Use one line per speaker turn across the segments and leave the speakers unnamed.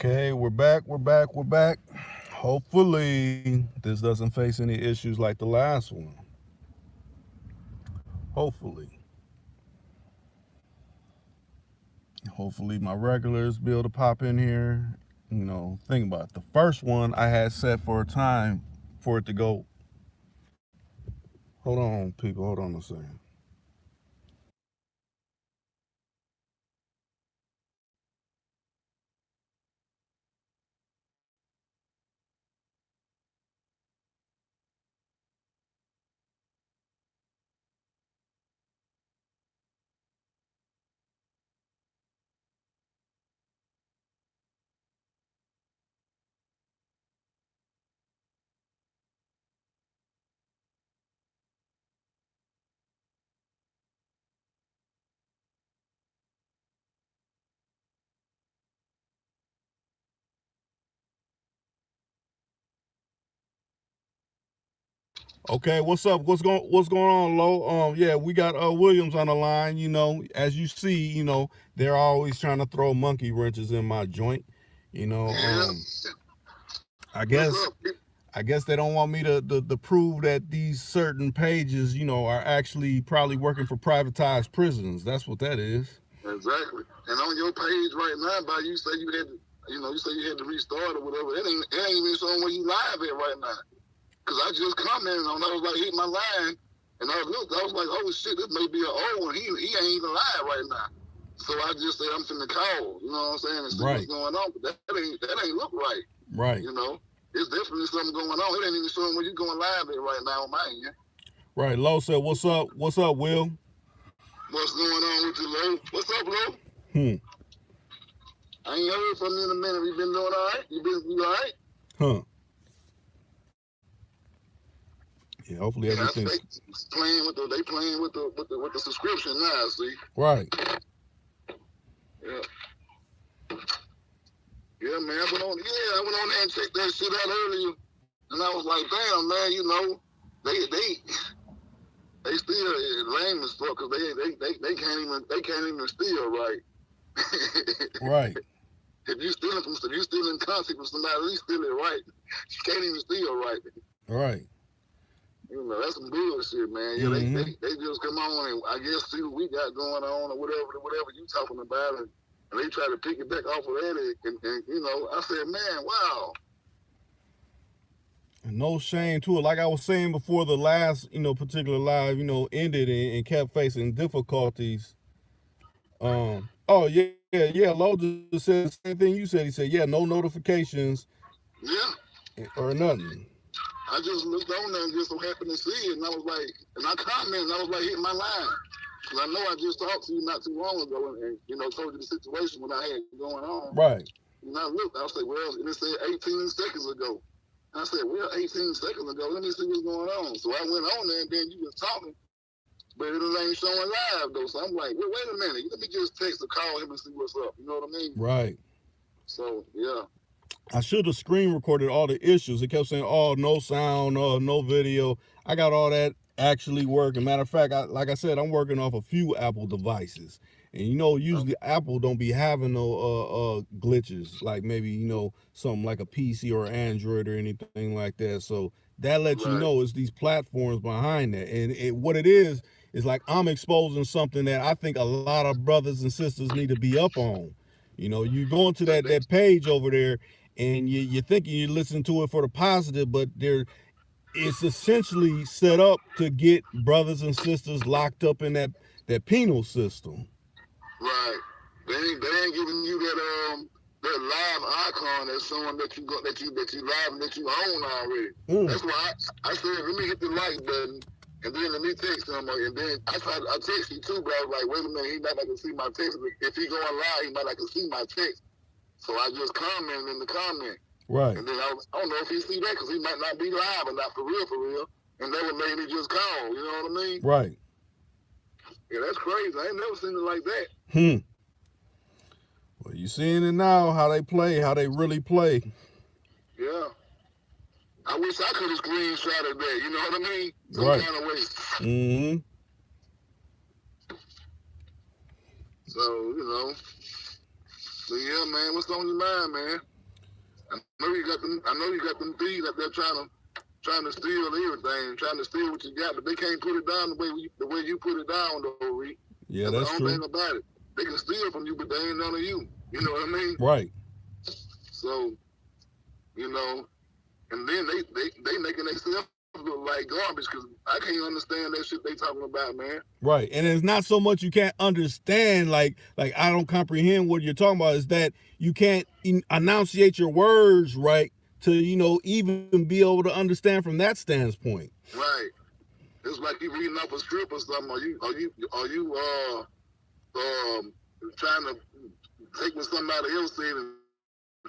Okay, we're back. Hopefully, this doesn't face any issues like the last one. Hopefully, my regulars be able to pop in here. Think about it. The first one I had set for a time for it to go. Hold on, people. Hold on a second. Okay, what's up? What's going on, Lo? Yeah, we got Williams on the line. As you see, they're always trying to throw monkey wrenches in my joint. I guess they don't want me to prove that these certain pages, are actually probably working for privatized prisons. That's what that is.
Exactly. And on your page right now, you say you had to, you say you had to restart or whatever. It ain't even showing where you live at right now. Because I just commented on, I was like, hit my line, and I was like, oh shit, this may be an old one. He ain't even live right now. So I just said I'm finna call, you know what I'm saying, and see what's going on. But that ain't look right.
Right.
It's definitely something going on. It ain't even showing where you going live at right now on my end.
Right. Lo said, what's up? What's up, Will?
What's going on with you, Lo? What's up, Lo? I ain't heard from you in a minute. You been doing all right? You all right?
Huh. Yeah, hopefully everything's
they playing with the subscription now, see?
Right.
Yeah. Yeah, man. I went on there and checked that shit out earlier. And I was like, damn, man, they still lame as fuck because they can't even steal right.
Right.
If you stealing content from somebody, at least steal it right. You can't even steal right.
Right.
That's some bullshit, man. Yeah, they just come on and I guess see what we got going on or whatever you talking about, and they try to pick it back off of that. And I said, man, wow.
And no shame to it. Like I was saying before the last, particular live, ended and kept facing difficulties. Oh yeah. Lo just said the same thing you said. He said, yeah, no notifications.
Yeah.
Or nothing.
I just looked on there and just so happened to see it, and I was like, and I commented, and I was like, hit my line. Because I know I just talked to you not too long ago and told you the situation what I had going on.
Right.
And I looked, I said, well, and it said 18 seconds ago. And I said, well, 18 seconds ago, let me see what's going on. So I went on there, and then you was talking, but it ain't showing live, though. So I'm like, well, wait a minute. Let me just text or call him and see what's up. You know what I mean?
Right.
So, yeah.
I should have screen recorded all the issues. It kept saying, oh, no sound, no video. I got all that actually working. Matter of fact, like I said, I'm working off a few Apple devices. And usually Apple don't be having no glitches, like maybe, something like a PC or Android or anything like that. So that lets you know it's these platforms behind that. And what it is like I'm exposing something that I think a lot of brothers and sisters need to be up on. You go into that page over there and you're thinking you're listening to it for the positive, but it's essentially set up to get brothers and sisters locked up in that penal system.
Right. They ain't giving you that live icon that's showing that you live and that you own already. That's why I said, let me hit the like button and then let me text him. And then I text you too, but I was like, wait a minute, he might not can see my text. If he going live, he might not can see my text. So I just commented in the comment.
Right.
And then I don't know if he see that because he might not be live or not for real. And that would make me just call. You know what I mean?
Right.
Yeah, that's crazy. I ain't never seen it like that.
Well, you seeing it now, how they play, how they really play.
Yeah. I wish I could have screenshotted that. You know what I mean? Some kind of way. So, so yeah, man, what's on your mind, man? I know you got them thieves out there trying to steal everything, trying to steal what you got, but they can't put it down the way you put it down, though, Reed.
Yeah, that's
the
true.
only thing about it. They can steal from you, but they ain't none of you. You know what I mean?
Right.
So, you know, and then they making themselves look like garbage because I can't understand that shit they talking about, man.
Right. And it's not so much you can't understand, like I don't comprehend what you're talking about, is that you can't enunciate your words right to, you know, even be able to understand from that standpoint.
Right. It's like you reading off a script or something. Are you trying to take what somebody else said and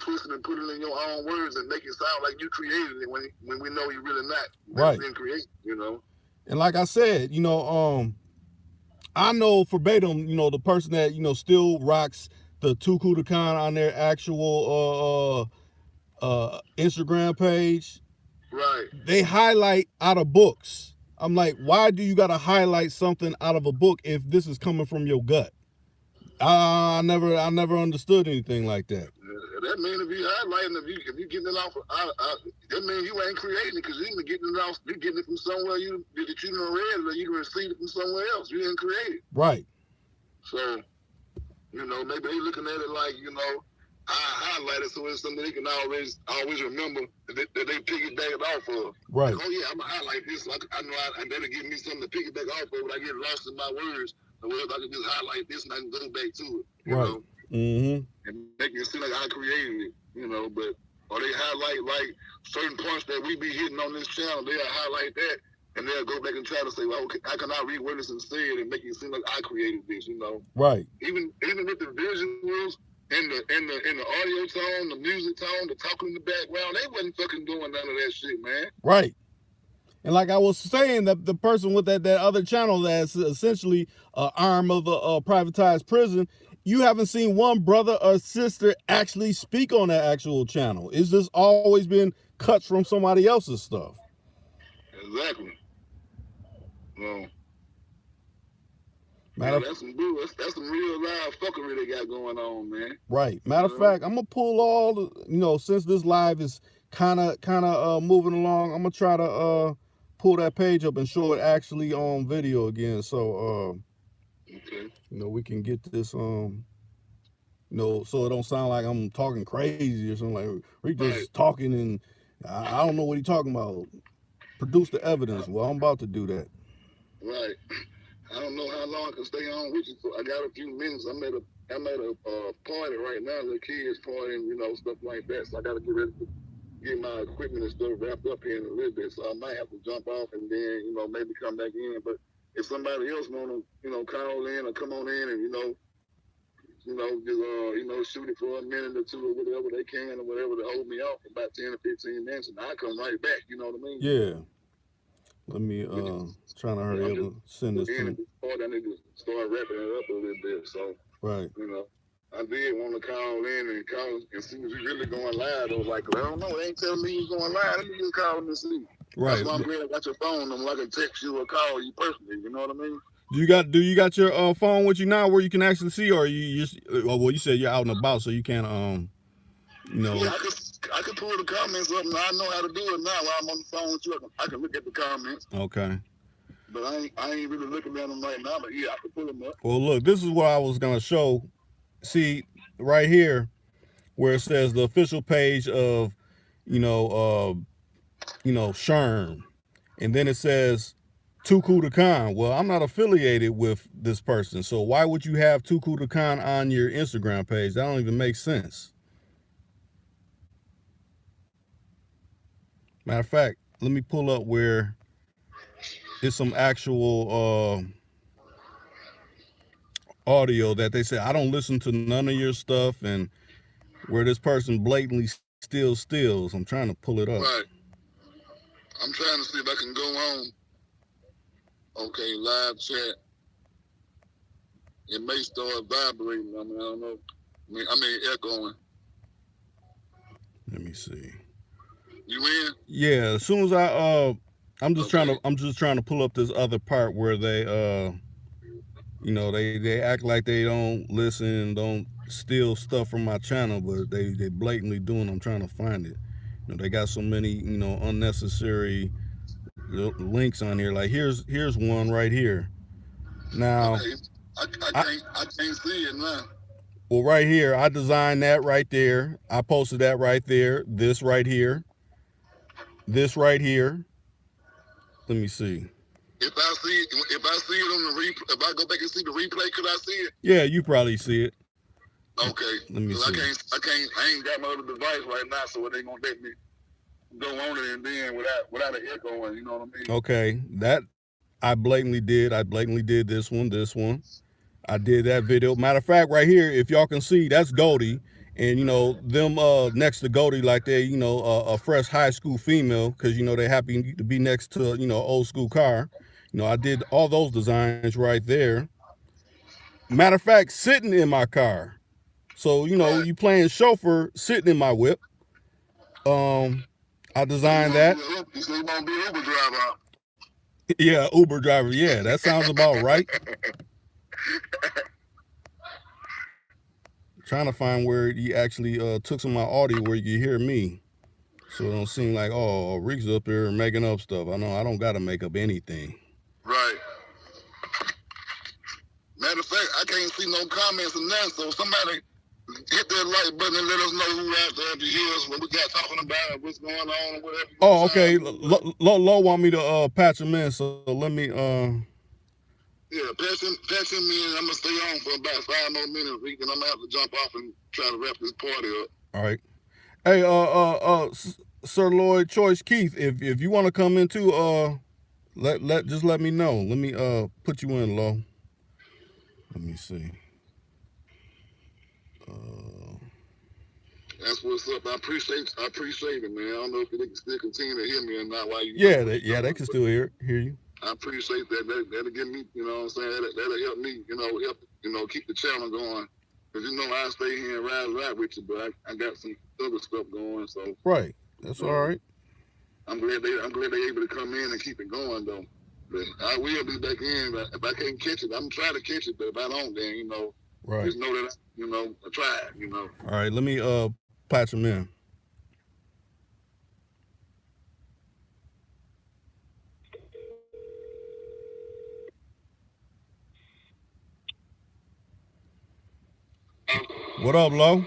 twist it and put it in your own words and make it sound like you created it when we know you're really not.
Right.
Been created, you know.
And like I said, you know, I know verbatim, you know, the person that, you know, still rocks the Tuku Khan on their actual Instagram page.
Right.
They highlight out of books. I'm like, why do you got to highlight something out of a book if this is coming from your gut? I never understood anything like that.
That means if you highlighting, if you getting it off, that means you ain't creating it because you been getting it off. You getting it from somewhere that you done read it or you received it from somewhere else. You didn't create it.
Right.
So, you know, maybe they looking at it like, you know, I highlight it so it's something they can always remember that they piggyback off of.
Right.
Like, oh yeah, I'm gonna highlight this. I know I better give me something to piggyback off of when I get lost in my words. Or if I can just highlight this and I can go back to it. You
right.
know?
Mm-hmm.
And make it seem like I created it, you know, but or they highlight like certain points that we be hitting on this channel, they'll highlight that and they'll go back and try to say, well, okay, how can I reword this instead and make it seem like I created this, you know?
Right.
Even with the visuals and the audio tone, the music tone, the talking in the background, they wasn't fucking doing none of that shit, man.
Right. And like I was saying, that the person with that other channel that's essentially an arm of a privatized prison, you haven't seen one brother or sister actually speak on that actual channel. It's just always been cuts from somebody else's stuff.
Exactly. Well, that's some real live fuckery they got going on, man.
Right. Matter of fact, I'm gonna pull all the, you know, since this live is kind of moving along, I'm gonna try to pull that page up and show it actually on video again. So
okay.
You know, we can get this you know, so it don't sound like I'm talking crazy or something. Like we just talking and I don't know what he's talking about. Produce the evidence. Well, I'm about to do that.
Right. I don't know how long I can stay on with you. So I got a few minutes. I'm at a party right now, the kids party and, you know, stuff like that. So I got to get ready to get my equipment and stuff wrapped up here in a little bit. So I might have to jump off and then, you know, maybe come back in. But if somebody else want to, you know, call in or come on in and, just, shoot it for a minute or two or whatever they can or whatever to hold me off for about 10 or 15 minutes and I'll come right back. You know what I mean?
Yeah. Let me trying to hurry up and send this to me.
I need to start wrapping it up a little bit. So,
right.
You know, I did want to call in and see if you're really going live. I was like, I don't know, they ain't telling me you're going live. Let me just call them and see.
Right.
That's why I'm glad I got your phone number. I can text you or call you personally. You know what I mean?
Do you got your phone with you now where you can actually see, or you just well you said you're out and about so you can't you know.
Yeah, I can pull the comments up and I know how to do it now while I'm on the phone with you. I can look at the comments.
Okay.
But I ain't really looking at them right now, but yeah, I can pull them up.
Well, look, this is what I was gonna show. See right here where it says the official page of, Sherm, and then it says Tuku Khan. Well, I'm not affiliated with this person, so why would you have Tuku Khan on your Instagram page? That don't even make sense. Matter of fact, let me pull up where there's some actual audio that they say I don't listen to none of your stuff, and where this person blatantly still steals. I'm trying to pull it up.
Right. I'm trying to see if I can go on. Okay, live chat. It may start vibrating. I don't know. I mean echoing.
Let me see.
You in?
Yeah. As soon as I'm just trying to pull up this other part where they You know, they act like they don't listen and don't steal stuff from my channel, but they blatantly doing. I'm trying to find it. You know, they got so many, you know, unnecessary links on here. Like here's one right here. Now,
okay, I can't see it now.
Well, right here, I designed that right there. I posted that right there. This right here. This right here. Let me see.
If I see it on the replay, if I go back and see the replay, could I see it?
Yeah, you probably see it.
Okay.
Let me see.
I ain't got my other device right now, so it ain't gonna let me go on it and then without an echo, you know what I mean?
Okay, that I blatantly did. I blatantly did this one. I did that video. Matter of fact, right here, if y'all can see, that's Goldie. And, you know, them next to Goldie, like they, you know, a fresh high school female, because, you know, they happy to be next to, you know, old school car. You know, I did all those designs right there. Matter of fact, sitting in my car. So, you know, you playing chauffeur sitting in my whip. I designed that.
So you want to be an Uber driver?
Yeah, Uber driver. Yeah, that sounds about right. Trying to find where you actually took some of my audio where you hear me. So it don't seem like, oh, Rick's up here making up stuff. I know I don't got to make up anything.
Right. Matter of fact, I can't see no comments or nothing, so somebody hit that like button and let us know who out there to hear us when we got talking about what's going on or whatever.
Oh, okay. Lo want me to patch him in, so let me
Yeah, patch him in. I'm gonna stay on for about 5 more minutes, Rick, and I'm gonna have to jump off and try to wrap this party up.
All right. Hey, Sir Lloyd Choice Keith, if you want to come into just let me know. Let me put you in, Lo. Let me see.
That's what's up. I appreciate it, man. I don't know if they can still continue to hear me or not. While you
they can still hear you.
I appreciate that. That'll give me, you know what I'm saying? That'll help me, keep the channel going. Because, you know, I stay here and ride with you, but I got some other stuff going, so.
Right. That's all right.
I'm glad they're able to come in and keep it going, though. But I will be back in. But if I can't catch it, I'm trying to catch it, but if I don't, then, you know,
right.
Just know that, I tried, you know.
All right, let me patch them in. What up, Lo?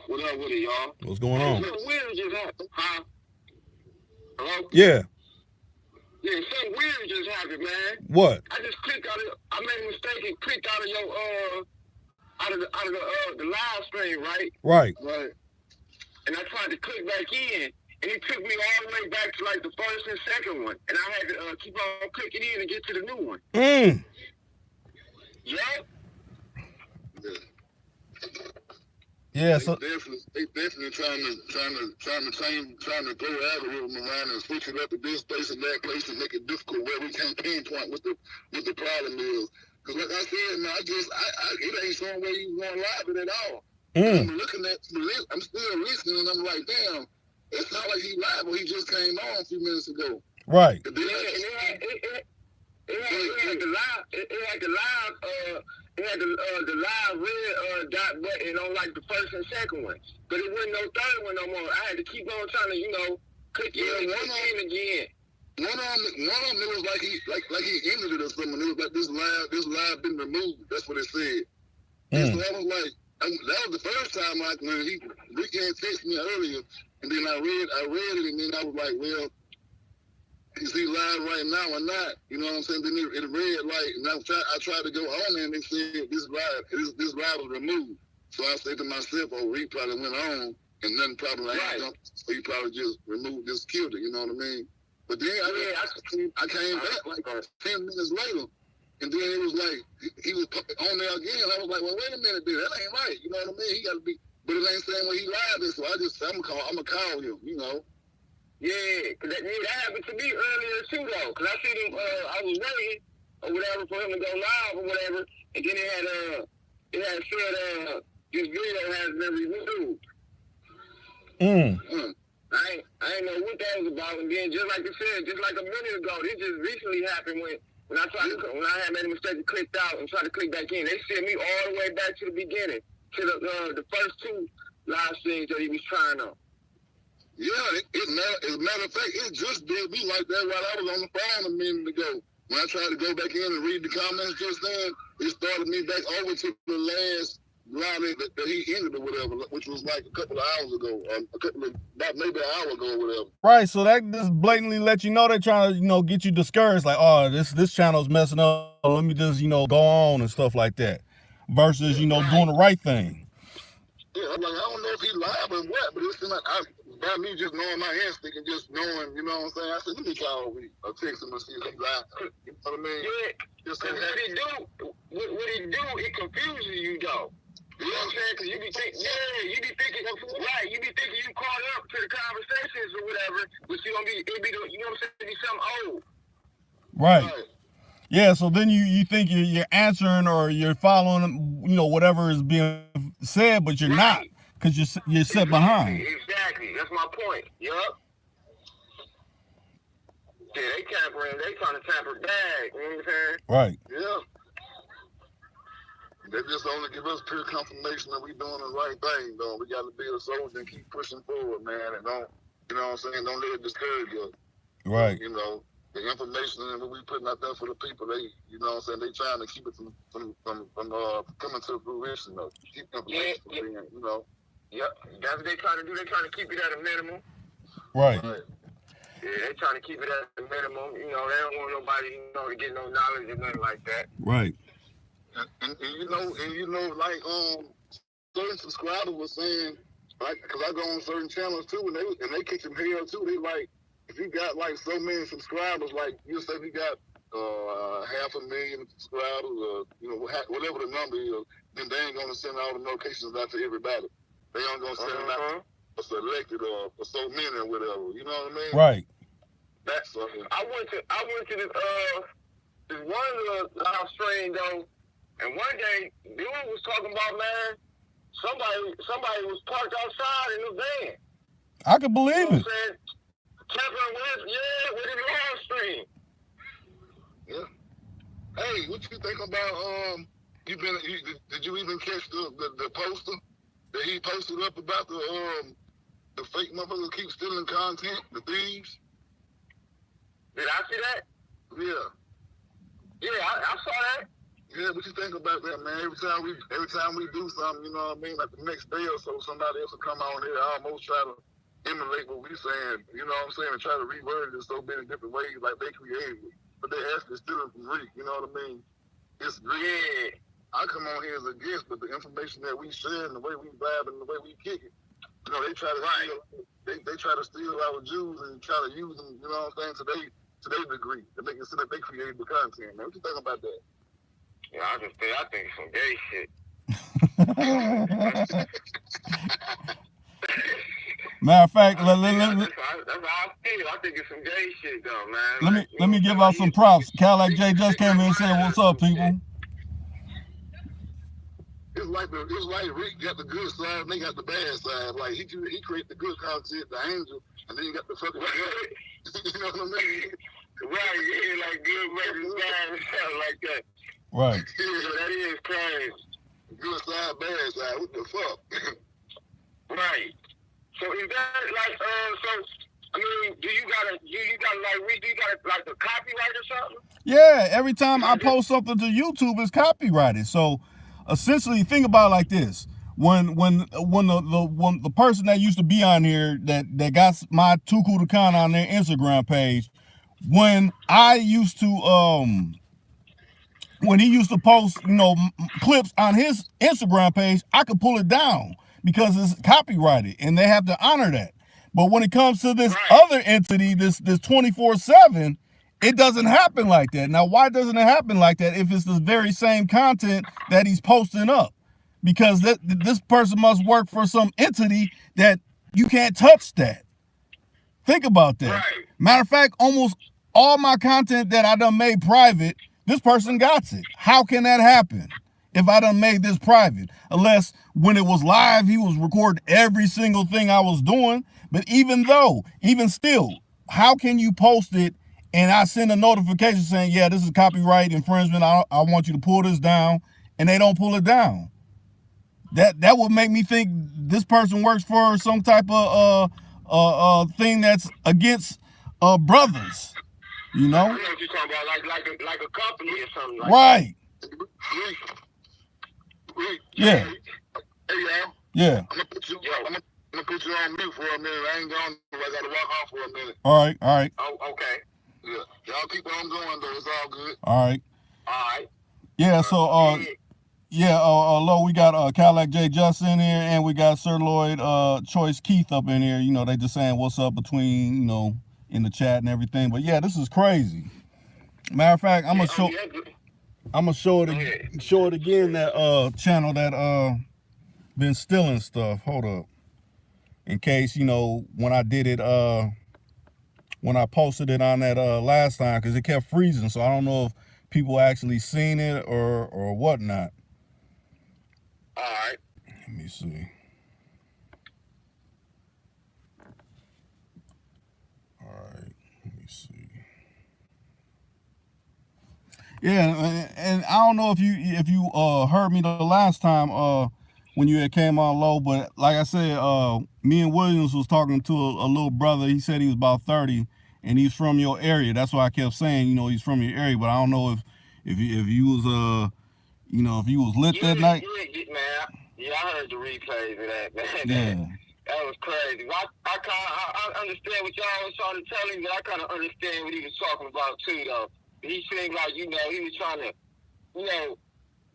What up with it, y'all?
What's going on?
Something weird just happened. Huh? Hello?
Yeah.
Yeah, something weird just happened, man.
What?
I just clicked out of. I made a mistake and clicked out of your out of the live stream, right?
Right.
Right. And I tried to click back in, and it took me all the way back to like the first and second one, and I had to keep on clicking in and get to the new one. Yeah.
Yeah, so
they definitely trying to throw the algorithm around and switch it up to this place and that place and make it difficult where we can't pinpoint what the problem is. Because like I said, man, it ain't showing where you going live it at all. I'm looking at I'm still listening and I'm like, damn, it's not like he live, but he just came on a few minutes ago.
Right.
It had the live red dot button on like the first and second one, but it wasn't no third one no more. I had to keep on trying to, click in again. One of them, it was like he ended it or something. It was like this live been removed. That's what it said. And so I was like, that was the first time when Rick had texted me earlier, and then I read it, and then I was like, well, is he live right now or not? You know what I'm saying? Then it read like, and I tried to go on there and they said this live was removed. So I said to myself, oh, he probably went on and nothing probably happened. So he probably just removed this, killed it, you know what I mean? But then I came back like 10 minutes later, and then it was like, he was on there again. I was like, well, wait a minute, dude, that ain't right. You know what I mean? He got to be, but it ain't saying when he live is, so I'm going to call him, you know? Yeah, cause that happened to me earlier too, though. Cause I seen him, I was waiting or whatever for him to go live or whatever, and then it had said this video has been removed. I ain't know what that was about, and then just like you said, just like a minute ago, this just recently happened when
when I had made a mistake and clicked out and tried to click back in, they sent me all the way back to the beginning, to the first 2 live streams that he was trying on.
Yeah, as a matter of fact, it just did me like that while I was on the phone a minute ago. When I tried to go back in and read the comments just then, it started me back over to the last line that he ended or whatever, which was like a couple of hours ago, about maybe an hour ago or whatever.
Right, so that just blatantly let you know they're trying to, get you discouraged, like, oh, this channel's messing up, let me just, go on and stuff like that, versus, doing the right thing.
Yeah, I'm like, I don't know if he live or what, but it's like, by me just knowing my instinct and just knowing, you know what I'm saying, I said, let me call him or text him and see if he's live. You know what I mean?
Yeah,
just
what he do, it confuses you, though. You know what I'm saying? Because you be thinking, you be thinking you caught up to the conversations or whatever, but you don't be, you know what I'm saying, it be something old.
Right. Yeah, so then you think you're answering or you're following, whatever is being said, but you're not, because you're set behind.
Exactly, that's my point. Yup. Yeah, they trying to tamper bag, you know what I'm saying?
Right.
Yeah. They just only give us pure confirmation that we doing the right thing, though. We got to be a soldier and keep pushing forward, man, and don't, you know what I'm saying, don't let it discourage us.
Right.
The information that we putting out there for the people, they, you know what I'm saying, they trying to keep it from coming to fruition, though. Keep information from being,
Yep, that's what they trying to do. They trying to keep it at a minimum.
Right.
Yeah, they trying to keep it at a minimum. They don't want nobody, to get no knowledge or nothing like that.
Right.
And like certain subscribers were saying, like, because I go on certain channels too, and they catch them hell too. They like, if you got like so many subscribers, like you say, we got 500,000 subscribers, or whatever the number is, then they ain't gonna send all the notifications out to everybody. They ain't gonna send them out to selected or so many or whatever. You know what I mean?
Right.
That's something.
I went to this one live stream though. And one day, dude was talking about, man, somebody was parked outside in the van.
I could believe it.
Tampering with his live stream.
Yeah. Hey, what you think about did you even catch the poster that he posted up about the fake motherfuckers keep stealing content, the thieves?
Did I see that?
Yeah.
Yeah, I saw that.
Yeah, what you think about that, man? Every time we do something, you know what I mean, like the next day or so, somebody else will come on here, almost try to emulate what we saying, you know what I'm saying, and try to reword it in so many different ways, like they created it. But they actually stealing from Greek, you know what I mean? It's Greek. Yeah. I come on here as a guest, but the information that we share and the way we vibe and the way we kick it, they try to steal, they try to steal our Jews and try to use them, you know what I'm saying, to their degree, to make it so that they create the content, man. What you think about that?
Yeah, I think it's some gay shit.
Matter of fact,
that's how I feel. I think it's some gay shit, though, man.
Let me give out some props. Cadillac J just came in and said, "What's up, people?"
It's like Rick got the good side, and they got the bad side. Like he create the good content, the angel, and then you got the fucking you know what I mean?
Right, yeah, like good versus bad and stuff like that.
Right.
Yeah, that is crazy.
Good side, bad side. What the fuck?
Right. So is that like I mean, do you gotta like the copyright or something?
Yeah, every time I post something to YouTube, it's copyrighted. So essentially, think about it like this: when the person that used to be on here that got my Too Cool to Con on their Instagram page, when I used to when he used to post, clips on his Instagram page, I could pull it down because it's copyrighted and they have to honor that. But when it comes to this other entity, this 24/7, it doesn't happen like that. Now, why doesn't it happen like that if it's the very same content that he's posting up? Because this person must work for some entity that you can't touch that. Think about that.
Right.
Matter of fact, almost all my content that I done made private, this person got it. How can that happen if I done made this private? Unless when it was live, he was recording every single thing I was doing. But even still, how can you post it and I send a notification saying, yeah, this is copyright infringement. I want you to pull this down, and they don't pull it down. That would make me think this person works for some type of thing that's against brothers. You know?
I know what you're talking about, like a company or something. Like
right.
Yeah.
Yeah.
Hey, y'all.
Yeah.
I'm gonna put you on mute for a minute. I ain't gone. I gotta walk off for a minute.
All right. All right.
Oh, okay.
Yeah. Y'all keep on going though. It's all good.
All right.
All right.
Yeah. So yeah. Lo, we got Cadillac J. Just in here, and we got Sir Lloyd Choice Keith up in here. You know, they just saying what's up between, you know, in the chat and everything. But yeah, this is crazy. Matter of fact, I'm gonna show it again, that channel that been stealing stuff. Hold up. In case, you know, when I did it when I posted it on that last time, because it kept freezing, so I don't know if people actually seen it or whatnot.
All right.
Let me see. All right. Let me see. Yeah, and I don't know if you heard me the last time when you had came on, Low, but like I said, me and Williams was talking to a little brother. He said he was about 30 and he's from your area. That's why I kept saying, you know, he's from your area, but I don't know if you was you know, if you was lit that night.
Yeah, I heard the replays of that, man.
Yeah.
That was crazy. I understand what y'all was trying to tell him, but I kind of understand what he was talking about too, though. He seemed like, you know, he was trying to, you know,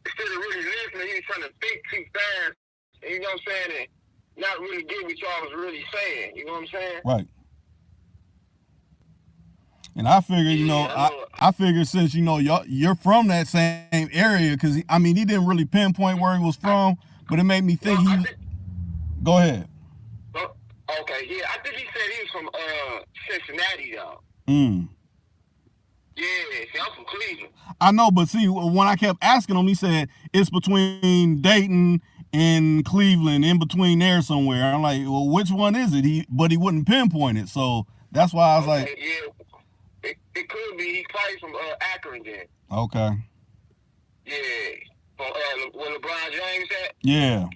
instead of really listening, he was trying to think too fast, you know what I'm saying, and not really get what y'all was really saying, you know what I'm saying?
Right. And I figured, you know, I figured since, you know, you're from that same area, because, I mean, he didn't really pinpoint where he was from, but it made me think Go ahead.
Okay, yeah, I think he said he was from Cincinnati, though. Yeah, see, I'm from Cleveland.
I know, but see, when I kept asking him, he said it's between Dayton and Cleveland, in between there somewhere. I'm like, well, which one is it? But he wouldn't pinpoint it, so that's why I was like,
yeah, it could be. He's probably from Akron then.
Okay.
Yeah, from where LeBron James at.
Yeah.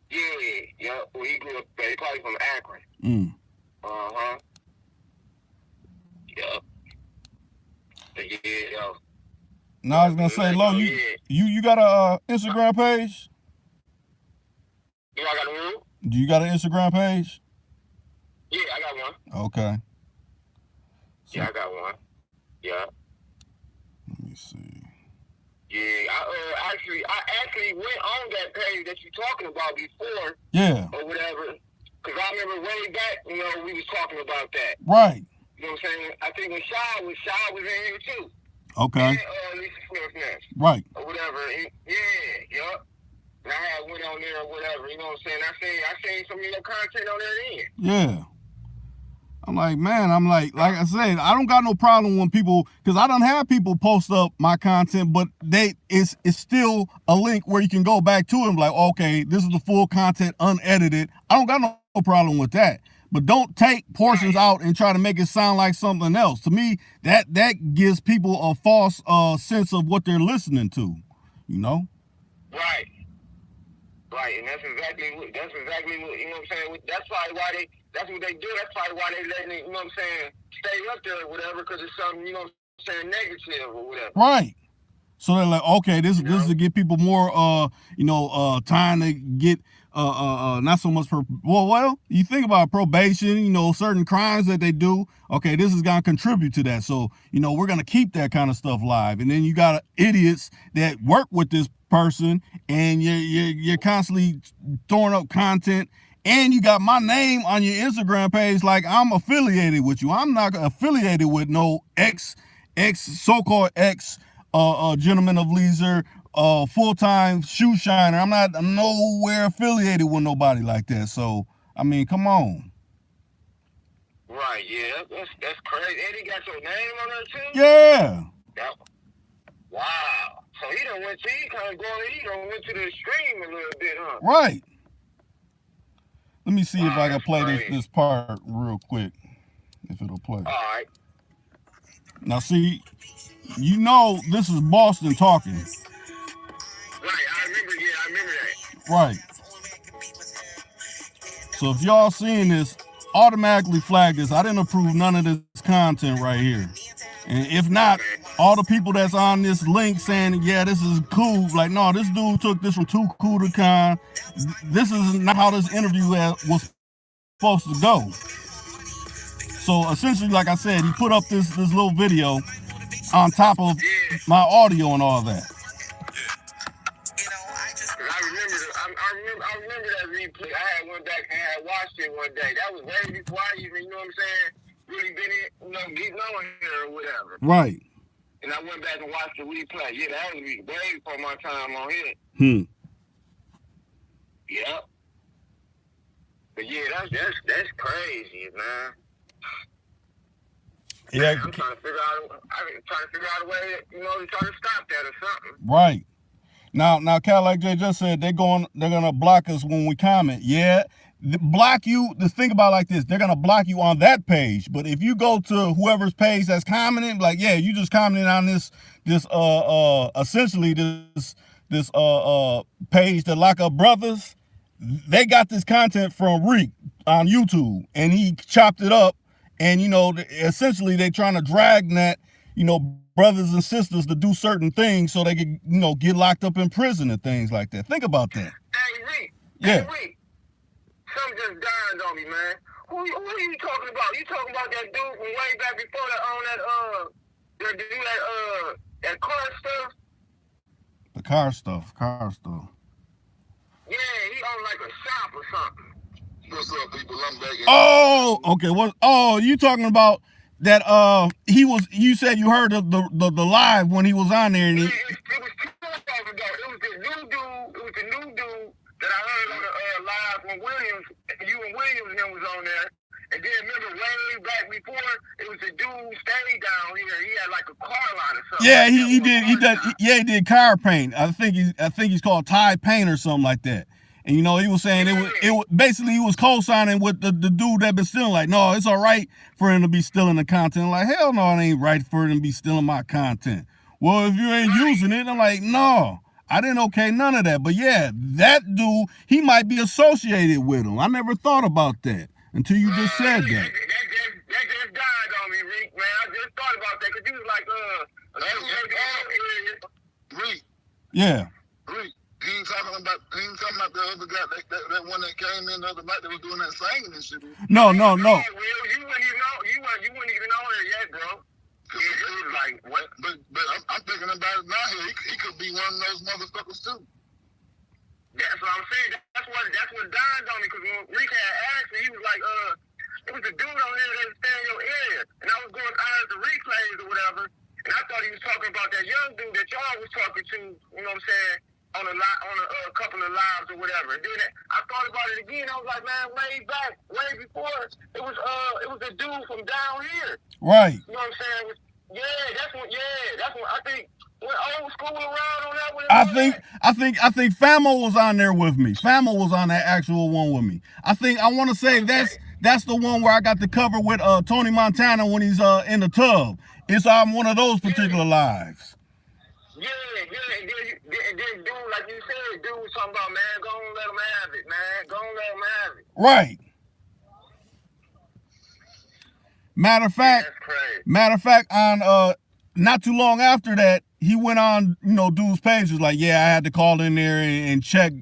Yeah. Well, he grew up there. He probably from Akron. Yep. Yeah, yo.
Now I was gonna say, Lo, you got a Instagram page?
Do I got a room?
Do you got an Instagram page?
Yeah, I got one.
Okay. So,
yeah, I got one. Yeah.
Let me see.
Yeah, I actually went on that page that you're talking about before.
Yeah.
Or whatever. Because I remember way back, you know, we was talking about that.
Right.
You know what I'm saying? I think when Shy was in here too.
Okay.
And Lisa Smith.
Right.
Or whatever. Yup. And I went on there or whatever, you know what I'm saying? I seen some of your content on there then.
Yeah. I'm like, man, like I said, I don't got no problem when people, because I don't have people post up my content, but it's still a link where you can go back to it, like, okay, this is the full content unedited. I don't got no problem with that. But don't take portions out and try to make it sound like something else. To me, that gives people a false sense of what they're listening to, you know?
Right. Right, and that's exactly what, you know what I'm saying? That's probably why that's what they do. That's probably why they letting it, you know what I'm saying, stay up there or whatever, because it's something, you know what I'm saying, negative or whatever.
Right. So they're like, okay, this is to get people more, time to get, not so much well, you think about probation, you know, certain crimes that they do. Okay, this is gonna contribute to that. So, you know, we're gonna keep that kind of stuff live. And then you got idiots that work with this person, and you're constantly throwing up content, and you got my name on your Instagram page like I'm affiliated with you. I'm not affiliated with no so-called gentleman of leisure, full-time shoe shiner. I'm nowhere affiliated with nobody like that. So, I mean, come on.
Right, yeah, that's crazy. And he got your name on there too?
Yeah.
Wow. So he done went to the stream a little bit, huh?
Right. Let me see if I can play this part real quick. If it'll play.
All right.
Now see, you know this is Boston talking.
Right, I remember that.
Right. So if y'all seeing this, automatically flag this. I didn't approve none of this content right here. And if not, all the people that's on this link saying, yeah, this is cool, like, no, this dude took this from Too Cool to Con. This is not how this interview was supposed to go. So essentially, like I said, he put up this little video on top of my audio and all that.
I remember that replay. I had went back and had watched it one day. That was way before I even, you know what I'm saying, really been in, getting on here or whatever.
Right.
And I went back and watched the replay. Yeah, that was way before my time on here. Yep. But yeah, that's crazy, man.
Yeah.
I'm trying to figure out a way, to try to stop that or something.
Right. Now, Cal, like Jay just said, they're gonna block us when we comment. Yeah, block you. Just think about it like this: they're gonna block you on that page. But if you go to whoever's page that's commenting, like, yeah, you just commented on this essentially this page, the Lock Up Brothers. They got this content from Reek on YouTube, and he chopped it up, and essentially they trying to drag that, brothers and sisters to do certain things so they could, get locked up in prison and things like that. Think about that.
Hey, Reek.
Yeah.
Hey, Reek. Something just dawned on me, man. Who are you talking about? You talking about that dude from way back before that car stuff?
The car stuff.
Yeah, he owned like a shop or something.
What's up, people? I'm back.
Oh, okay. You talking about that? You said you heard the live when he was on there, and
it was 2 hours ago. It was the new dude that I heard on the live when Williams and him was on there. And then remember way back before, it was the dude stayed down here. He had like a car lot or something.
Yeah, he did car paint. I think he's called Tide Paint or something like that. And he was saying it was basically he was co-signing with the dude that been stealing. Like, no, it's all right for him to be stealing the content. Like, hell no, it ain't right for him to be stealing my content. Well, if you ain't using it, I'm like, no, I didn't okay none of that. But yeah, that dude, he might be associated with him. I never thought about that until you just said that.
That just died on me, Reek, man. I just thought about that because he was like,
Reek.
Yeah.
Reek. He ain't talking about the other guy, that one that came in the other night that was doing that singing and shit.
No.
Will, you wouldn't even know her yet, bro. It was like, what?
But I'm thinking about it now here. He could be one of those motherfuckers too.
That's what I'm saying. That's what dawned on me, because when Rick had asked me, he was like, it was a dude on here that was staying in your area. And I was going out the replays or whatever, and I thought he was talking about that young dude that y'all was talking to, you know what I'm saying, on a couple of lives or whatever. And then I thought about it again. I was like, man, way before, it was a dude from down here.
Right.
You know what I'm saying? That's what I think. Went old school around on that one.
I think Famo was on there with me. Famo was on that actual one with me. I want to say that's the one where I got the cover with Tony Montana when he's in the tub. It's on one of those particular lives.
Yeah. And then dude, like you said, dude was talking about, man, go on, let him have it, man. Go on, let him have it.
Right. Matter of fact, on not too long after that, he went on, dude's page, was like, yeah, I had to call in there and check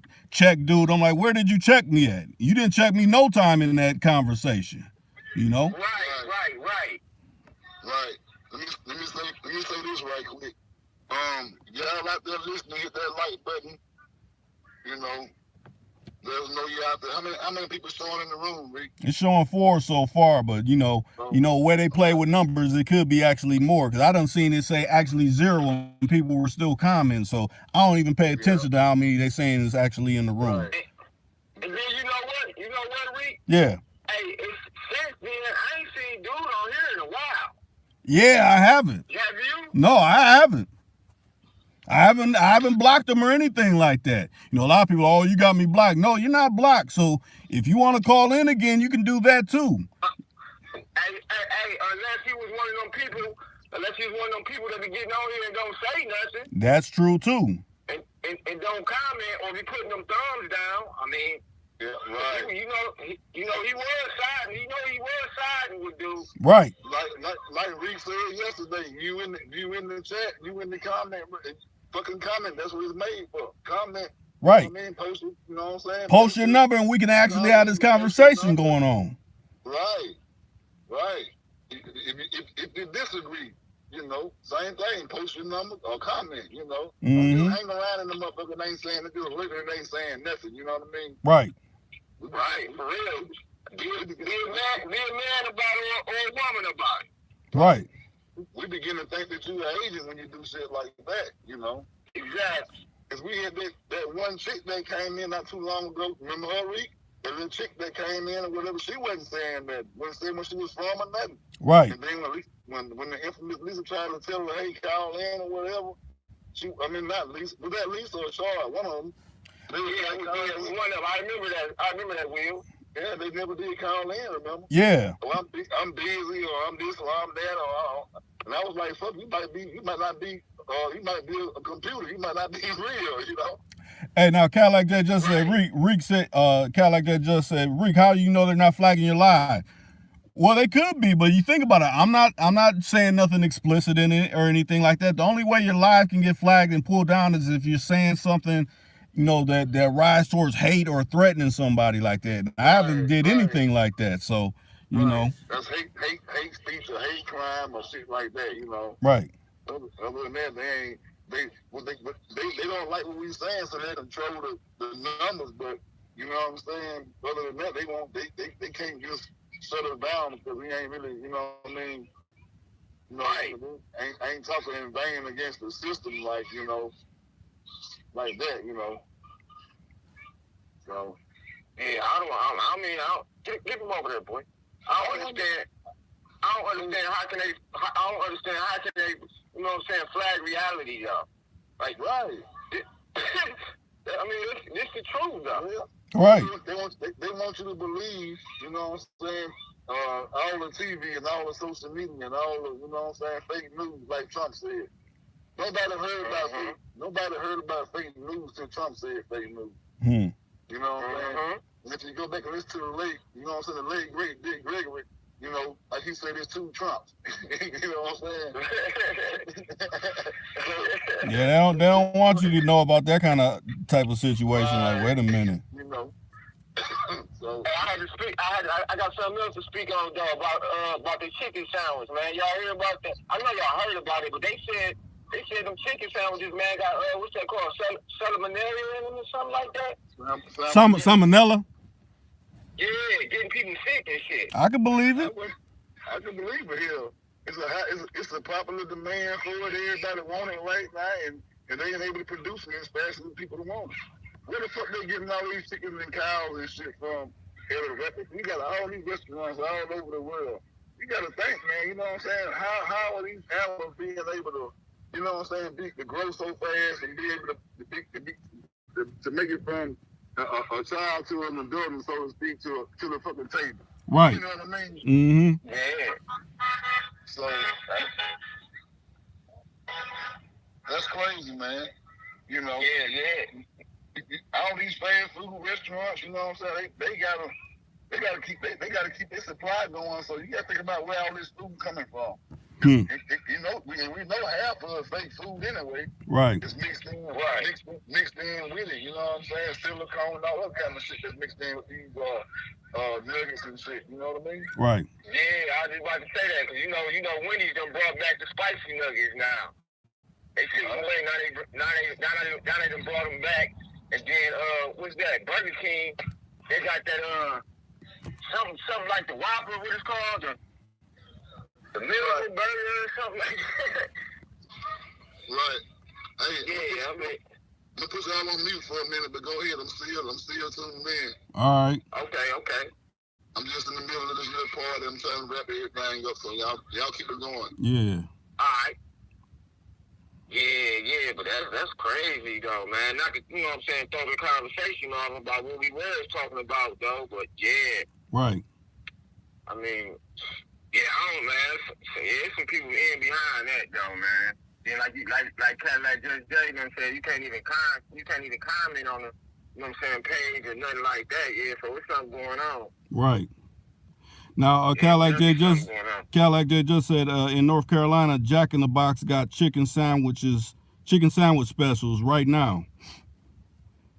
dude. I'm like, where did you check me at? You didn't check me no time in that conversation,
Right.
Right. Let me say this right quick. Y'all out there listening, hit that like button. There's no you out there. How many people showing in the room, Rick?
It's showing 4 so far, but where they play with numbers, it could be actually more. Because I done seen it say actually 0 when people were still commenting. So I don't even pay attention to how many they saying is actually in the room.
Right. And then you know what, Rick?
Yeah.
Hey, since then, I ain't seen dude on here in a while.
Yeah, I haven't.
Have you?
No, I haven't. I haven't blocked them or anything like that. A lot of people, oh, you got me blocked. No, you're not blocked. So if you want to call in again, you can do that too.
Hey, unless he was one of them people Unless he's one of them people that be getting on here and don't say nothing.
That's true too.
And don't comment or be putting them thumbs down. I mean,
yeah, right.
He was siding. He was siding with dude.
Right.
Like Reek said yesterday, you in the chat, you in the comment, fucking comment. That's what it's made for. Comment.
Right.
You know what I mean, post it. You know what I'm saying?
Post your number, and we can actually have this conversation going on.
Right. If you disagree, you know, same thing. Post your number or comment. You know, don't just hang around in the motherfucker. They ain't saying it. Just looking, they ain't saying nothing. You know what I mean?
Right.
Right, for real. Be a man about it or a woman about it.
Right.
We begin to think that you're an agent when you do shit like that, you know?
Exactly.
Because we had that one chick that came in not too long ago. Remember her, Reek? That little chick that came in or whatever, she wasn't saying that. Wasn't saying when she was from or nothing.
Right.
And then when the infamous Lisa tried to tell her, hey, call in or whatever, not Lisa. Was that Lisa or Charlotte? One of them.
One of them. I remember that, Will.
Yeah, they never did call in, remember?
Yeah.
Well, I'm busy, or I'm this, or I'm that, and I was like, fuck, you might not be a computer, you might not be real, you know?
Hey, now, Cal like that just said, Reek said, Cal like that just said, Reek, how do you know they're not flagging your live? Well, they could be, but you think about it. I'm not saying nothing explicit in it or anything like that. The only way your live can get flagged and pulled down is if you're saying something, you know, that rise towards hate or threatening somebody like that. I haven't did anything like that, so you know.
That's hate speech or hate crime or shit like that, you know.
Right.
Other than that, they don't like what we saying, so they control the numbers. But you know what I'm saying. Other than that, they can't just shut us down because we ain't really, you know what I mean. You know, ain't talking in vain against the system, like, you know. Like that, you know. So,
yeah, I don't get them over there, boy. I don't understand how can they, you know what I'm saying, flag reality, y'all. Like,
right.
I mean, this the truth, though.
Right.
They want you to believe, you know what I'm saying, all the TV and all the social media and all the, you know what I'm saying, fake news, like Trump said. Nobody heard about fake news till Trump said fake news. You know what I'm saying? And if you go back and listen to the late, you know what I'm saying, the late great Dick Gregory, you know, like he said, there's two Trumps. You know what I'm saying?
Yeah, they don't want you to know about that kind of type of situation. Like, wait a minute.
You know. So
I got something else to speak on, though, about the chicken sandwich, man. Y'all hear about that? I know y'all heard about it, but they said them chicken sandwiches, man, got what's that called? Salmonella in them or something like that?
Salmonella?
Yeah, getting people sick and shit.
I can believe it.
I can believe it here. It's a popular demand for it. Everybody want it right now, and they ain't able to produce it as fast as people want it. Where the fuck they getting all these chickens and cows and shit from? We got all these restaurants all over the world. You got to think, man. You know what I'm saying? How are these animals being able to, you know what I'm saying, to grow so fast and be able to make it from a child to an adult, so to speak, to the fucking table.
Right.
You know what I mean?
Yeah.
So that's crazy, man. You know.
Yeah.
All these fast food restaurants, you know what I'm saying? They gotta keep their supply going. So you gotta think about where all this food coming from. You know, we know half of it's fake food anyway.
Right.
It's mixed in with it. You know what I'm saying? Silicone and all that kind of shit that's mixed in with these nuggets and shit. You know what I mean?
Right.
Yeah, I was just about to say that because you know Wendy's done brought back the spicy nuggets now. They took them away. Now they done brought them back. And then what's that? Burger King. They got that something like the Whopper. What it's called? The Miracle Burger or something like that.
Right. Hey,
yeah, I mean.
I'm gonna put y'all on mute for a minute, but go ahead. I'm still tuning in.
All right.
Okay.
I'm just in the middle of this little party. I'm trying to wrap everything up, so y'all keep it going.
Yeah.
All right. Yeah, but that's crazy though, man. Not to, you know what I'm saying, throw the conversation on about what we were talking about though, but yeah.
Right.
I mean, Yeah, I don't, man. Yeah, some people in behind that though, man. Then like Judge J done said, you can't even comment on the, you know what I'm saying, page or nothing like that. Yeah, so what's something going on?
Right. Now, Cadillac J just said in North Carolina, Jack in the Box got chicken sandwich specials right now.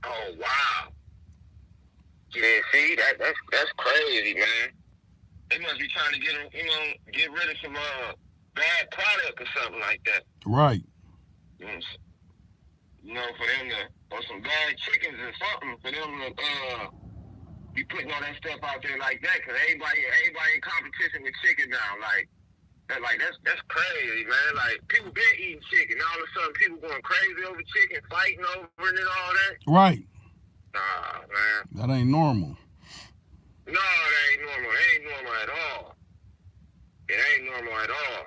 Oh wow! Yeah, see that's crazy, man. They must be trying to get rid of some bad product or something like that.
Right.
For them to, or some bad chickens or something for them to be putting all that stuff out there like that, because everybody in competition with chicken now, that's crazy, man. Like, people been eating chicken, all of a sudden people going crazy over chicken, fighting over it and all that.
Right.
Nah, man.
That ain't normal.
No, that ain't normal. It ain't normal at all. It ain't normal at all.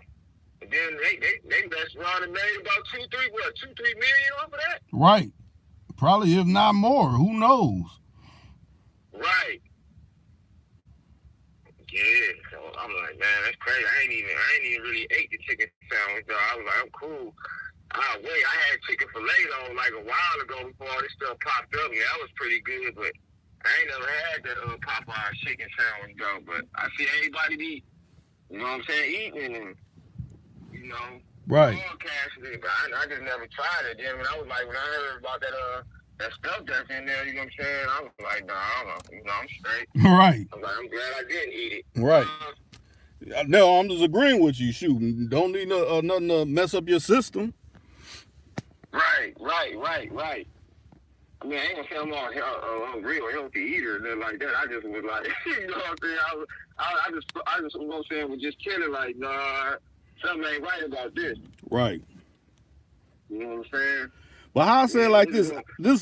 And then they messed around and made about 2-3 million off of that?
Right. Probably, if not more. Who knows?
Right. Yeah. So I'm like, man, that's crazy. I ain't even really ate the chicken sandwich though. I was like, I'm cool. Wait, I had chicken filet though like a while ago before all this stuff popped up. Yeah, that was pretty good, but I ain't never had that Popeye chicken sandwich though. But I see everybody be, you know what I'm saying, eating and, you know,
right,
broadcasting it, but I just never tried it. Then when I heard about that stuff that's in there, you know what I'm saying, I was like, nah, I don't know, I'm straight.
Right.
I'm like, I'm glad I didn't eat it.
Right. No, I'm just agreeing with you. Shoot, don't need nothing to mess up your system. Right.
I mean, I ain't gonna say I'm all real healthy eater or nothing like that. I just was like, you know what I'm saying? I just, you know what I'm saying, was just killing like, nah, something ain't right about this.
Right.
You know what I'm saying?
But how I say it like this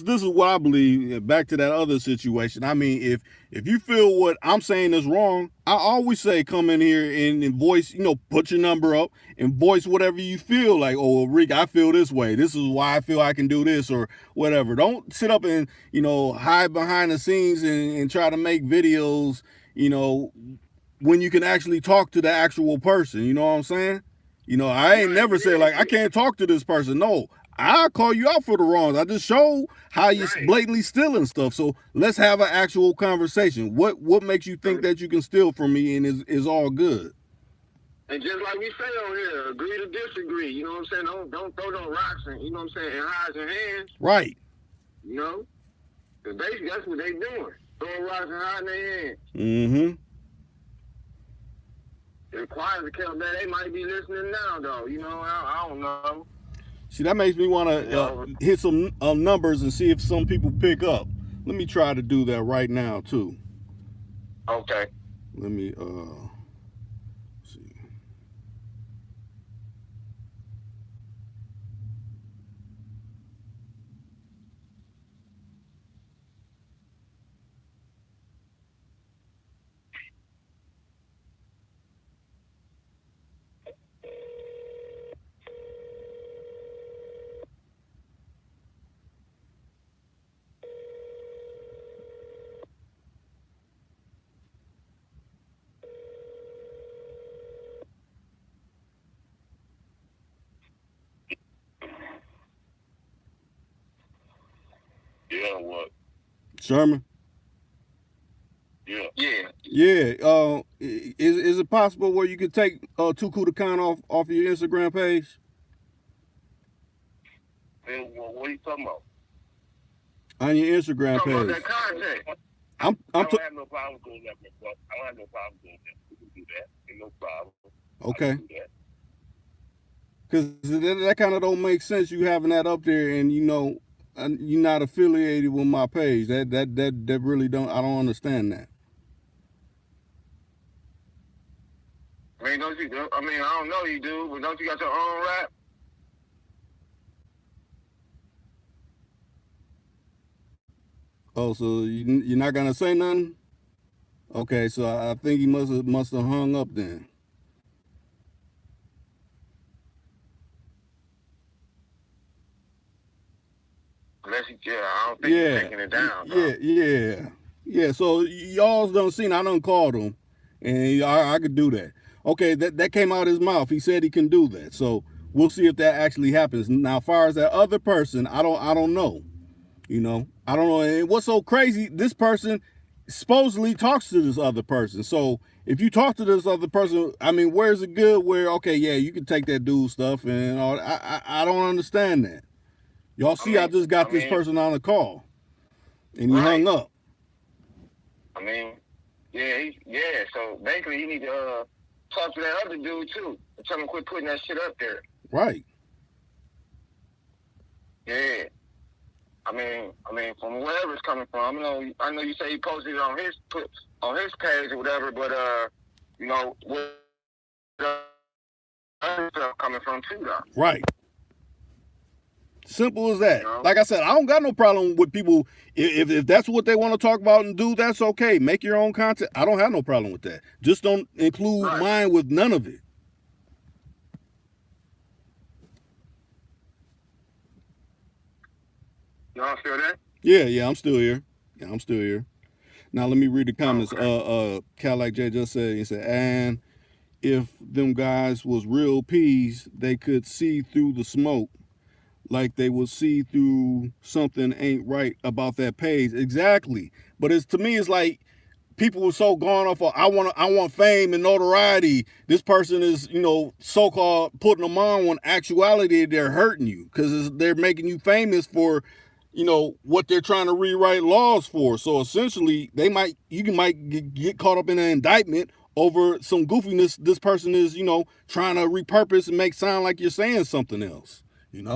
is what I believe. Back to that other situation. I mean, if you feel what I'm saying is wrong, I always say come in here and voice, put your number up and voice whatever you feel like. Oh, Rick, I feel this way. This is why I feel I can do this or whatever. Don't sit up and, hide behind the scenes and try to make videos, when you can actually talk to the actual person. You know what I'm saying? I ain't never said like, I can't talk to this person. No. I'll call you out for the wrongs. I just show how you're blatantly stealing stuff. So let's have an actual conversation. What makes you think that you can steal from me and is all good?
And just like we say on here, agree to disagree. You know what I'm saying? Don't throw no rocks and, you know what I'm saying, and hide your hands.
Right.
You know? Because basically that's what they doing. Throwing rocks and hiding their hands.
Mm-hmm.
The choirs are kept there. They might be listening now, though. You know, I don't know.
See, that makes me want to hit some numbers and see if some people pick up. Let me try to do that right now, too.
Okay.
Let me see.
Yeah, what?
Sherman?
Yeah.
Yeah. Is it possible where you could take Too Cool to Count off of your Instagram page?
And what are you talking about?
On your Instagram page.
About that content.
I don't
have no problem doing that, bro. I don't have no problem doing that. We can do that. Ain't no problem.
Okay. Because that kind of don't make sense. You having that up there, and you're not affiliated with my page. That really don't. I don't understand that.
I mean, don't you? I mean, I don't know you do, but don't you got your own rap?
Oh, so you're not gonna say nothing? Okay, so I think he must have hung up then.
Unless I don't think he's taking it down.
Yeah. So y'all's done seen. I done called him, and I could do that. Okay, that came out of his mouth. He said he can do that. So we'll see if that actually happens. Now, as far as that other person, I don't know. You know, I don't know. And what's so crazy? This person supposedly talks to this other person. So if you talk to this other person, I mean, where's it good? Where okay, yeah, you can take that dude stuff and all. I don't understand that. Y'all see, I just got this person on a call, and he hung up.
I mean, yeah. So basically, you need to talk to that other dude too. And tell him quit putting that shit up there.
Right.
Yeah. I mean, from wherever it's coming from. I know you say he posted it on his page or whatever, but you know, where other stuff coming from too, though.
Right. Simple as that. You know? Like I said, I don't got no problem with people. If that's what they want to talk about and do, that's okay. Make your own content. I don't have no problem with that. Just don't include mine with none of it.
Y'all still there?
Yeah, I'm still here. Now let me read the comments. Cadillac J just said, he said, and if them guys was real peas, they could see through the smoke like they will see through something ain't right about that page. Exactly. But to me, it's like people were so gone off of, I want fame and notoriety. This person is, so-called putting them on when actuality they're hurting you because they're making you famous for, what they're trying to rewrite laws for. So essentially, you might get caught up in an indictment over some goofiness this person is, trying to repurpose and make sound like you're saying something else, And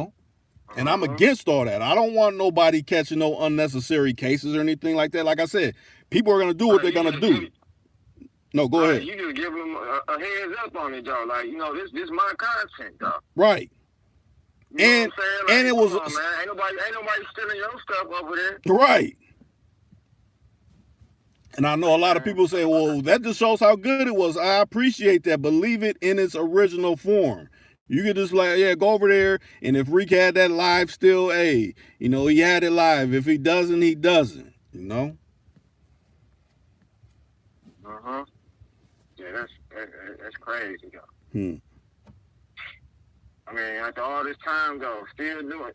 I'm against all that. I don't want nobody catching no unnecessary cases or anything like that. Like I said, people are going to do what they're going to do. No, go ahead.
You just give them a heads up on it, though. Like, this my content, though.
Right.
You know what I'm saying? Like, it was... on, man. Ain't nobody stealing your stuff over there.
Right. And I know a lot of people say, well, that just shows how good it was. I appreciate that, but leave it in its original form. You could just go over there, and if Reek had that live still, he had it live. If he doesn't, he doesn't,
Uh-huh. Yeah, that's crazy, though. I mean, after all this time, though, still doing,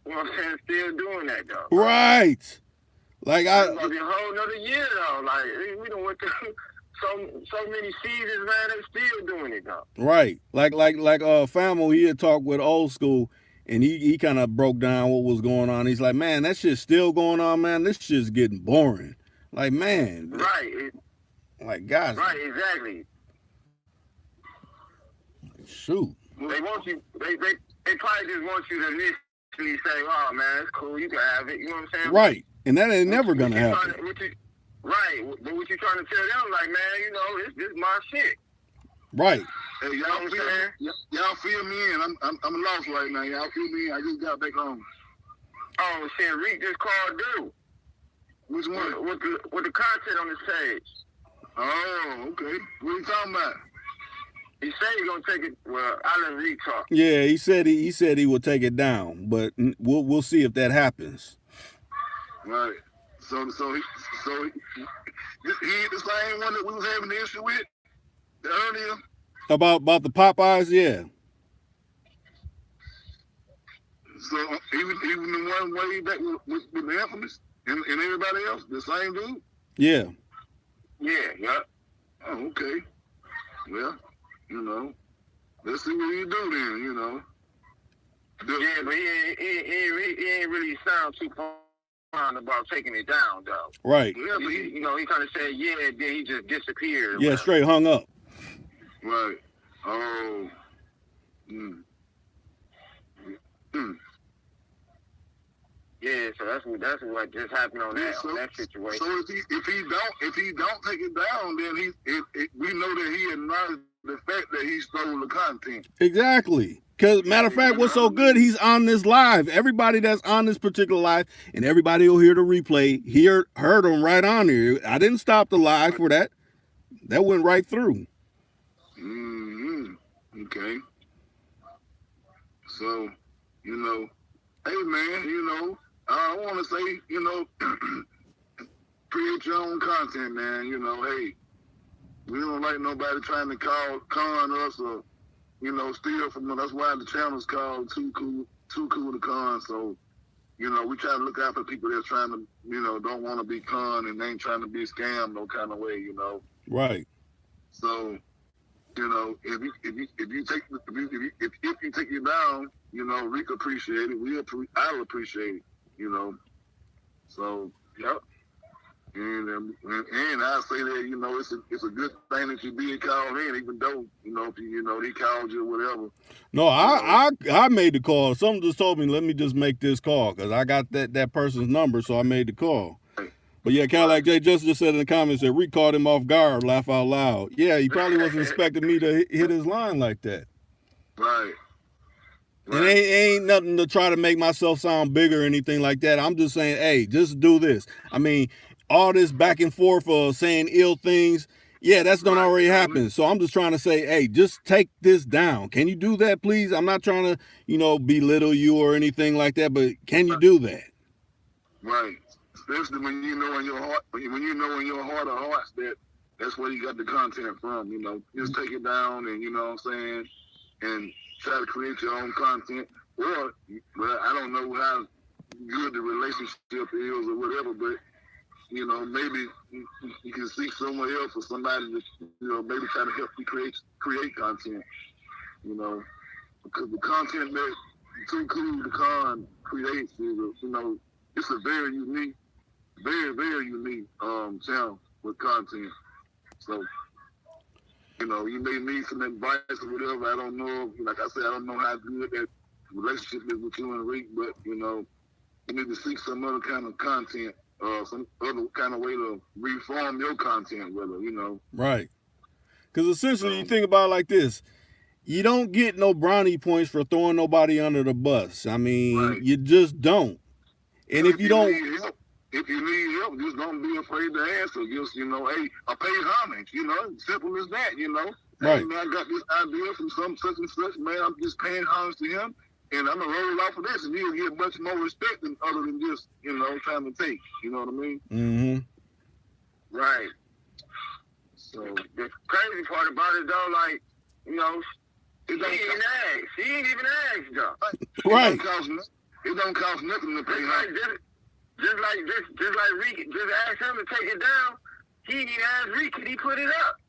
still doing that, though.
Right. Like,
it's gonna be a whole another year, though. Like, we done went through so many seasons, man, they still doing it, though.
Right. Like Famo, he had talked with Old School, and he kind of broke down what was going on. He's like, man, that shit's still going on, man. This shit's getting boring. Like, man.
Right.
Like, guys.
Right, exactly.
Shoot.
They want you, they probably just want you to initially say, oh, man, it's cool, you can have it. You know what I'm saying?
Right. And that ain't never going to happen.
Right. But what you trying to tell them, like, man, this my shit.
Right.
Hey, y'all fill me in. I'm lost right now. Y'all fill me in. I just got back home.
Oh, shit, Reek just called dude.
Which one?
With the content on his page.
Oh, okay. What are you talking about?
He said he's gonna take it. Well, I let Reek talk.
Yeah, he said he would take it down, but we'll see if that happens.
Right. So he the same one that we was having the issue with earlier.
About the Popeyes, yeah.
So even the one way back with the Infamous and everybody else, the same dude.
Yeah.
Yeah.
Oh, okay. Well, let's see what you do then.
Yeah, but he ain't really sound too fond about taking it down, though.
Right.
Yeah, but he kind of said, yeah, then he just disappeared.
Yeah, straight hung up.
Right. Oh.
Yeah, so that's what just happened on that situation.
So if he don't take it down, then we know that he acknowledged the fact that he stole the content.
Exactly. Because matter of fact, what's so good, he's on this live. Everybody that's on this particular live, and everybody will hear the replay, heard him right on here. I didn't stop the live for that. That went right through.
Okay. So, hey man, I want to say, create your own content, man. Hey, We don't like nobody trying to con us or, you know, steal from us. That's why the channel's called Too Cool to Con. So, you know, we try to look out for people that's trying to, you know, don't want to be con and ain't trying to be scammed no kind of way, you know.
Right.
So, you know, if you take you down, you know, we appreciate it. I'll appreciate it, you know. So, yep. And I say that, you know, it's a good thing that you did call in, even though, you know, if you know, they called you or whatever.
No, I made the call. Someone just told me, let me just make this call because I got that person's number, so I made the call.
Right.
But yeah, kind of like Jay just said in the comments, that Rick caught him off guard, laugh out loud. Yeah, he probably wasn't expecting me to hit his line like that.
Right.
And it ain't nothing to try to make myself sound bigger or anything like that. I'm just saying, hey, just do this. I mean, all this back and forth of saying ill things, yeah, that's done already happened. So I'm just trying to say, hey, just take this down. Can you do that, please? I'm not trying to, you know, belittle you or anything like that, but can you do that?
Right. Especially when you know in your heart, when you know in your heart of hearts that that's where you got the content from, you know. Just take it down and, you know what I'm saying, and try to create your own content. Or, well, I don't know how good the relationship is or whatever, but, you know, maybe you can seek somewhere else for somebody to, you know, maybe try to help you create content, you know. Because the content that Too Cool to Con creates is, you know, it's a very unique, very, very unique channel with content. So, you know, you may need some advice or whatever. I don't know. Like I said, I don't know how good that relationship is with you and Rick, but, you know, you need to seek some other kind of content, some other kind of way to reform your content, whether, you know.
Right. Because essentially you think about it like this. You don't get no brownie points for throwing nobody under the bus. I mean, you just don't. And if you don't...
If you need help, just don't be afraid to ask or just, you know, hey, I pay homage, you know, simple as that, you know.
Right.
Hey, man, I got this idea from some such and such, man, I'm just paying homage to him, and I'm going to roll off of this, and you'll get much more respect than other than just, you know, trying to take, you know what I mean?
Mm-hmm.
Right.
So,
the crazy part about it, though, like, you know, she ain't asked. She ain't even asked, though.
Right.
It don't cost nothing to pay homage.
Just like Rick, just ask him to take it down. He didn't even ask Rick, could he put it up?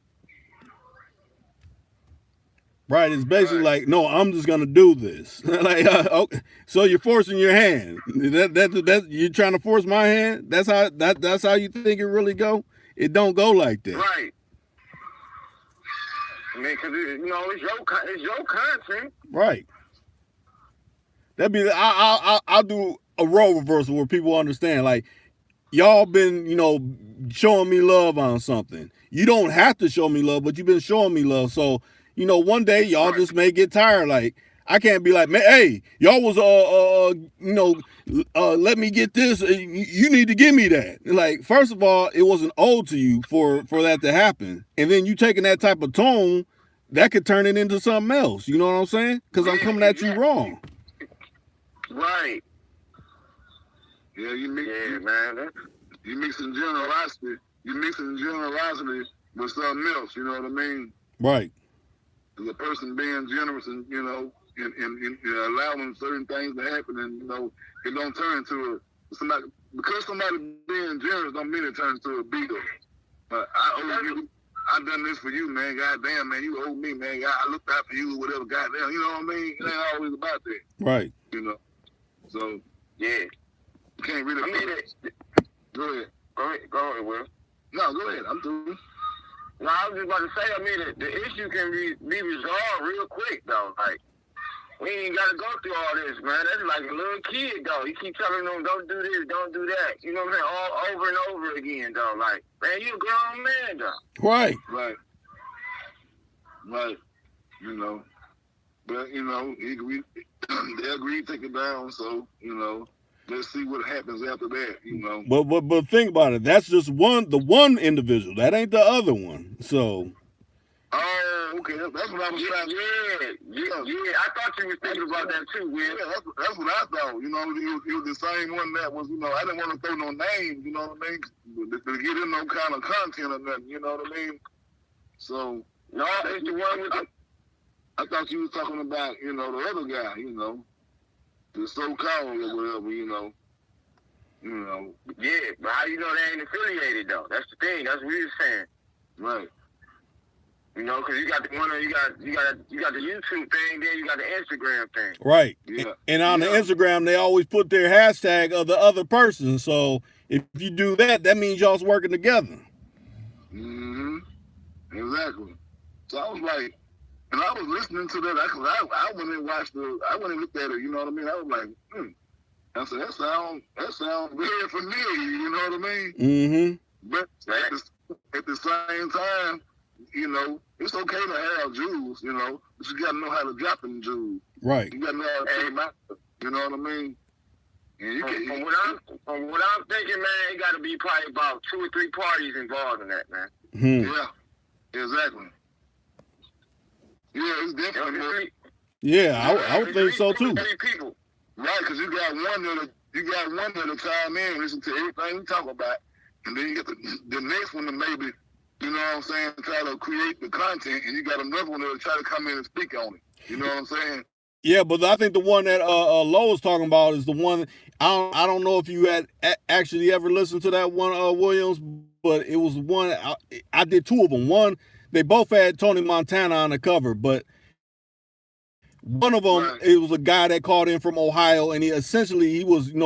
Right, it's basically like, no, I'm just gonna do this. Like, okay. So you're forcing your hand. That you're trying to force my hand. That's how you think it really go. It don't go like that.
Right. I mean, cause you know it's your content.
Right. That'd be I'll do a role reversal where people understand, like, y'all been, you know, showing me love on something. You don't have to show me love, but you've been showing me love. So, you know, one day y'all just may get tired. Like, I can't be like, man, hey, y'all was you know, let me get this. You need to give me that. Like, first of all, it wasn't owed to you for that to happen. And then you taking that type of tone, that could turn it into something else. You know what I'm saying? Because I'm coming at you wrong.
Right.
Yeah, you mixing generosity. You mixing generosity with something else. You know what I mean?
Right.
The person being generous and, you know, and allowing certain things to happen, and, you know, it don't turn into somebody, because somebody being generous don't mean it turns into a beater. But I owe you. I done this for you, man. Goddamn, man, you owe me, man. I looked out for you, whatever. Goddamn, you know what I mean? It ain't always about that.
Right.
You know. So
yeah,
you can't really. Go ahead.
Go ahead, Will.
No, go ahead. I'm through.
No, I was just about to say, I mean, the issue can be resolved real quick, though. Like, we ain't got to go through all this, man. That's like a little kid, though. You keep telling them, don't do this, don't do that. You know what I'm saying? All over and over again, though. Like, man, you a grown man, though.
Right.
Right. You know. But, you know, they agreed to take it down, so, you know, let's see what happens after that, you know.
But think about it. That's just the one individual. That ain't the other one. So.
Oh, okay. That's what I was trying to
Yeah. I thought you were thinking about that too, Will.
Yeah, that's what I thought. You know, it was the same one that was, you know, I didn't want to throw no names, you know what I mean? To get in no kind of content or nothing, you know what I mean? So
no, it's the one with the.
I thought you was talking about, the other guy, the so-called or whatever,
Yeah, but how you know they ain't affiliated though? That's the thing. That's what we was saying.
Right.
Because you got the one, you got the YouTube thing, then you got the Instagram thing.
Right.
Yeah.
And on the Instagram, they always put their hashtag of the other person. So if you do that, that means y'all's working together.
Mm-hmm. Exactly. So I was like, and I was listening to that. I went and I went and looked at it. You know what I mean? I was like, I said that sounds very familiar. You know what I mean?
Mm-hmm.
But at the same time, it's okay to have jewels, but you gotta know how to drop them jewels.
Right.
You gotta know how to take them out. You know what I mean? And
from what I'm thinking, man, it gotta be probably about 2 or 3 parties involved in that, man.
Yeah, exactly. Yeah, it's definitely.
I would think so too.
People.
Right, because you got one that'll chime in, listen to everything we talk about, and then you get the next one to maybe, you know what I'm saying, try to create the content, and you got another one that'll try to come in and speak on it. You know what I'm saying?
Yeah, but I think the one that Lo was talking about is the one. I don't know if you had actually ever listened to that one, Williams, but it was one. I did 2 of them. One, they both had Tony Montana on the cover, but one of them, it was a guy that called in from Ohio, and he was,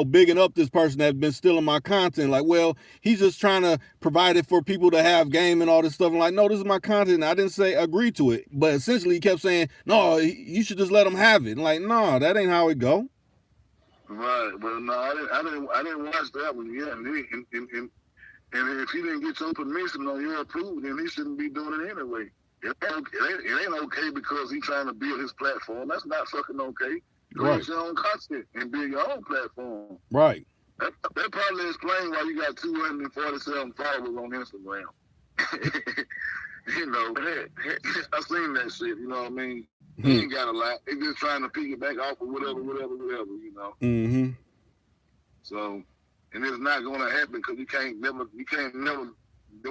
bigging up this person that had been stealing my content. Like, well, he's just trying to provide it for people to have game and all this stuff. I'm like, no, this is my content. And I didn't say agree to it, but essentially he kept saying, no, you should just let him have it. And like, no, that ain't how it go.
Right, but no, I didn't watch that one yet. And if he didn't get your permission or your approval, then he shouldn't be doing it anyway. It ain't okay because he's trying to build his platform. That's not fucking okay. Create your own content and build your own platform.
Right.
That probably explains why you got 247 followers on Instagram. I seen that shit, you know what I mean? He ain't got a lot. They just trying to piggyback off of whatever,
Mm-hmm.
So, and it's not going to happen because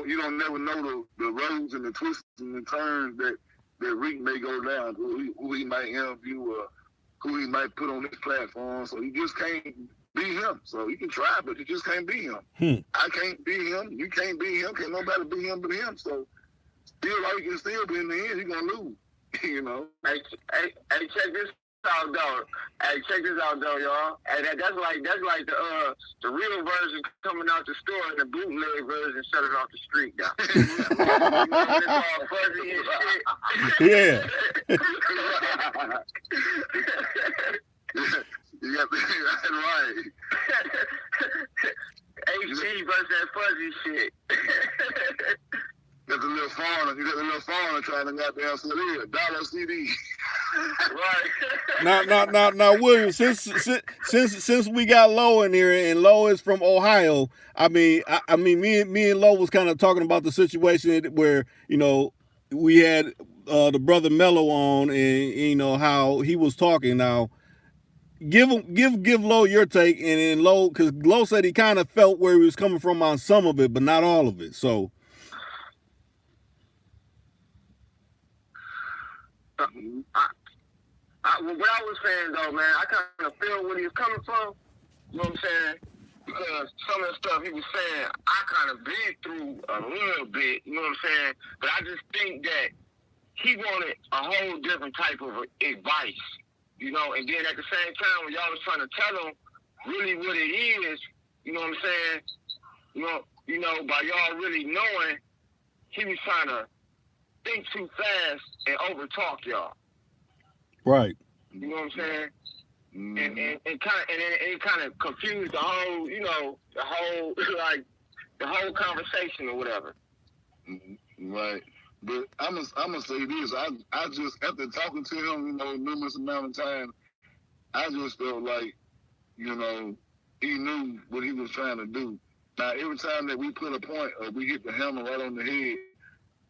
you don't never know the roads and the twists and the turns that Rick may go down, who he might interview or who he might put on his platform. So you just can't be him. So you can try, but you just can't be him. I can't be him. You can't be him. Can't nobody be him but him. So still, all you can still be in the end, you're going to lose.
Hey, check this out, though. Hey, check this out, though, y'all. Hey, that's like the real version coming out the store and the bootleg version selling off the street, though. It's all fuzzy and shit.
Yeah.
You got that right.
HG versus that fuzzy shit.
You got the little foreigner trying to goddamn sell it, dollar CD.
Right. Now, William, since we got Lo in here and Lo is from Ohio, I mean, me and Lo was kind of talking about the situation where, we had the brother Mello on and, how he was talking. Now, give Lo your take, and then Lo, because Lo said he kind of felt where he was coming from on some of it, but not all of it. So.
What I was saying, though, man, I kind of feel where he was coming from. You know what I'm saying? Because some of the stuff he was saying, I kind of been through a little bit. You know what I'm saying? But I just think that he wanted a whole different type of advice. And then at the same time, when y'all was trying to tell him really what it is, you know what I'm saying? By y'all really knowing, he was trying to think too fast and overtalk y'all.
Right.
You know what I'm saying? And it kind of confused the whole, the whole conversation or whatever.
Right. But I'm gonna say this. I just, after talking to him, numerous amount of times, I just felt like, he knew what he was trying to do. Now, every time that we put a point or we hit the hammer right on the head,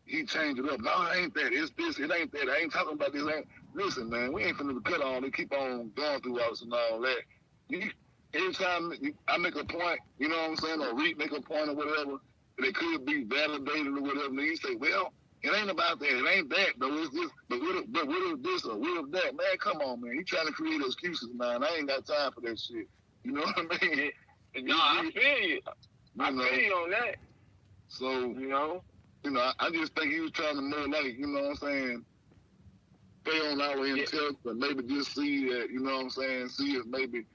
he changed it up. No, it ain't that. It's this. It ain't that. I ain't talking about this. Listen, man, we ain't finna cut on. They keep on going through us and all that. Every time I make a point, you know what I'm saying, or Reed make a point or whatever, and it could be validated or whatever, and you say, well, It ain't about that. It ain't that, though. It's this. But what if this or what if that? Man, come on, man. You trying to create excuses, man. I ain't got time for that shit. You know what I mean?
No, I feel you. I feel you on that.
So, I just think he was trying to more like, you know what I'm saying, stay on our intel, but maybe just see that, you know what I'm saying, see if maybe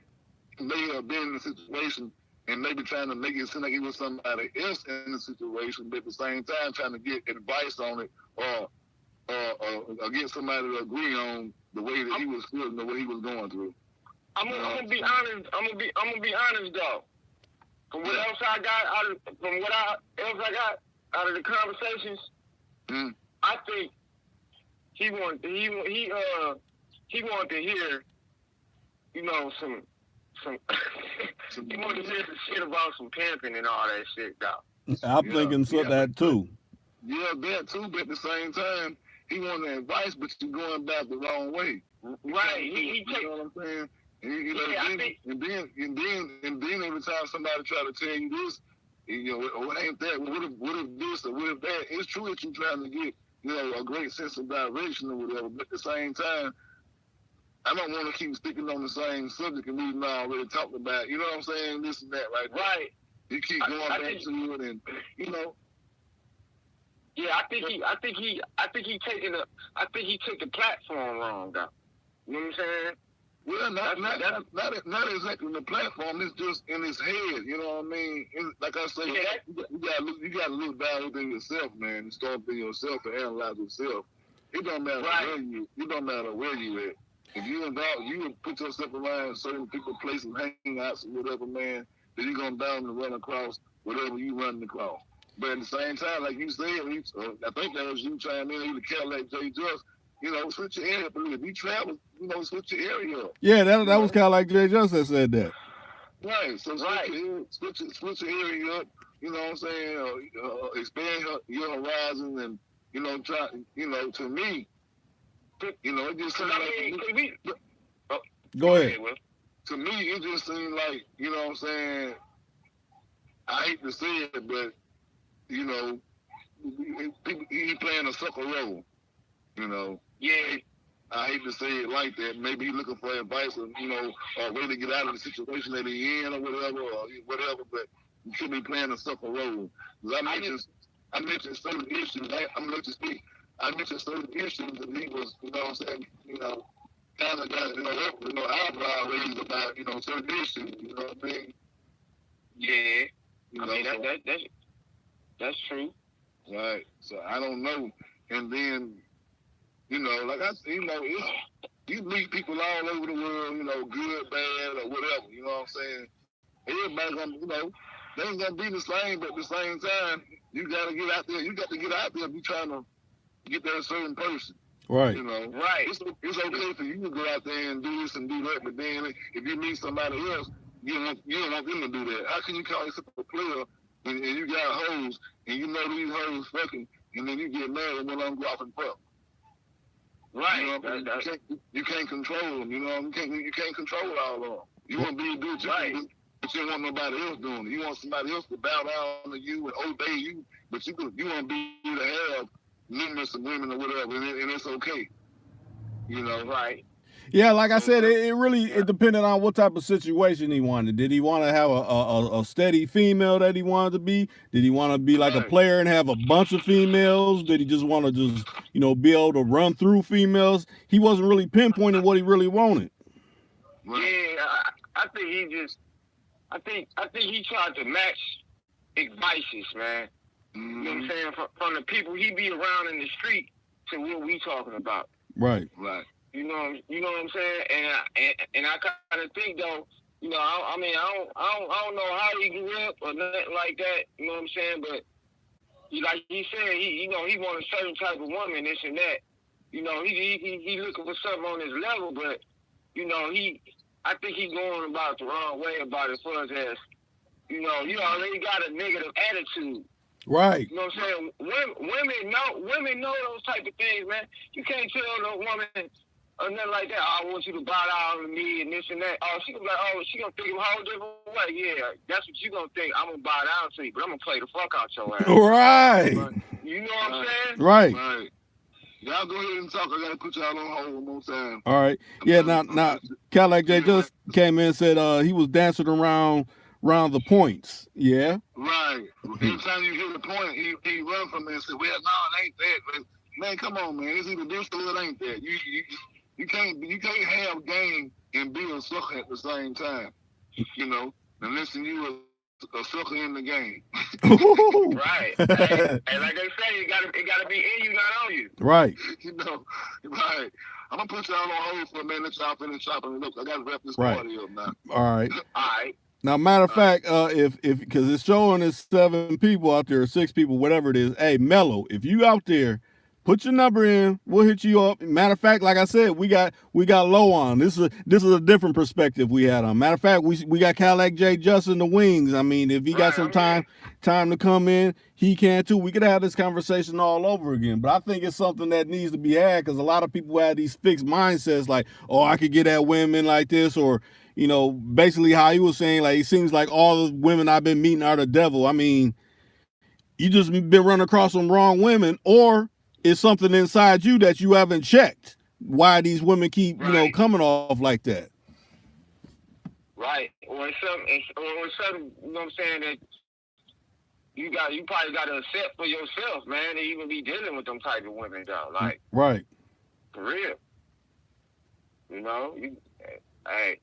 he may have been in a situation and maybe trying to make it seem like he was somebody else in the situation, but at the same time trying to get advice on it or get somebody to agree on the way that he was feeling, the way he was going through.
I'm gonna be honest. I'm gonna be honest though. From what else I got out of the conversations, I think he wanted to hear, some he wanted to hear some shit about some pimping and all that shit though.
I'm thinking that too.
Yeah, that too, but at the same time, he wanted advice, but you're going back the wrong way.
Right. You
know what I'm saying? And then every time somebody try to tell you this, what ain't that? What if this or what if that? It's true that you're trying to get, a great sense of direction or whatever, but at the same time, I don't want to keep sticking on the same subject and we've already talked about, you know what I'm saying? This and that,
right?
You keep going back to it and,
Yeah, I think he took the platform wrong though. You know what I'm saying?
Well, not exactly the platform. It's just in his head. You know what I mean? Like I say, you got to look down within yourself, man, and start within yourself and analyze yourself. It don't matter where you. It don't matter where you at. If you involved, you put yourself around certain people, places, hangouts, or whatever, man, then you're gonna down and run across whatever you running across. But at the same time, like you said, I think that was you trying to either Cadillac J. Just. Switch your area up a little. If you travel, switch your area up.
Yeah, that was kind of like Jay Just said that.
Right. So switch your area up. You know what I'm saying? Expand your horizons and try. To me, it just seems like.
Go ahead.
To me, it just seemed like what I'm saying. I hate to say it, but he playing a sucker role.
Yeah.
I hate to say it like that. Maybe he's looking for advice or, a way to get out of the situation that he's in or whatever, but he should be playing a sucker role. Because I mentioned certain issues. I'm going to speak. I mentioned certain issues and he was, kind of got, eyebrow raised about, certain issues. You know what I mean?
Yeah. That's true.
Right. So I don't know. And then, like I said, you meet people all over the world, good, bad, or whatever, you know what I'm saying? Everybody's gonna, they ain't gonna be the same, but at the same time, you gotta get out there. You got to get out there if you're trying to get that certain person.
Right.
Right. It's okay for you to go out there and do this and do that, but then if you meet somebody else, you don't want them to do that. How can you call yourself a player and you got hoes and you know these hoes fucking, and then you get mad and one of them go off and fuck?
Right.
You can't control them. You can't control all of them. You want to be a good right, but you don't want nobody else doing it. You want somebody else to bow down to you and obey you, but you want to be able to have numerous of women or whatever, and it's okay.
Right.
Yeah, like I said, it depended on what type of situation he wanted. Did he want to have a steady female that he wanted to be? Did he want to be like a player and have a bunch of females? Did he just want to be able to run through females? He wasn't really pinpointing what he really wanted.
Yeah, I think he tried to match advices, man. Mm-hmm. You know what I'm saying? From the people he be around in the street to what we talking about.
Right.
You know what I'm saying? And I kind of think though, I don't know how he grew up or nothing like that. You know what I'm saying? But like he said, he want a certain type of woman, this and that. He looking for something on his level, but I think he going about the wrong way about it as far as you already got a negative attitude.
Right.
You know what I'm saying? Women know those type of things, man. You can't tell no woman or nothing like that. I want you to bow down to me and this and that. Oh, she gonna be like, oh, she gonna think a whole different way. Yeah, that's what you gonna think. I'm gonna bow down to you, but I'm gonna play the fuck out your ass.
Right.
You know what I'm saying?
Right.
Right. Y'all go ahead and talk. I gotta put y'all on hold one more time.
All right. Yeah. Now, Cadillac J just came in and said he was dancing around the points. Yeah.
Right. Every time you hit a point, he run from it and say, "Well, no, it ain't that." Man, come on, man. It's either this or it ain't that. You can't have game and be a sucker at the same time. You know, unless you a sucker in the game.
Right. And like they say, it gotta be in you, not on you.
Right.
You know, right. I'm gonna put y'all on hold for a minute. Y'all finish chopping it up. I gotta wrap this party up now.
All right.
All right.
Now, matter of fact, if because it's showing it's 7 people out there, or 6 people, whatever it is. Hey, Mello, if you out there, put your number in. We'll hit you up. Matter of fact, like I said, we got low on. This is a different perspective we had on. Matter of fact, we got Cadillac J just in the wings. I mean, if he got some time to come in, he can too. We could have this conversation all over again. But I think it's something that needs to be had because a lot of people have these fixed mindsets like, oh, I could get at women like this, or you know, basically how he was saying, like, it seems like all the women I've been meeting are the devil. I mean, you just been running across some wrong women, or it's something inside you that you haven't checked. Why these women keep, you know, coming off like that.
Right. Or something, you know what I'm saying, that you probably got to accept for yourself, man, to even be dealing with them type of women, though. Like,
right.
For real. You know, hey,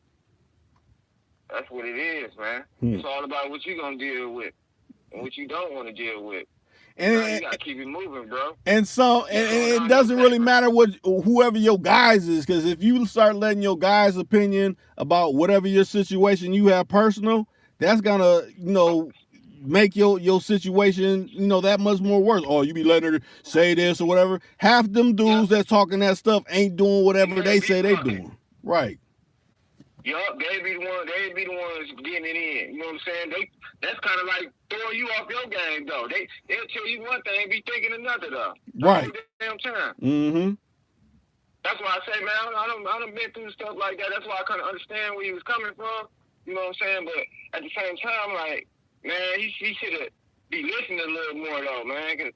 that's what it is, man. It's all about what you're going to deal with and what you don't want to deal with. And you got to keep it moving, bro.
And so it doesn't really matter whoever your guys is, because if you start letting your guys' opinion about whatever your situation you have personal, that's going to, you know, make your situation, you know, that much more worse. Oh, you be letting her say this or whatever. Half them dudes that's talking that stuff ain't doing whatever they say they doing. Right.
Yup, they be the ones getting it in. You know what I'm saying? That's kind of like throwing you off your game, though. They'll tell you one thing and be thinking another, though.
Right.
The damn time.
Mm-hmm.
That's why I say, man, I done been through stuff like that. That's why I kind of understand where he was coming from. You know what I'm saying? But at the same time, like, man, he should be listening a little more, though, man, because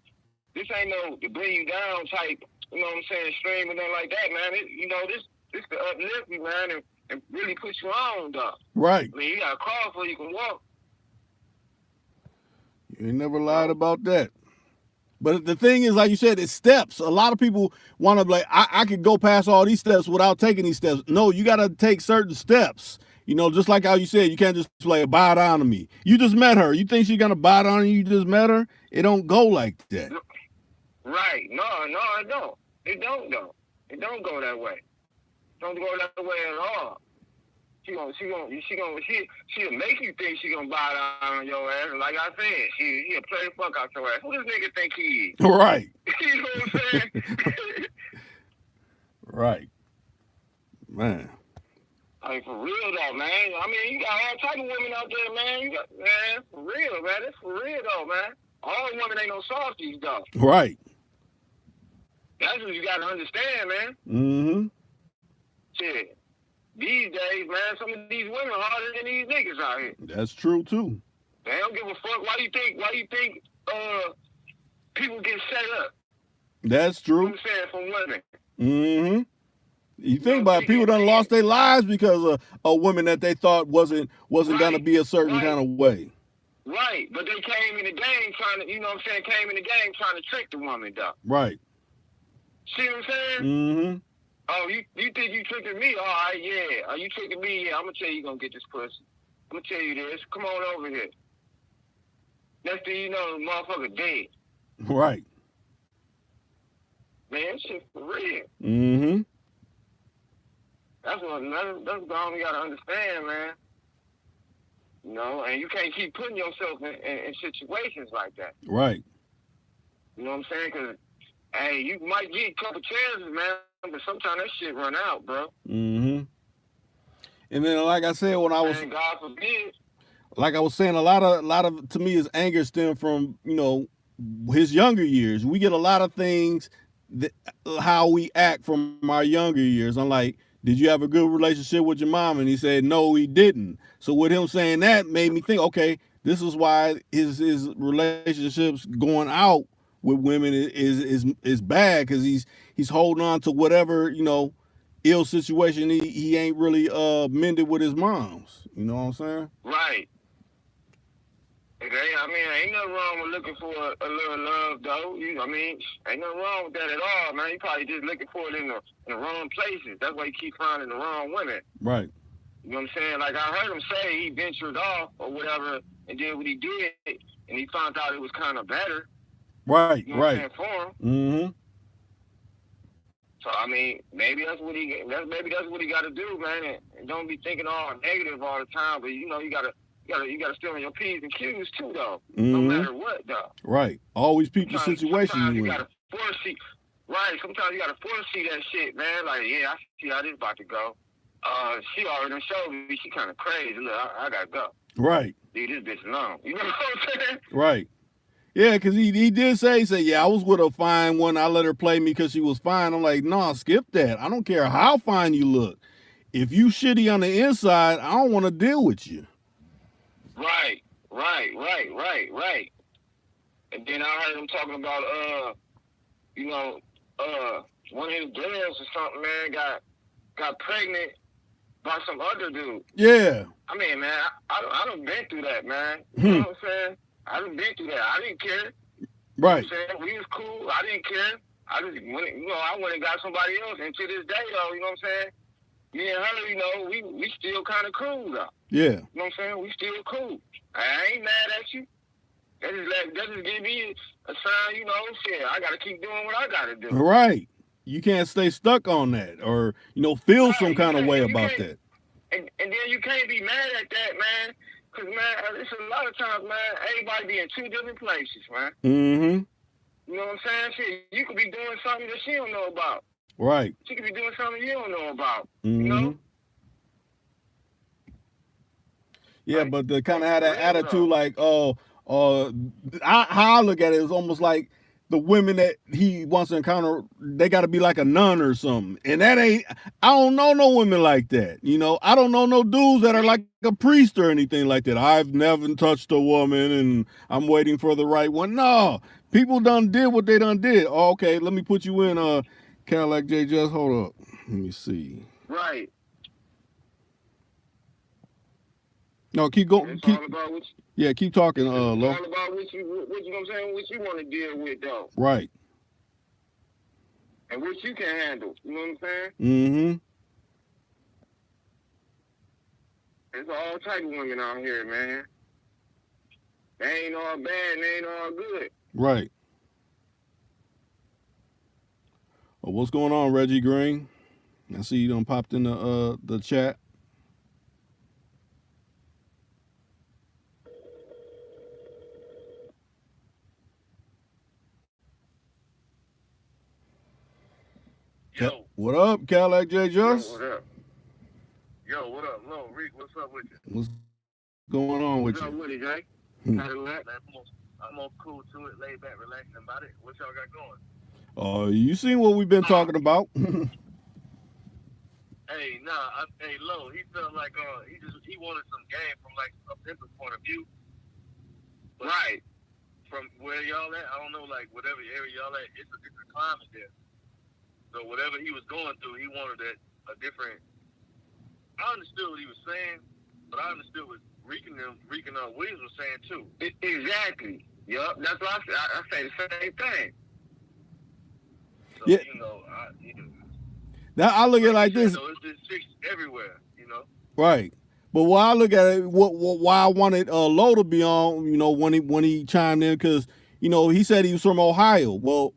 this ain't no to bring you down type, you know what I'm saying, stream and nothing like that, man. This to uplift you, man, and really put you on, though.
Right.
I mean, you got to crawl before you can walk.
You ain't never lied about that. But the thing is, like you said, it's steps. A lot of people want to be like, I could go past all these steps without taking these steps. No, you got to take certain steps. You know, just like how you said, you can't just play bow down to me. You just met her. You think she's going to bow down to you? You just met her? It don't go like that.
Right. No, it don't. It don't, though. It don't go that way. Don't go that way at all. She'll make you think she gonna bow down on your ass. And like I said, she'll play the fuck out your ass. Who this nigga think he is?
Right.
You know what I'm saying?
Right. Man.
I mean, for real though, man. I mean, you got all type of women out there, man. Man, for real, man. It's for real though, man. All women ain't no softies though.
Right.
That's what you gotta understand, man.
Mm-hmm.
Shit. These days, man, some of these women harder than these niggas out here.
That's true too.
They don't give a fuck. Why do you think people get set up?
That's true.
You know what I'm saying, from women.
Mm-hmm. You think about it, people done lost their lives because of a woman that they thought wasn't gonna be a certain kind of way.
Right, but they came in the game trying to, you know what I'm saying, trying to trick the woman though.
Right.
See what I'm saying?
Mm-hmm.
Oh, you think you tricking me? All right, yeah. Are you tricking me? Yeah, I'm going to tell you going to get this pussy. I'm going to tell you this. Come on over here. Next thing you know, the motherfucker dead.
Right.
Man, shit for real.
Mm-hmm.
That's the only got to understand, man. You know, and you can't keep putting yourself in situations like that.
Right.
You know what I'm saying? Because, hey, you might get a couple chances, man. But sometimes that shit run out, bro.
Mm-hmm. And then, like I said, when I was,
God forbid,
like I was saying, a lot of to me, his anger stemmed from, you know, his younger years. We get a lot of things how we act from our younger years. I'm like, did you have a good relationship with your mom? And he said, no, he didn't. So with him saying that made me think, okay, this is why his relationships going out with women is bad, because he's holding on to whatever, ill situation he ain't really mended with his moms. You know what I'm saying?
Right. Ain't nothing wrong with looking for a little love, though. Ain't nothing wrong with that at all, man. You probably just looking for it in the wrong places. That's why you keep finding the wrong women.
Right.
You know what I'm saying? Like, I heard him say he ventured off or whatever, and then what he did, and he found out it was kind of better.
Right,
you know
right.
For him.
Mm-hmm.
So maybe that's what he got to do, man. And don't be thinking all negative all the time. But you gotta stay on your P's and Q's too, though.
Mm-hmm.
No matter what, though.
Right. Always peep the situation
sometimes
you
in. Gotta foresee. Right. Sometimes you gotta foresee that shit, man. Like, yeah, I see how this about to go. She already showed me she kind of crazy. Look, I gotta go.
Right.
Leave this bitch alone. You know what I'm saying?
Right. Yeah, because he did say, yeah, I was with a fine one. I let her play me because she was fine. I'm like, nah, skip that. I don't care how fine you look. If you shitty on the inside, I don't want to deal with you.
Right. And then I heard him talking about, one of his girls or something, man, got pregnant by some other dude.
Yeah.
Man, I done been through that, man. You know what I'm saying? I done been through that. I didn't care.
Right.
You know what I'm saying? We was cool. I didn't care. I went and got somebody else. And to this day, though, you know what I'm saying? Me and her, we still kind of cool, though.
Yeah.
You know what I'm saying? We still cool. I ain't mad at you. That just give me a sign, shit, I got to keep doing what I got to do.
Right. You can't stay stuck on that or, feel some kind of way about that.
And then you can't be mad at that, man. Because, man, it's a lot of times, man, everybody be in two different places, man.
Mm-hmm.
You know what I'm saying? Shit, you could be doing something that she don't know about.
Right.
She could be doing something you don't know about.
Mm-hmm. Yeah, like, but to kind of have that attitude, like, how I look at it is almost like the women that he wants to encounter, they got to be like a nun or something. And that ain't, I don't know no women like that. I don't know no dudes that are like a priest or anything like that. I've never touched a woman and I'm waiting for the right one. No, people done did what they done did. Oh, okay, let me put you in, Cadillac J. Just hold up. Let me see.
Right.
No, keep going. Keep talking, Lo.
It's all about what you know what I'm saying, what you want to deal with, though.
Right.
And what you can handle. You know what I'm saying?
Mm-hmm.
There's all type of women out here, man. They ain't all bad and they ain't all good.
Right. Well, what's going on, Reggie Green? I see you done popped in the chat.
Yo.
What up, Cadillac J. Just?
What up? Yo, what up, Lo? Rick, what's up with you?
What's going on with you?
What's up with you, Jay? I'm all cool to it, laid back, relaxing about it. What y'all got going?
You seen what we've been talking about?
Hey, Lo, he felt like he wanted some game from like a pimp's point of view. But right. From where y'all at, I don't know, like whatever area y'all at, it's a different climate there. So whatever he was going through, he wanted a different. I understood what he was saying, but I understood what Williams was saying too. Exactly. Yup. That's what I say the same thing. So,
yeah. Now I look at it like this.
It's just chicks everywhere,
Right. But why I look at it, why I wanted Lo to be on, when he chimed in, because he said he was from Ohio. Well,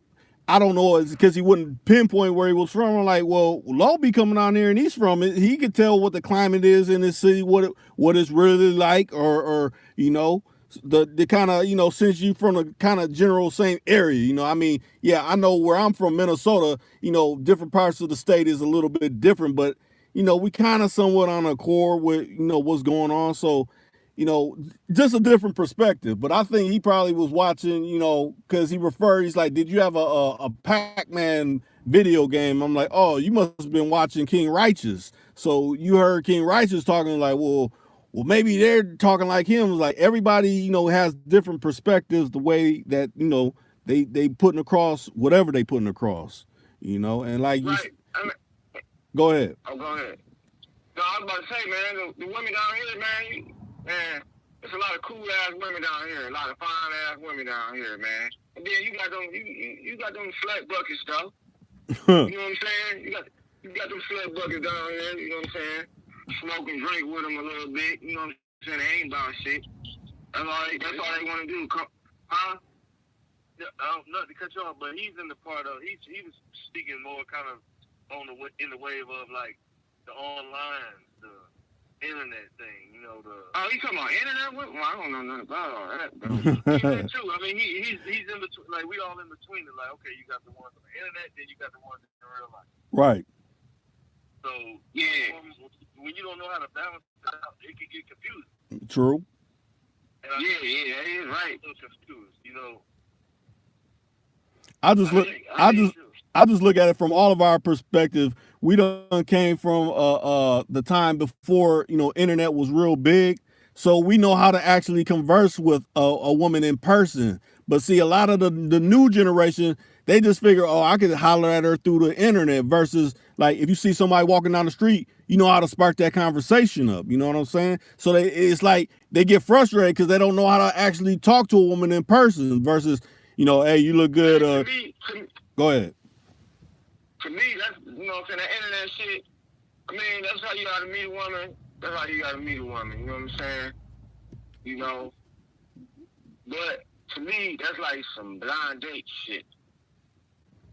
I don't know, it's because he wouldn't pinpoint where he was from. I'm like, well, Lo be coming on there and he's from it. He could tell what the climate is in this city, what it's really like, or the kind of, since you from the kind of general same area, I know where I'm from, Minnesota, different parts of the state is a little bit different, but we kind of somewhat on accord with, what's going on. So, you know, just a different perspective. But I think he probably was watching, you know, because he's like, did you have a Pac-Man video game? I'm like, oh, you must have been watching King Righteous. So you heard King Righteous talking like, well, maybe they're talking like him. Like everybody, you know, has different perspectives, the way that, you know, they putting across whatever they putting across, you know, and like you, go ahead.
Oh, go ahead. No, I was about to say, man, the women down here, man, there's a lot of cool ass women down here, a lot of fine ass women down here, man. And then you got them, you got them slut buckets stuff. You know what I'm saying? You got them slut buckets down here. You know what I'm saying? Smoke and drink with them a little bit. You know what I'm saying? They ain't about shit. That's all they want to do. Huh?
Not to cut you off, but he's in the part of he was speaking more kind of in the wave of like the online, the internet thing, you know.
Oh, you talking about internet? Well, I don't know nothing about all that, bro.
He's too. I mean, he's in between. Like we all in between it. Like, okay, you got the ones on the internet, then you got the ones in real life.
Right.
So
yeah,
when you don't know how to balance it out, it can get confusing.
True.
And that is right.
So confused, you know.
I just look at it from all of our perspective. We done came from the time before, you know, internet was real big, so we know how to actually converse with a woman in person. But see, a lot of the new generation, they just figure, oh, I could holler at her through the internet, versus like if you see somebody walking down the street, you know how to spark that conversation up. You know what I'm saying? So it's like they get frustrated because they don't know how to actually talk to a woman in person, versus, you know, hey, you look good. Go ahead.
To me, that's, you know what I'm saying, that internet shit, I mean, that's how you gotta meet a woman. That's how you gotta meet a woman, you know what I'm saying? You know? But to me, that's like some blind date shit.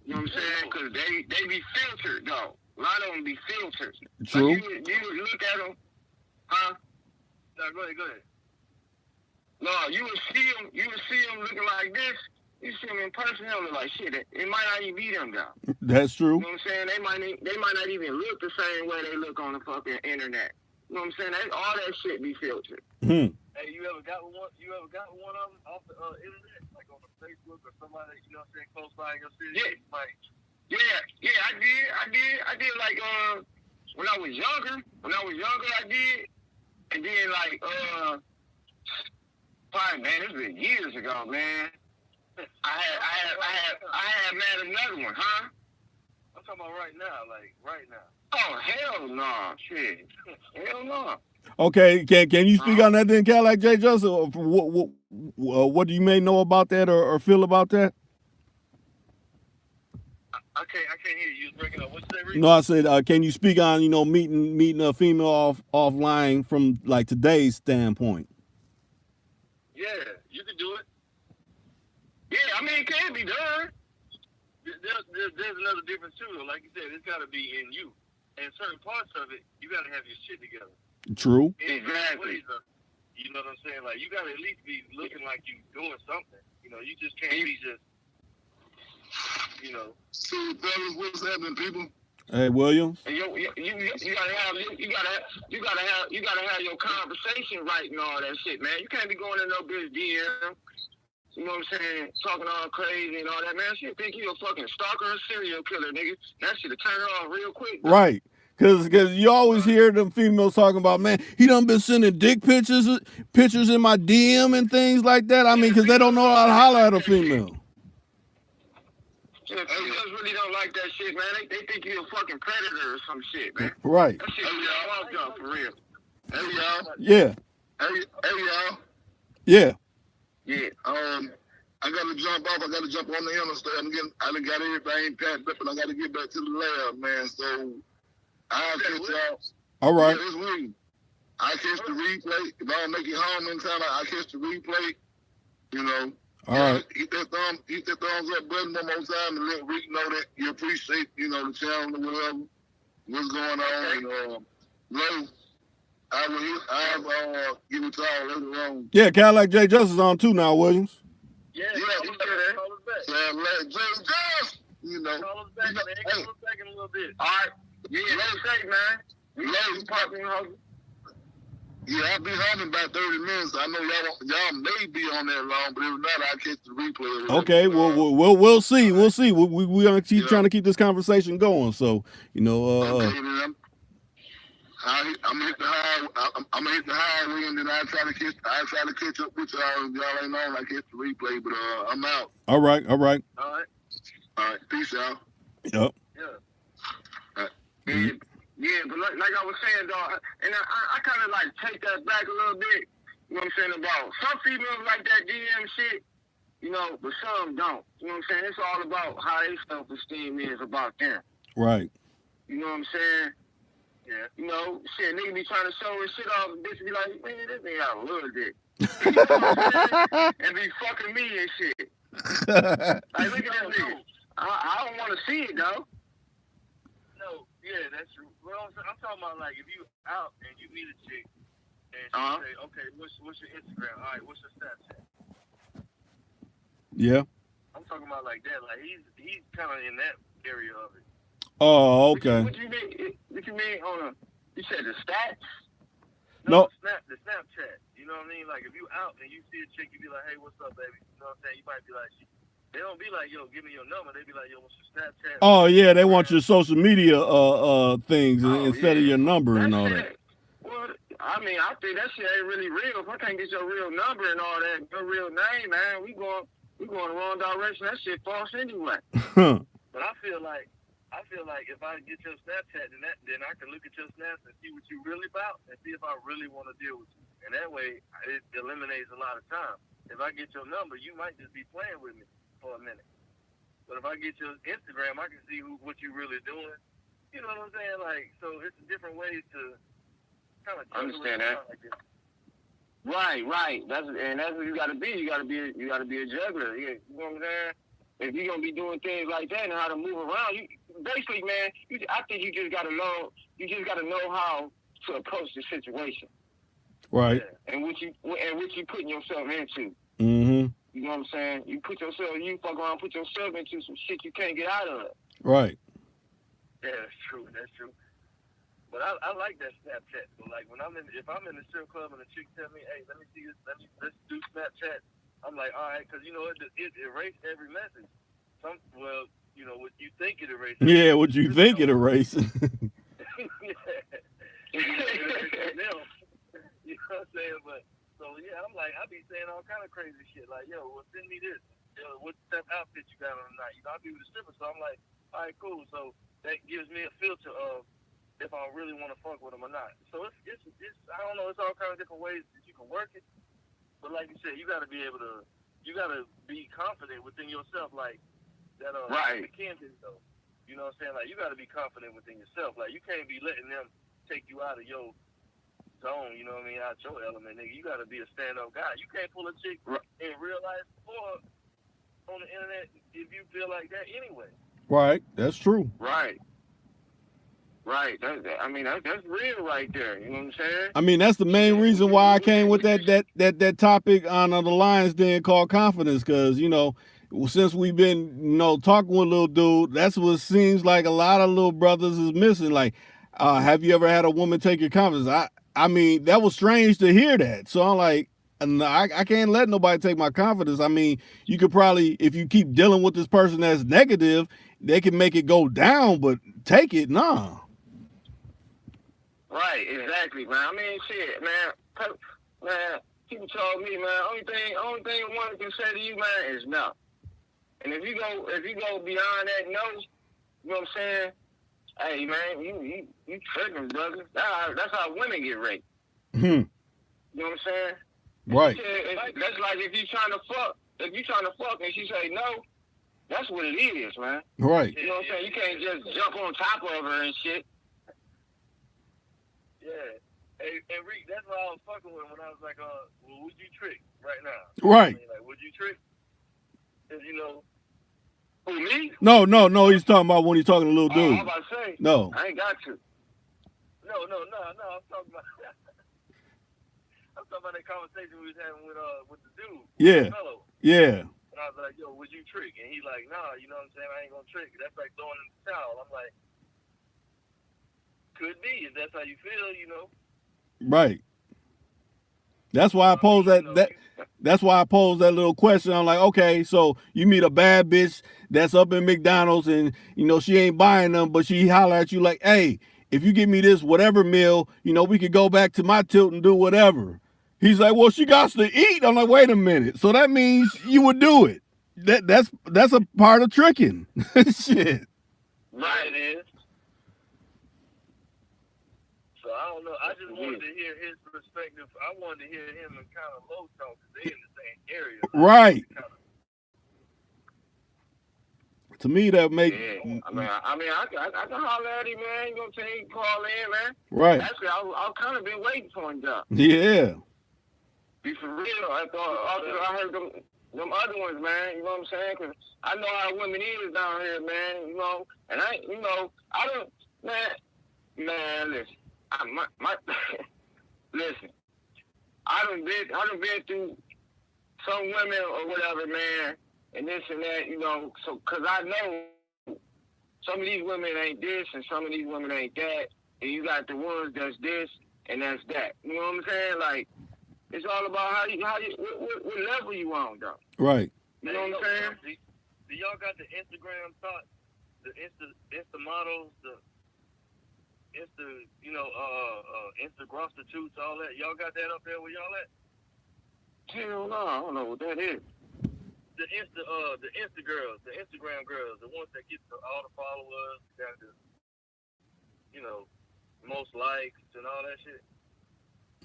You know what I'm saying? Because they be filtered, though. A lot of them be filtered.
True.
Like you look at them, huh?
No, go ahead.
No, you would see them looking like this. You see them in person, they'll look like shit. It might not even be them, though.
That's true.
You know what I'm saying? They might not even look the same way they look on the fucking internet. You know what I'm saying? All that shit be filtered.
Hmm.
Hey, you ever got one of them off the internet, like on the Facebook or somebody, you know what I'm saying, close by your city?
Yeah.
Like,
I did like when I was younger, I did. And then like probably, man, it's been years ago, man. I had met another one, huh?
I'm talking about right now.
Oh, hell no, shit. Hell no.
Okay, can you speak on that then, Cadillac J. Joseph? What do you may know about that or feel about that?
I can't hear you. You was breaking up. What'd you say, Rick?
No, I said, can you speak on, you know, meeting a female offline from like today's standpoint?
Yeah, you could do it.
Yeah, I mean, it can be done.
There's another difference too, though. Like you said, it's got to be in you. And certain parts of it, you got to have your shit together.
True.
Exactly.
You know what I'm saying? Like, you got to at least be looking like you doing something. You know, you just can't be just, you know.
So, fellas, what's happening, people?
Hey, Williams.
And you gotta have your conversation right and all that shit, man. You can't be going in no bitch DM. You know what I'm saying? Talking all crazy and all that, man. Shit, think you a fucking stalker or serial killer, nigga. That shit'll turn her off real quick. Bro.
Right. Cause you always hear them females talking about, man, he done been sending dick pictures in my DM and things like that. I mean, cause they don't know how to holler at a female.
Yeah, females really don't like that shit, man. They think you a fucking predator or some shit, man.
Right.
That shit fucked up for real.
Hey, y'all.
Yeah.
Hey, y'all.
Yeah.
Yeah.
I gotta jump off. I gotta jump on the interstate. I done got everything packed up, and I gotta get back to the lab, man. So I'll catch y'all.
All right.
Yeah, this week. I catch the replay. If I don't make it home in time, I catch the replay. You know.
All right.
Hit that thumbs up button one more time and let Rick know that you appreciate, you know, the channel or whatever, what's going on. And I'll give it to y'all later on.
Yeah, Cadillac J. Justice on too now, Williams.
Yeah,
he's
still there. Call us back.
Cadillac J. Justice, you know.
Call us back, man. Call us back in a little bit.
All right. Yeah, let's say, man. We love you, partner.
Yeah, I'll be home in about 30 minutes. I know y'all may be on that long, but if not, I'll catch the replay.
Okay, we'll see. We'll see. We gonna keep trying to keep this conversation going. So, you know,
okay, then I'm gonna hit the highway, and then I'll try to catch up with y'all. If y'all ain't on, I catch the replay, but I'm out.
All right.
All right.
Peace, y'all.
Yep.
Yeah. Yeah, but like I was saying, dog, and I kind of like take that back a little bit. You know what I'm saying about some females like that DM shit, you know, but some don't. You know what I'm saying? It's all about how their self-esteem is about them.
Right.
You know what I'm saying? Yeah. You know, shit, nigga be trying to show his shit off, and bitch be like, man, this nigga got a little dick. You know what I'm saying? And be fucking me and shit. Like, look at this nigga. I don't want to see it, though.
No, yeah, that's true. Well, I'm talking about, like, if you out and you meet a chick, and she say, okay, what's your Instagram? All right, what's your Snapchat?
Yeah.
I'm talking about like that. Like, he's kind of in that area of it.
Oh, okay.
What you mean? What you mean on a? You said the stats?
No.
The Snapchat. You know what I mean? Like, if you out and you see a chick, you be like, hey, what's up, baby? You know what I'm saying? You might be like, they don't be like, yo, give me your number. They be like, yo, what's your Snapchat?
Oh yeah, they want your social media things instead of your number and all that.
Well, I mean, I think that shit ain't really real. If I can't get your real number and all that, your real name, man, we going the wrong direction. That shit false anyway.
But I feel like if I get your Snapchat, then I can look at your snaps and see what you really about and see if I really want to deal with you. And that way, it eliminates a lot of time. If I get your number, you might just be playing with me for a minute. But if I get your Instagram, I can see what you really doing. You know what I'm saying? Like, so it's different ways to kind of
understand that. Like this. Right. That's what you gotta be. You gotta be a juggler. You know what I'm saying? If you're gonna be doing things like that and how to move around, you basically, man, I think you just gotta know how to approach the situation.
Right.
And what you putting yourself into.
Mm-hmm.
You know what I'm saying? You fuck around, put yourself into some shit you can't get out of.
Right.
Yeah, that's true. But I like that Snapchat. So like if I'm in the strip club and the chick tell me, hey, let's do Snapchat. I'm like, all right, because you know it erased every message. You know what you think it erased.
Yeah, what you think it erased.
You know what I'm saying? But so yeah, I'm like, I be saying all kind of crazy shit. Like, yo, well, send me this. Yo, what type of outfit you got on tonight? You know, I be with the stripper, so I'm like, all right, cool. So that gives me a filter of if I really want to fuck with them or not. So it's I don't know, it's all kind of different ways that you can work it. But like you said, you got to be confident within yourself, like that.
Right.
Kansas, though. You know what I'm saying? Like, you got to be confident within yourself. Like, you can't be letting them take you out of your zone. You know what I mean? Out your element, nigga. You got to be a stand-up guy. You can't pull a chick in real life or on the internet if you feel like that anyway.
Right. That's true.
Right. That's real right there. You know what I'm saying?
I mean, that's the main reason why I came with that topic on the Lions Den called confidence, because, you know, since we've been, you know, talking with little dude, that's what seems like a lot of little brothers is missing. Like, have you ever had a woman take your confidence? I mean, that was strange to hear that. So I'm like, I can't let nobody take my confidence. I mean, you could probably, if you keep dealing with this person that's negative, they can make it go down, but take it, nah.
Right, exactly, man. I mean, shit, man. People told me, man, only thing a woman can say to you, man, is no. And if you go beyond that no, you know what I'm saying? Hey, man, you tripping, brother. That's how women get raped.
Hmm.
You know what I'm saying?
Right.
That's like if you trying to fuck and she say no, that's what it is, man.
Right.
You know what I'm saying? You can't just jump on top of her and shit.
Yeah. Hey, Rick, that's what I was fucking with when I was like, well, would you trick right now?
Right.
I mean, like, would you trick? Because, you know.
Who, me?
No, he's talking about when he's talking to little dude.
I'm about to say.
No.
I ain't got to.
No. I'm talking about that conversation we was having with the dude.
Yeah.
The fellow.
Yeah.
And I was like, yo, would you trick? And he's like, nah, you know what I'm saying? I ain't going to trick. That's like throwing in the towel. I'm like, could be, if that's how you feel, you know.
Right. That's why I pose that's why I posed that little question. I'm like, okay, so you meet a bad bitch that's up in McDonald's and she ain't buying them, but she holler at you like, hey, if you give me this whatever meal, we could go back to my tilt and do whatever. He's like, well, she got to eat. I'm like, wait a minute. So that means you would do it. That's a part of tricking. Shit.
Right, it is. So I don't know. I just wanted to hear his perspective. I wanted to hear him and kind of low talk because they in the same area.
Right. To me, that make.
Yeah. I can holler at him, man. You know what I'm saying? Call in, man.
Right.
Actually, I've kind of been waiting for him, though.
Yeah.
Be for real. I heard them other ones, man. You know what I'm saying? Because I know how women is down here, man. And I don't, man, listen. Listen. I done been through some women or whatever, man, and this and that, so, because I know some of these women ain't this and some of these women ain't that, and you got the ones that's this and that's that. You know what I'm saying? Like, it's all about what level you on, though.
Right.
You know what I'm saying?
Do y'all got the Instagram thoughts, the Insta models, the Insta prostitutes, all that? Y'all got that up there where y'all at?
Hell no, I don't know what that is.
The Insta girls, the Instagram girls, the ones that get all the followers, got the, most likes and all that shit.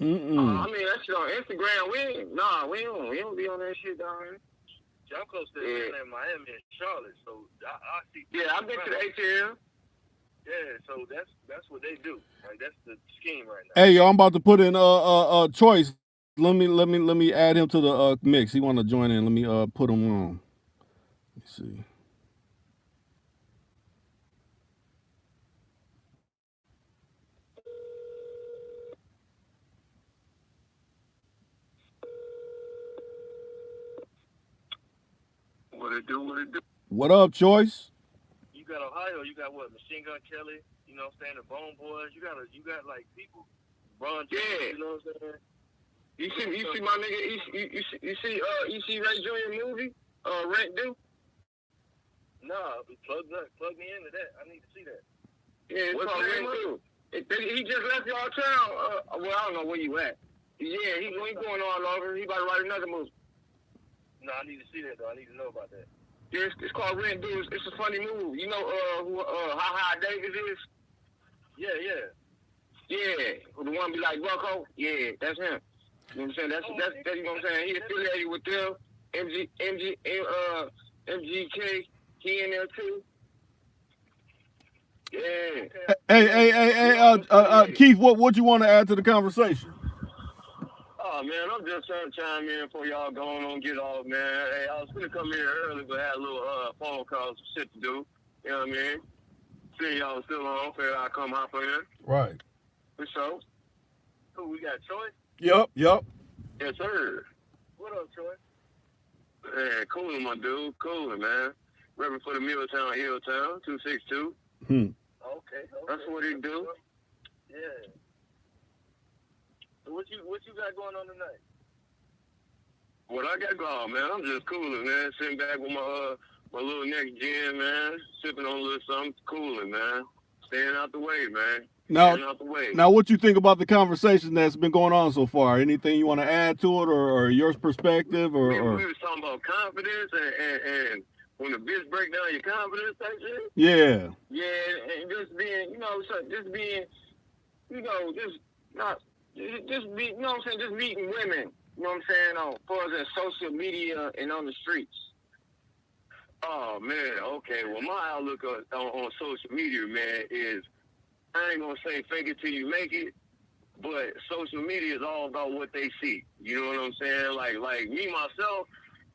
I mean, that shit on Instagram. We don't be on that shit down here.
I'm close to Atlanta, Miami, and Charlotte, so I see.
Yeah, I've been to the ATL.
Yeah, so that's what they do. Like, that's the scheme right now.
Hey, yo, I'm about to put in Choice. Let me add him to the mix. He want to join in. Let me put him on. Let's see.
What it do?
What up, Choice?
You got Ohio. You got what? Machine Gun Kelly. You know what I'm saying? The Bone Boys. You got like people. Ron James,
yeah.
You know what I'm saying?
You see my nigga. You see Ray Jr. movie? Rent Due?
Nah, plug me into that. I need to see that.
Yeah, it's called Rent Due. He just left y'all town. Well, I don't know where you at. Yeah, he going all over. He about to write another movie.
No, I need to see that though. I need to know about that.
Yeah, it's called Rent Due. It's a funny movie. You know who Ha Davis is?
Yeah.
Yeah, the one be like Bucko. Yeah, that's him. You know what I'm saying? That's you know what I'm saying. He affiliated with them. MGK. He in there too. Yeah.
Hey, Keith, what you want to add to the conversation?
Oh man, I'm just trying to chime in before y'all going on get off, man. Hey, I was gonna come here early, but had a little phone call, some shit to do. You know what I mean? See y'all still on, figured I'd come hop in.
Right.
For sure.
Who we got? Choice?
Yep.
Yes, sir.
What up, Choice?
Man, cooling, my dude. Cooling, man. Repping for the Milltown, Hilltown, 262.
Okay.
That's what he do.
Yeah. So what you got going on tonight?
What I got going, man? I'm just cooling, man. Sitting back with my little next gen, man. Sipping on a little something, cooling, man. Staying out the way, man. Now,
what you think about the conversation that's been going on so far? Anything you want to add to it, or your perspective, or?
We was talking about confidence and when the bitch break down your confidence, type shit.
Yeah.
Yeah, and just being, just meeting women. You know what I'm saying? On far as social media and on the streets. Oh man, okay. Well, my outlook on social media, man, is I ain't gonna say fake it till you make it, but social media is all about what they see. You know what I'm saying? Like me myself,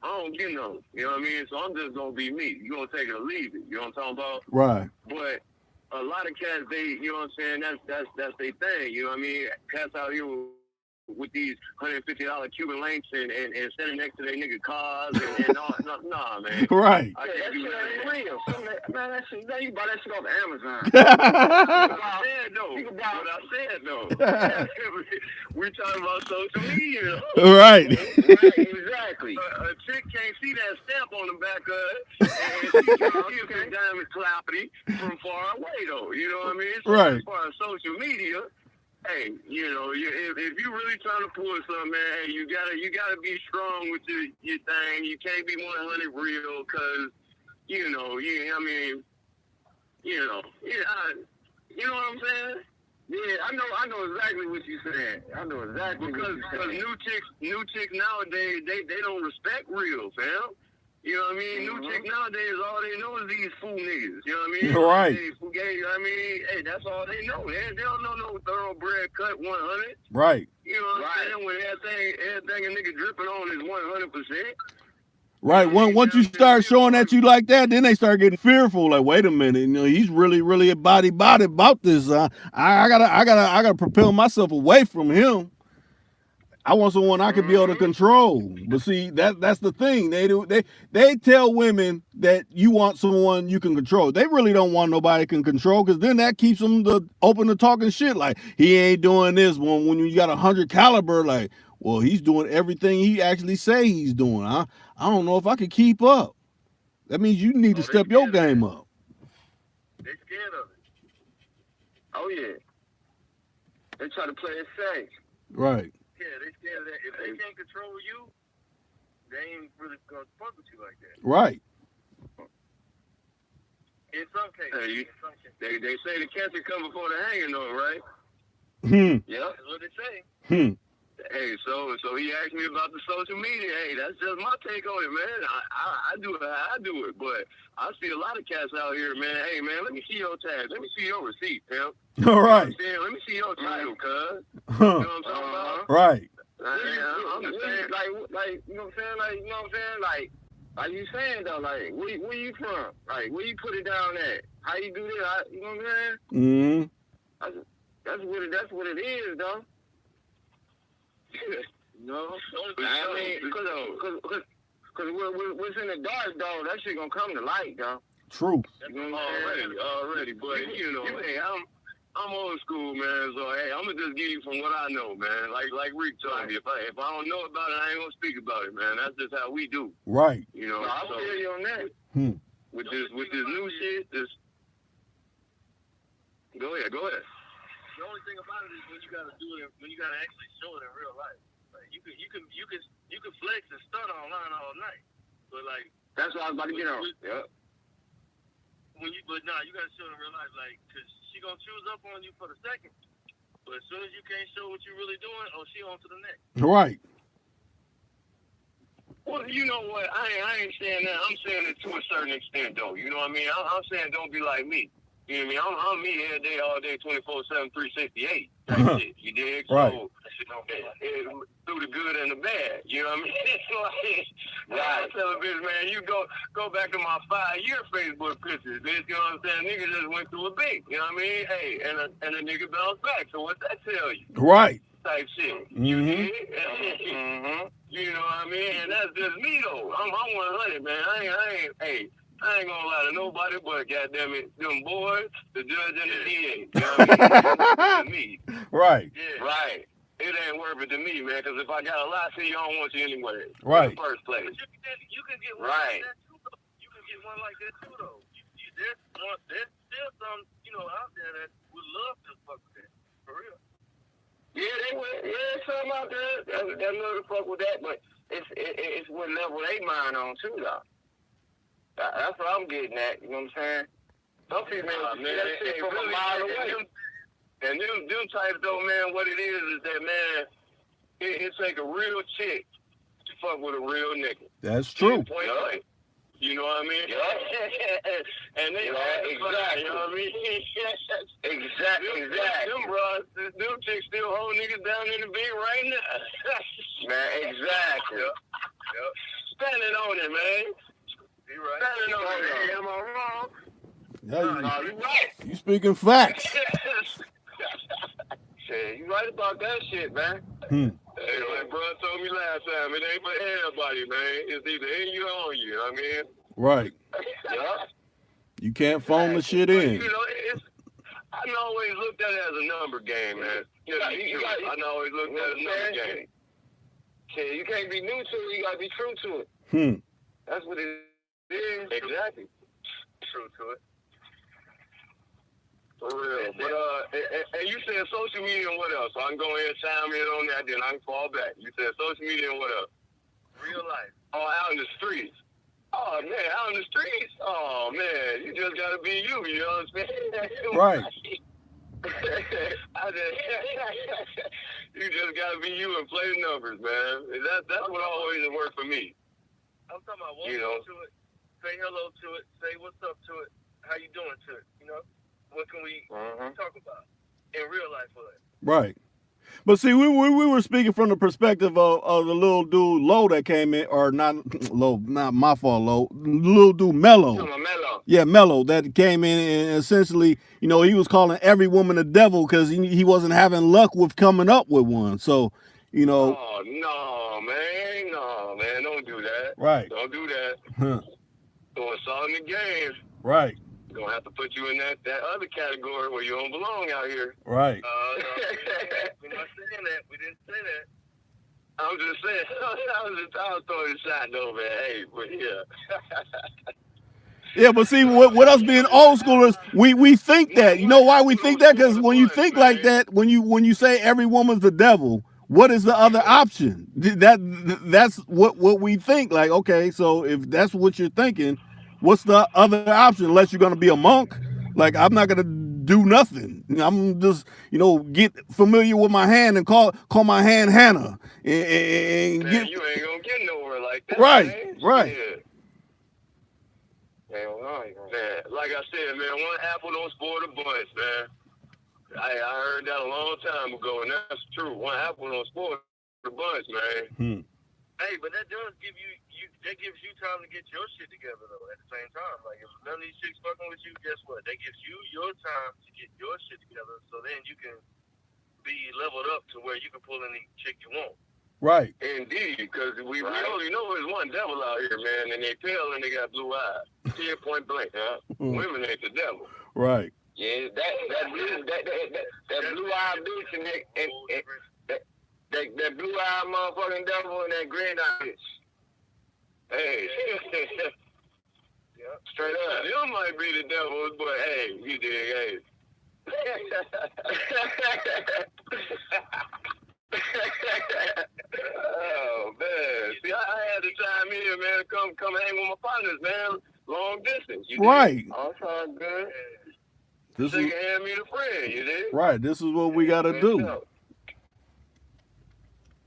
I don't get no. You know what I mean? So I'm just gonna be me. You gonna take it or leave it. You know what I'm talking about?
Right.
But a lot of cats, you know what I'm saying? That's their thing. You know what I mean? Cats out here with these $150 Cuban links and standing next to their nigga cars and all. Nah, man.
Right.
I can't do that. Ain't real. Man, that shit, you buy that shit off Amazon. You can buy what I said, though. We're talking about social media.
Right.
Right, exactly. A chick can't see that stamp on the back of it, and she can see the diamond clappity from far away, though. You know what I mean? So
right.
As far as social media, hey, you know, if you really trying to pull something, man, hey, you gotta be strong with your thing. You can't be 100 real, cause you know, you know what I'm saying? Yeah, I know exactly what you're saying. I know exactly because new chicks nowadays they don't respect real, fam. You know what I mean? Mm-hmm. New chicks nowadays, all they know is these fool niggas. You know what I mean?
Right.
I mean, hey, that's all they know. They don't know no thoroughbred cut 100.
Right.
You know what I'm saying? When everything a nigga dripping on is 100%.
Right. Once you start showing that you like that, then they start getting fearful. Like, wait a minute, you know, he's really a body about this. I gotta propel myself away from him. I want someone I can be able to control. But see, that's the thing. They tell women that you want someone you can control. They really don't want nobody can control, because then that keeps them open to talking shit. Like, he ain't doing this. When you got 100 caliber, like, well, he's doing everything he actually say he's doing. I don't know if I can keep up. That means you need to step your game up.
They scared of it. Oh yeah. They try to play it safe.
Right.
Yeah, they scared of that. If they can't control you, they ain't really gonna fuck with you like that.
Right.
In some cases.
They say the cancer come before the hanging, though, right?
Yeah, that's what they say.
Hey, so he asked me about the social media. Hey, that's just my take on it, man. I do it how I do it, but I see a lot of cats out here, man. Hey, man, let me see your tag. Let me see your receipt, pimp.
All right.
You know what I'm saying? Let me see your title, cuz. You know what I'm talking about?
Right.
I'm just saying, like, you know what I'm saying? Like, you know what I'm saying? Like you saying, though, like, where you from? Like, where you put it down at? How you do this? You know what I'm saying? That's what it is, though. No, I mean, because what's in the dark, though, that shit gonna come to light, though.
True.
You know already, but you know, hey, I'm old school, man. So hey, I'm gonna just give you from what I know, man. Like Rick told me, if I don't know about it, I ain't gonna speak about it, man. That's just how we do.
Right.
You know, I feel you on that. With this new shit, Go ahead.
The only thing about it is when you gotta do it, when you gotta actually show it in real life. Like you can flex and stunt online all night, but like
that's what I was about to get on. Yeah.
You gotta show it in real life, like, cause she gonna choose up on you for the second, but as soon as you can't show what you really doing, she on to the next.
Right.
Well, you know what? I ain't saying that. I'm saying it to a certain extent, though. You know what I mean? I'm saying don't be like me. You know what I mean? I'm me every day, all day, 24/7, 368. Type shit. You dig?
Right.
So, through the good and the bad. You know what I mean? I tell a bitch, man, you go back to my 5-year Facebook pictures, bitch. You know what I'm saying? Nigga just went through a big. You know what I mean? Hey, and a nigga bounced back. So what that tell you?
Right.
Type shit. You dig? You know what I mean? And that's just me, though. I'm 100, man. I ain't gonna lie to nobody, but goddamn it, them boys, the judge and the DA. You know what I mean? Me.
Right.
Yeah. Right. It ain't worth it to me, man, because if I got a lie to you, I don't want you anyway.
Right.
In the first place.
But you can get one like that, too, though. You can get one like that, too, though. There's still some, out there that would love to fuck with that. For real.
Yeah, they would. Yeah, some out there that love to fuck with that, but it's what level they mind on, too, though. That's what I'm getting at, you know what I'm saying? Some females see that shit from a mile away. And them types, though, man, what it is that, man, it take a real chick to fuck with a real nigga.
That's true.
Point blank. You know what I mean? Yeah. And they exactly. You know what I mean? Exactly. Them chicks still hold niggas down in the bed right now. Man, exactly. Yep. Standing on it, man. You right. Standing on it. Am I wrong?
Yeah,
you right.
You speaking facts.
Shit, you right about that shit, man.
Hey, like bro told me last time, it ain't for everybody, man. It's either in you or on you. I mean,
Right.
Yeah.
You can't phone the shit
But,
in.
you know, I always looked at it as a number game, man. I always looked at it as a number game. You can't be new to it. You gotta be true to it. That's what it is. Exactly. True to it. For real. But and you said social media and what else? So I can go ahead and chime in on that, then I can fall back. You said social media and what else? Real life. Oh, out in the streets. Oh man, out in the streets. Oh man, you just gotta be you. You know what I'm saying?
Right.
You just gotta be you and play the numbers, man. That's what always worked for me. I'm talking about walk up to it, say hello to it, say what's up to it, how you doing to it, you know? What can we talk about in real life for it?
Right. But see, we were speaking from the perspective of the little dude Low that came in, or not Low, not my fault, Low. Little dude Mellow.
Mellow.
Yeah, Mellow that came in and essentially, you know, he was calling every woman a devil because he wasn't having luck with coming up with one. So, you know.
Oh no, man, don't do that.
Right.
Don't do that. So it's all in the game.
Right.
We're gonna have to put you in that other category where you don't belong out here.
Right.
No, we're not saying that. We didn't say that. I'm just saying. I was throwing a shot though, man. Hey, but yeah.
Yeah, but see, what us being old schoolers, we think that. You know why we think that? Because when you think like that, when you say every woman's the devil, what is the other option? That's what we think. Like, okay, so if that's what you're thinking, what's the other option? Unless you're gonna be a monk, like I'm not gonna do nothing. I'm just, you know, get familiar with my hand and call my hand Hannah. And
man, you ain't gonna get nowhere like that.
Right,
man.
right.
Yeah. Man, like I said, man, one apple don't spoil the bunch, man. I heard that a long time ago, and that's true. One apple don't spoil the bunch, man. Hey, but that does give you that gives you time to get your shit together though. At the same time, like if none of these chicks fucking with you, guess what? That gives you your time to get your shit together, so then you can be leveled up to where you can pull any chick you want.
Right.
Indeed, because we only know there's one devil out here, man, and they pale and they got blue eyes. See it point blank, huh? Women ain't the devil.
Right.
Yeah, that blue eyed bitch and that blue eyed motherfucking devil and that green eyed bitch. Hey. Yep. Straight up. You might be the devil, but hey, you dig, hey. Oh man! See, I had to chime in, man. Come hang with my partners, man. Long distance, you
right?
All time good. This is hand me the friend, you did.
Right. This is what we gotta do.
I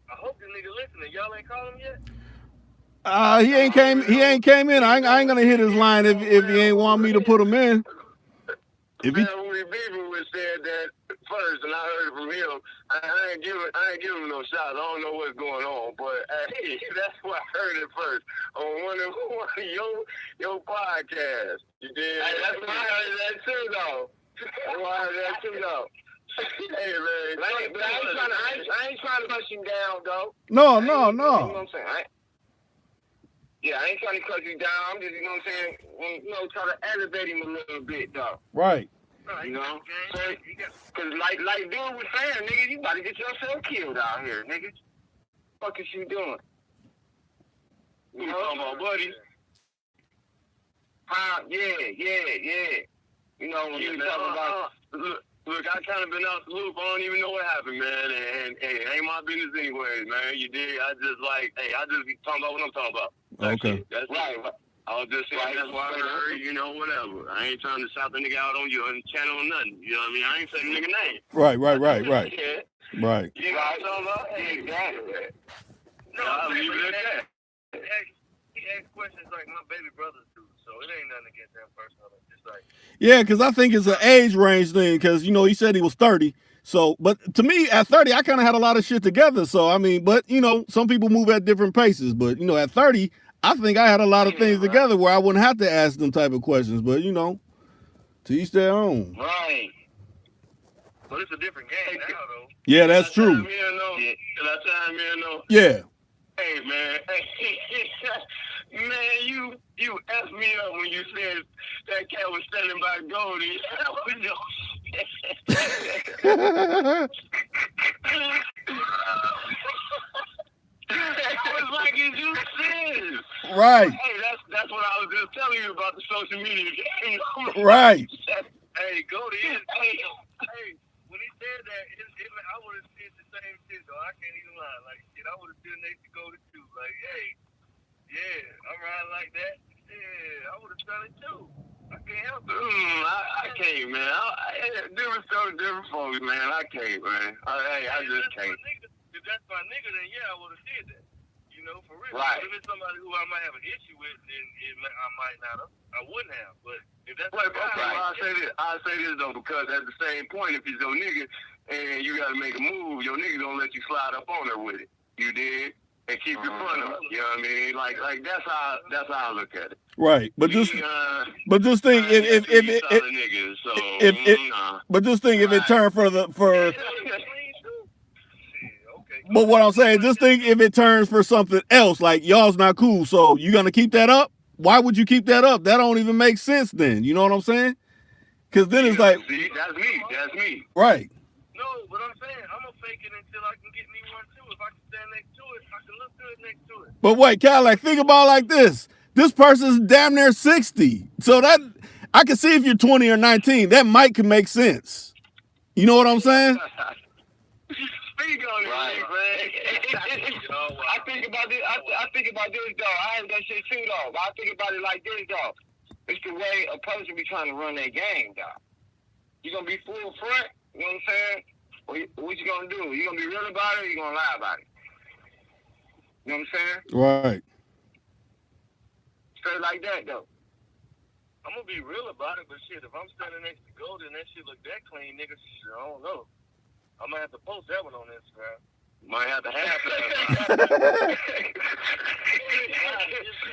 hope this nigga listening. Y'all ain't called him yet.
He ain't came in. I ain't gonna hit his line if he ain't want me to put him in.
If he Beaver was said that first, and I heard it from him. I ain't giving him no shots. I don't know what's going on, but hey, that's why I heard it first on one of your podcasts. You did. Hey, that's why I heard that too, though. That's why I heard that too, though. Hey man, I ain't trying to push him down, though.
No.
You know what I'm saying? I ain't trying to cut you down. I'm just, you know what I'm saying, try to elevate him a little bit, though.
Right.
You know? Because like dude was saying, nigga, you about to get yourself killed out here, nigga. What is you doing? You talking about, buddy? Yeah. You know, when you talking about... Look, I kind of been out the loop. I don't even know what happened, man. And hey, it ain't my business anyways, man. You dig? I just be talking about what I'm talking about.
Okay.
That's right. I was just saying that's why I heard, whatever. I ain't trying to shout the nigga out on your channel or nothing. You know what I mean? I ain't saying the nigga name.
Right.
Yeah.
Right.
You know what I'm talking about? Exactly. No, I'll leave it at that. He asks questions like my baby brothers do, so it ain't nothing against them personally. Just like...
Yeah, because I think it's an age range thing, because, he said he was 30. So, but to me, at 30, I kind of had a lot of shit together. So, I mean, but, some people move at different paces. But, at 30, I think I had a lot of things together where I wouldn't have to ask them type of questions. But, to each their own.
Right. But it's a different game now, though.
Yeah, that's true.
Can I chime in though?
Yeah.
Hey man, man, you effed me up when you said that cat was standing by Goldie. I was like, is you serious?
Right.
Hey, that's what I was just telling you about the social media game.
Right.
Hey, Goldie is. Hey, when he said that, I would have said the same shit, though. I can't even lie. Like, shit, I would have been next to Goldie, too. Like, hey, yeah, I'm riding like that. Yeah, I would have done it, too. I can't help it.
I can't, man. Different story, different folks, man. I can't, man. I just can't.
If that's my nigga, then yeah, I would have did that. You know, for real.
Right.
If it's somebody who I might have an issue with, then I might not have. I wouldn't have. But if that's
I'll say this though, because at the same point, if he's your nigga and you gotta make a move, your nigga gonna let you slide up on her with it. You did, and keep your front up. You know what I mean? Like that's how I look at it.
Right, but just think but just think if it turned for but what I'm saying, just think if it turns for something else, like y'all's not cool, so you gonna keep that up? Why would you keep that up? That don't even make sense then. You know what I'm saying? Because then it's like,
see, that's me.
Right.
No, but I'm saying I'm gonna fake it until I can get me one too. If I can stand next to it, I can look good next to it.
But wait, Cal, like think about it like this. This person's damn near 60. So that I can see if you're 20 or 19, that might can make sense. You know what I'm saying?
Speak on it, man. I think about this. I think about this, though. I ain't that shit too, though. But I think about it like this, though. It's the way a person be trying to run their game, though. You gonna be full front, you know what I'm saying? What you gonna do? You gonna be real about it, or you gonna lie about it? You know what I'm saying?
Right.
Straight like that, though.
I'm gonna be real about it, but shit, if I'm standing next to Gold and that shit look that clean, nigga, shit, I don't know. I'm gonna have to post that one on Instagram.
Might have to have that.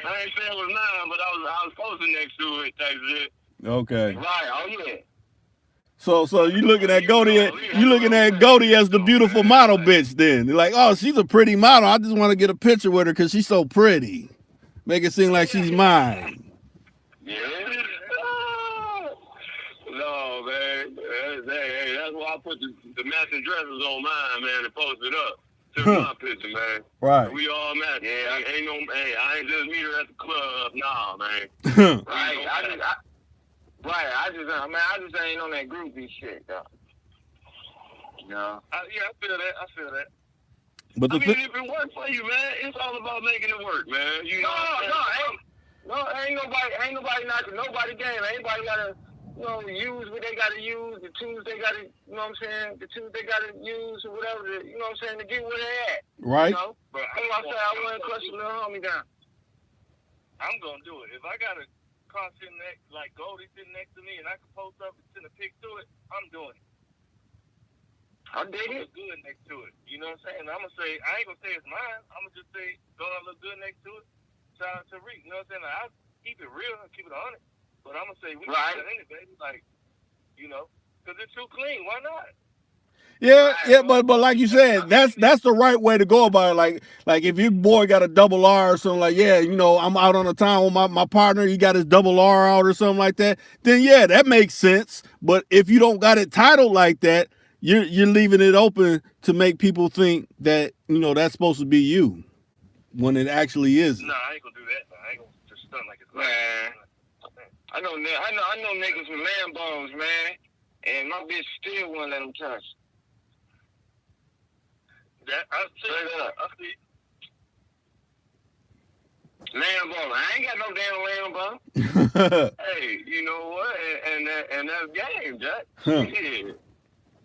I ain't saying it was 9, but I was posting next to it. Type shit.
Okay.
Right. Oh yeah.
So you looking at Goldie as the beautiful model bitch then. You're like, oh, she's a pretty model. I just want to get a picture with her because she's so pretty. Make it seem like she's mine.
Yeah. No, man. That's why I put the matching dresses on mine, man, and post it up. To my picture, man.
Right.
We all match. Yeah, I ain't just meet her at the club. Nah, man. Right. I just ain't on that groupie shit, though. No.
Yeah, I feel that.
But
if it works for you, man, it's all about making it work, man. You know. Ain't nobody knocking nobody game. Anybody gotta, use what they gotta use, the tools they gotta, you know what I'm saying, the tools they gotta use or whatever, you know what I'm saying, to get where they at.
Right.
You know? But I want to crush a little homie down.
I'm gonna do it. If I got a car sitting next, like Goldie sitting next to me, and I can post up and send a pic to it, I'm doing it.
I dig it.
Look good next to it. You know what I'm saying? I'm gonna say, I ain't gonna say it's mine. I'm gonna just say, don't I look good next to it? Shout out to Reek. You know what I'm saying? Like, I'll keep it real. I'll keep it honest. But I'm gonna say we got that in it, baby. Like, because it's too clean. Why not?
Yeah, but like you said, that's the right way to go about it. Like if your boy got a double R or something, like, yeah, I'm out on the town with my partner, he got his double R out or something like that, then yeah, that makes sense. But if you don't got it titled like that, you're leaving it open to make people think that, that's supposed to be you when it actually isn't.
No, I ain't gonna do that. I ain't gonna just stunt like it's mine.
I know niggas with Lambos, man, and my bitch still won't let them touch.
That I see.
Lambo, I ain't got no damn Lambo. Hey, you know what? And that's game, Jack. Yeah.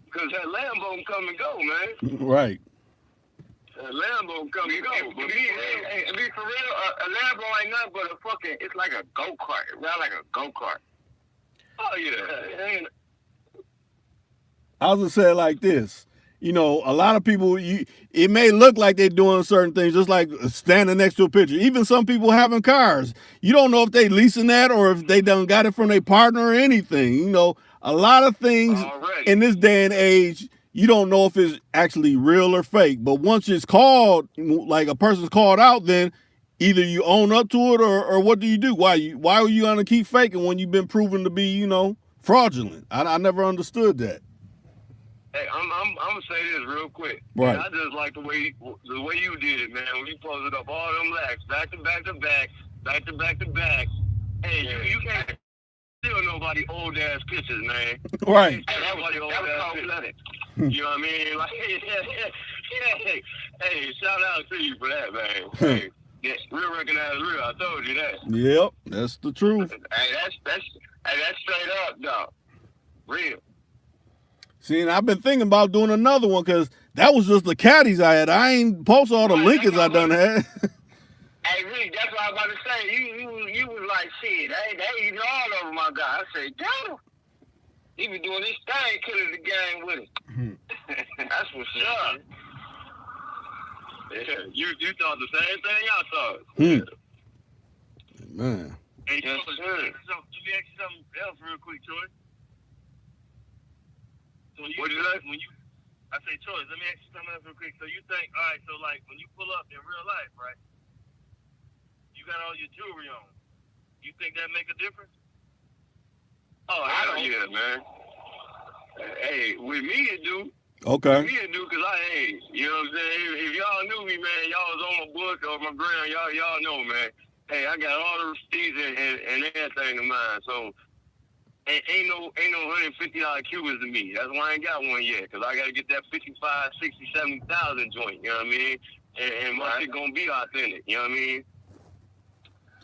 Because that Lambo come and go, man.
Right.
That Lambo come and go. But be for real, a Lambo ain't nothing but it's like a go-kart. It ride like a go-kart. Oh, yeah.
I was gonna say it like this. A lot of people, it may look like they're doing certain things, just like standing next to a picture. Even some people having cars. You don't know if they leasing that or if they done got it from their partner or anything. a lot of things
Already.
in this day and age, you don't know if it's actually real or fake. But once it's called, like a person's called out, then either you own up to it or what do you do? Why are you gonna keep faking when you've been proven to be, you know, fraudulent? I never understood that.
Hey, I'm gonna say this real quick.
Right.
And I just like the way you did it, man. When you posted up all them laps, back to back to back, back to back to back. Hey, you can't steal nobody old ass pictures, man.
Right.
That was cold-blooded. You know what I mean? Like, hey, shout out to you for that, man. Hey, yeah, real recognize real. I told you that.
Yep, that's the truth.
Hey, that's straight up, dog. Real.
See, and I've been thinking about doing another one because that was just the caddies I had. I ain't post all the Lincolns I done had.
Hey, Rick, that's what I was about to say. You was like, shit, they even all over my guy. I said, damn. He been doing this thing, killing the game with it. That's what's up. Yeah, you thought the same thing I thought.
Man.
Hey,
Yes,
Troy,
sir.
so let me ask you something else real quick, Troy. So
What'd you say?
I say, Troy, let me ask you something else real quick. So you think, all right, so like when you pull up in real life, right? You got all your jewelry on. You think that make a difference?
Oh, hell yeah, man. Hey, with me it do.
Okay.
With me it do, because you know what I'm saying? If y'all knew me, man, y'all was on my book or my ground, y'all know, man. Hey, I got all the receipts and everything of mine, so ain't no $150 Cubans to me. That's why I ain't got one yet, because I got to get that 55, 60, 70,000 joint, you know what I mean? And my shit going to be authentic, you know what I mean?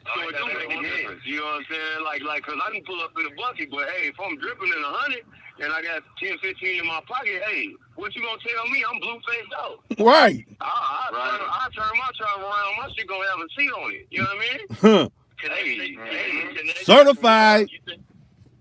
So it don't make a difference, you know what I'm saying? Like, because I can pull up in a bucket, but hey, if I'm dripping in 100 and I got 10, 15 in my pocket, hey, what you going to tell me? I'm blue-faced out.
Right.
I turn my truck around, my shit going to have a seat on it, you know what I mean?
Huh.
Hey,
Certified.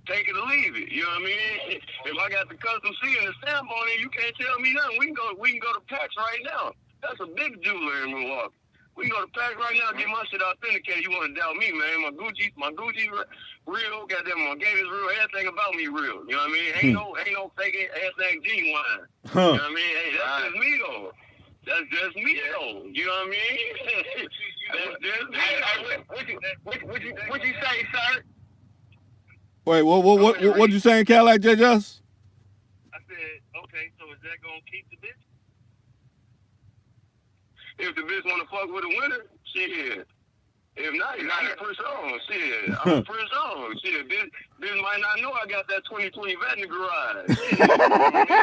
Take it or leave it. You know what I mean? If I got the custom seal and the stamp on it, you can't tell me nothing. We can go to PAX right now. That's a big jeweler in Milwaukee. We can go to PAX right now and get my shit authenticated. You want to doubt me, man? My Gucci real. Goddamn, my game is real. Everything about me real. You know what I mean? Ain't no faking everything genuine.
Huh.
You know what I mean? Hey, that's just me though. That's just me though. You know what I mean? That's just me. What you say, sir?
Wait, what you saying, Cadillac J. Just?
I said, okay, so is that going to keep the bitch?
If the bitch want to fuck with a winner, shit. If not, you gotta push on. Shit, I'm push on. Shit, bitch might not know I got that 2020 vet in the garage. Shit,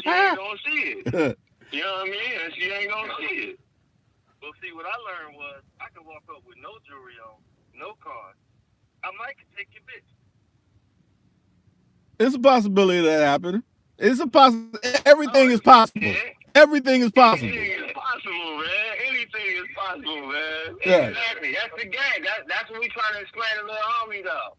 she ain't gonna see it. You know what I mean? And she ain't gonna see it.
Well, see, what I learned was I could walk up with no jewelry on, no card. I might could take your bitch.
It's a possibility of that happening. Everything is possible.
Yeah.
Everything is possible.
Anything is possible, man. Anything is possible, man.
Yeah.
Exactly. That's the game. That's what we trying to explain to little homie, though.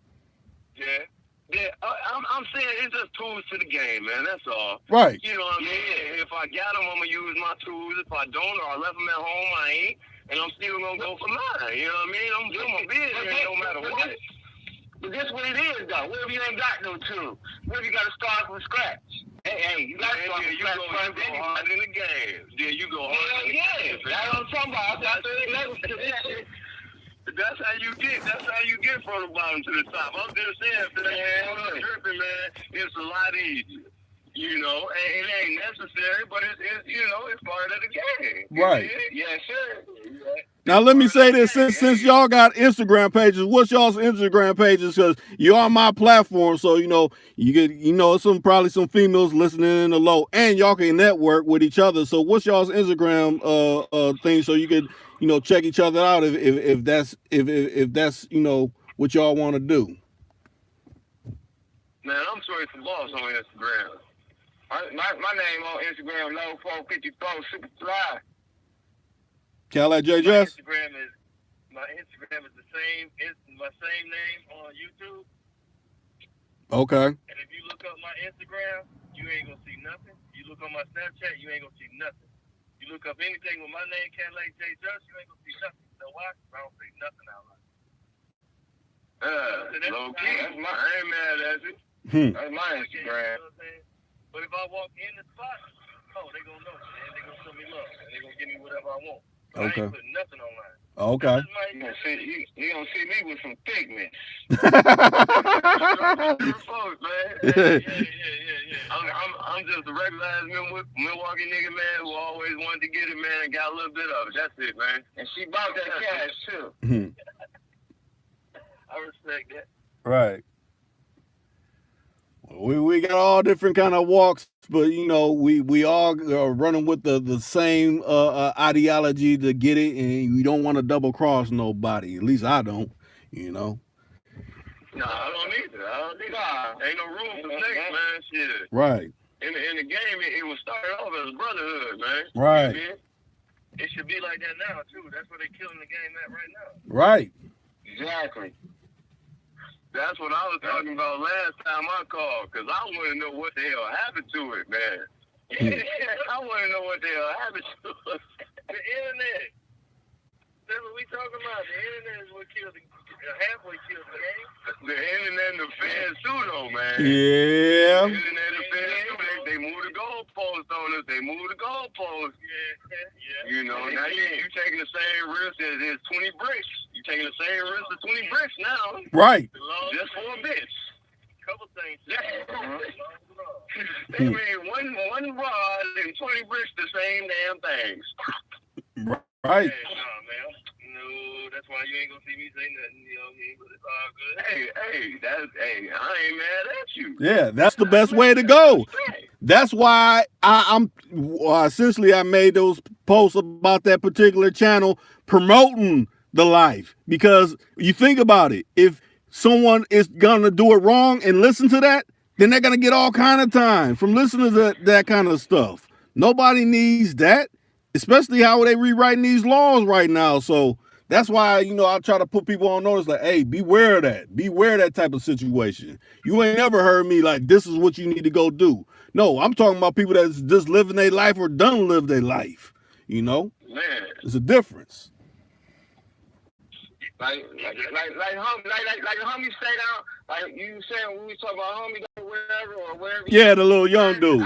Yeah. Yeah, I'm saying it's just tools to the game, man. That's all.
Right.
You know what I mean? If I got them, I'm going to use my tools. If I don't or I left them at home, I ain't. And I'm still going to go for mine. You know what I mean? I'm doing my business no matter what. But this what it is, though. What if you ain't got no tools? What if you got to start from scratch? Hey, you got to start from scratch. You go hard in the game. Yeah, you go hard in the game. That's what I'm talking about. That's how you get from the bottom to the top. I'm just saying, man, dripping, man, it's a lot easier. You know, and it ain't necessary, but it's it's part of the game.
Right.
Yeah, sure.
Now let me say this: since y'all got Instagram pages, what's y'all's Instagram pages? Because you're on my platform, so you get probably some females listening in the low, and y'all can network with each other. So what's y'all's Instagram thing so you could check each other out if that's what y'all want to do?
Man, I'm sorry for boss on Instagram. My name on Instagram, Low454 Superfly.
Cadillac J.
My
Just?
Instagram is the same. It's my same name on YouTube.
Okay.
And if you look up my Instagram, you ain't gonna see nothing. You look on my Snapchat, you ain't gonna see nothing. You look up anything with my name, Cadillac J. Just, you ain't gonna see nothing. You know why? I don't say nothing out loud.
Low key. I ain't mad at it. That's my Instagram. You know what I'm saying? But if I walk in the spot, they gonna know, man. They gonna show me love, and they gonna give me whatever I want. But I ain't putting nothing online.
Okay.
You gonna see me with some pigments. I'm just a regular ass Milwaukee nigga, man, who always wanted to get it, man, and got a little bit of it. That's it, man. And she bought that cash too. I respect that.
Right. We got all different kind of walks, but you know, we all are running with the same ideology to get it, and we don't want to double cross nobody. At least I don't, you know.
No, I don't either. Ain't no room for snakes, man. Shit.
Right.
In the game, it was started off as a brotherhood, man.
Right.
You know, it should be like that now too. That's what they're killing the game at right now.
Right.
Exactly. That's what I was talking about last time I called, because I want to know what the hell happened to it, man. I want to know what the hell happened to it. The internet. That's what we talking about. The internet is what killed halfway killed the game. The internet and the fans too, though, man.
Yeah.
The internet and the fans too. They move the goalposts on us. They move the goalposts. Yeah. You know, now you taking the same risk as 20 bricks. You taking the same risk as 20 bricks now.
Right.
Just for a bitch. Couple things. They made one rod and 20 bricks the same damn things.
Right.
Hey, nah, man. No, that's why you ain't gonna see me say nothing, you know what I mean? But it's all good. Hey, I ain't mad at you.
Yeah, that's the best way to go. That's why I'm essentially I made those posts about that particular channel promoting the life, because you think about it, if someone is gonna do it wrong and listen to that, then they're gonna get all kind of time from listening to that kind of stuff. Nobody needs that. Especially how they rewriting these laws right now. So that's why, you know, I try to put people on notice like, hey, beware of that. Beware of that type of situation. You ain't never heard me like, this is what you need to go do. No, I'm talking about people that's just living their life or done live their life. You know?
Man.
There's a difference.
Like homie say down, like you saying when we talk about homie or whatever.
Yeah, the little young dude.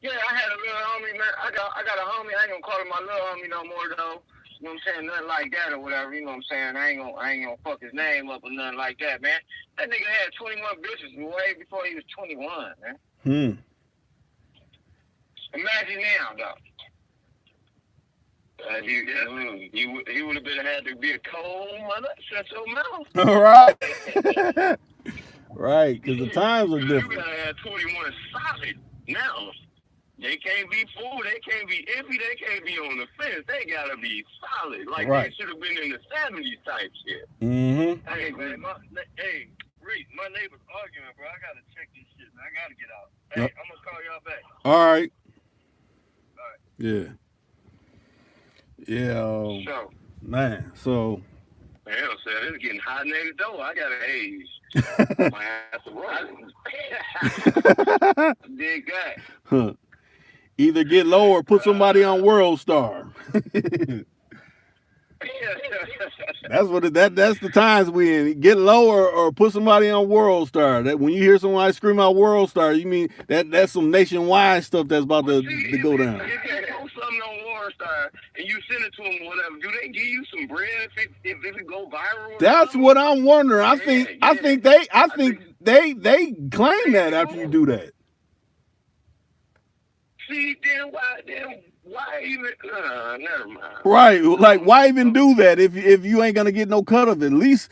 Yeah, I had a little homie, man. I got a homie. I ain't gonna call him my little homie no more, though. You know what I'm saying? Nothing like that or whatever. You know what I'm saying? I ain't gonna fuck his name up or nothing like that, man. That nigga had 21 bitches way before he was 21, man. Imagine now, though. He would have been had to be a cold mother, shut your mouth.
All right. Right, because the times are different.
You gotta have 21 solid now. They can't be full, they can't be iffy, they can't be on the fence. They gotta be solid. Like they should have been in the 70s type shit. Hey, man, Reed, my neighbor's arguing, bro. I gotta check this shit, man. I gotta get out. Hey, I'm gonna call y'all back.
All right.
Yeah.
Yeah. Man, so.
Hell, said it's getting hot next door. I got an age. My ass roll. Dig that.
Huh. Either get low or put somebody on World Star. That's what that's the times we in. Get low or put somebody on World Star. That when you hear somebody scream out World Star, you mean that's some nationwide stuff that's about to go down.
If you post something on World Star and you send it to them or whatever, do they give you some bread if it go viral?
That's what I'm wondering. I think they claim that after you do that.
See, then why even? Never mind.
Right, like why even do that if you ain't gonna get no cut of it? At least,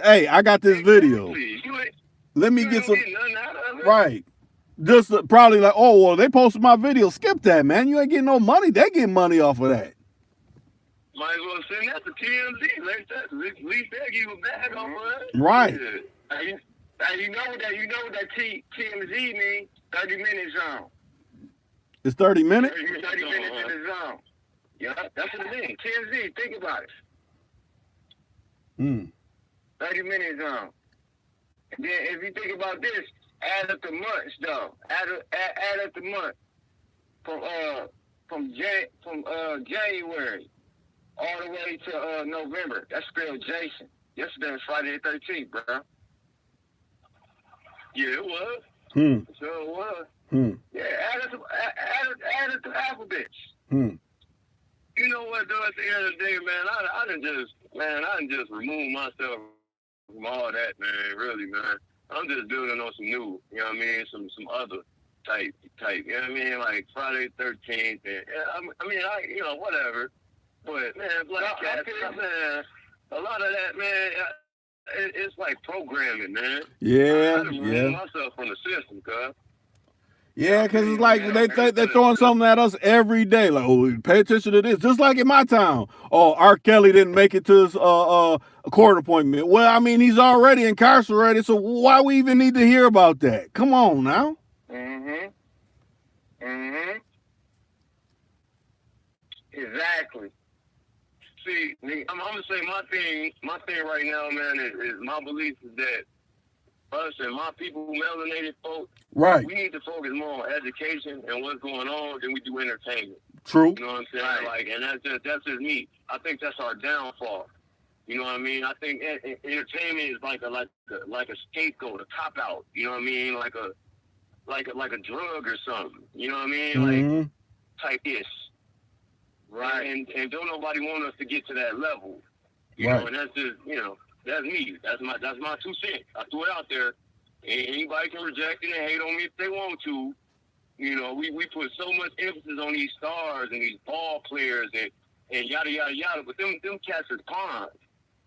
hey, I got this video. Let me get some. Right, just probably like, oh well, they posted my video. Skip that, man. You ain't getting no money. They get money off of that.
Might as well send that to TMZ. At least they give you a bag off of it.
Right.
You know what that TMZ means? 30 minutes zone.
It's 30 minutes?
30 minutes in the zone. Yeah, that's what it means. TMZ, think about it. 30 minutes zone. And then if you think about this, add up the months though. Add up the month from January all the way to November. That's spelled Jason. Yesterday was Friday the 13th, bro. Yeah, it was. Sure it was. Yeah, add it to alphabets. You know what, though, at the end of the day, man, I done just remove myself from all that, man, really, man. I'm just building on some new, you know what I mean, some other type, you know what I mean, like Friday 13th, and you know, whatever. But, man, Black Cats, man, a lot of that, man, it's like programming, man.
Yeah,
I remove myself from the system, cuz.
Yeah, because it's like they're throwing something at us every day. Like, oh, pay attention to this. Just like in my town. Oh, R. Kelly didn't make it to his a court appointment. Well, I mean, he's already incarcerated, so why we even need to hear about that? Come on now.
Exactly. See, I'm gonna say my thing right now, man, is my belief is that us and my people, melanated folks,
right,
we need to focus more on education and what's going on than we do entertainment.
True.
You know what I'm saying? Right. Like, and that's just me. I think that's our downfall. You know what I mean? I think entertainment is like a scapegoat, a cop out. You know what I mean? Like a drug or something. You know what I mean? Like type this. Right. And don't nobody want us to get to that level. You know, and that's just, you know, that's me. That's my 2 cents. I threw it out there. And anybody can reject it and hate on me if they want to. You know, we put so much emphasis on these stars and these ball players and yada yada yada, but them cats are pawns.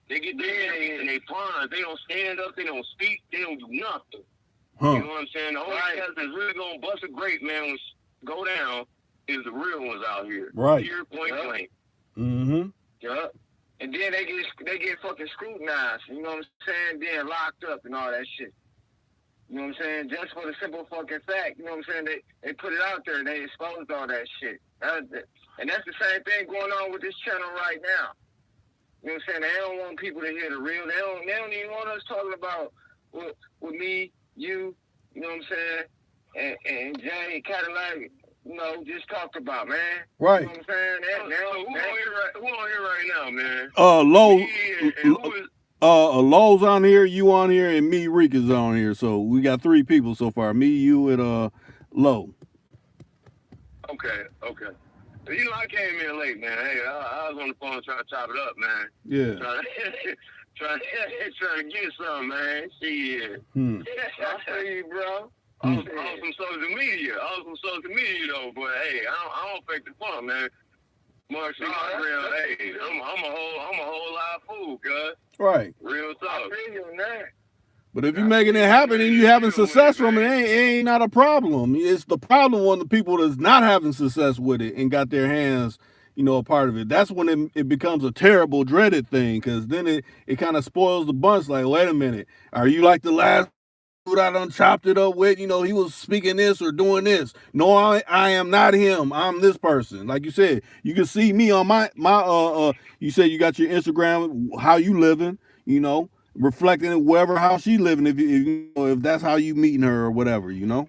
They get there and they pawns. They don't stand up, they don't speak, they don't do nothing. You know what I'm saying? The only cats that's really gonna bust a grape, man, when go down is the real ones out here.
Right.
Here, point blank.
Yeah. And then they get fucking scrutinized, you know what I'm saying? Then locked up and all that shit. You know what I'm saying? Just for the simple fucking fact, you know what I'm saying? They put it out there and they exposed all that shit. And that's the same thing going on with this channel right now. You know what I'm saying? They don't want people to hear the real. They don't even want us talking about with me, you know what I'm saying? And Jay Cadillac, you know, just talked about, man.
Right.
You know what I'm saying?
Who on here right now, man?
Lowe's on here, you on here, and me, Reek is on here. So we got 3 people so far. Me, you, and Lowe.
Okay. You know, I came in late, man. Hey, I was on the phone trying to chop it up, man.
Yeah.
Trying to get something, man. Shit.
I see you, bro.
I was from social media. Though, but hey, I don't fake the fun, man. Mark, see my real. Hey, I'm a whole lot of fool, cuz.
Right.
Real talk.
I feel you on that.
But if you're making it happen and you having success from it, it ain't not a problem. It's the problem when the people that's not having success with it and got their hands, you know, a part of it. That's when it becomes a terrible, dreaded thing, because then it kind of spoils the bunch. Like, wait a minute, are you like the last dude I done chopped it up with? You know, he was speaking this or doing this. No, I am not him. I'm this person. Like you said, you can see me on my you said you got your Instagram, how you living, you know, reflecting it wherever how she living, if that's how you meeting her or whatever, you know.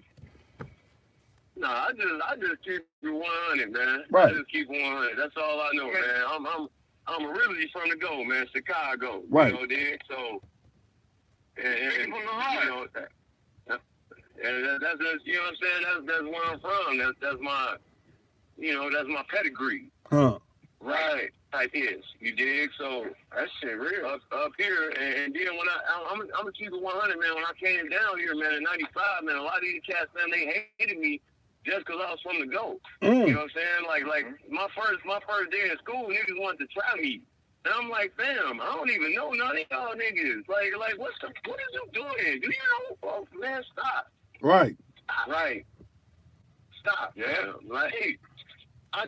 No, I just keep it 100, man.
Right.
I just keep 100. That's all I know, man. I'm originally from the go, man, Chicago.
Right.
You know, then, so and from the heart. You know, that's you know what I'm saying. That's where I'm from. That's my, you know, that's my pedigree. Right. Type is. You dig? So that shit real up here. And then when I'm gonna keep it 100, man. When I came down here, man, in '95, man, a lot of these cats, man, they hated me just because I was from the go. You know what I'm saying? Like my first day in school, niggas wanted to try me. And I'm like, fam, I don't even know none of y'all niggas. Like what is you doing? Do you know? Oh, man, stop.
Right.
Right. Stop. Yeah. Like, hey, I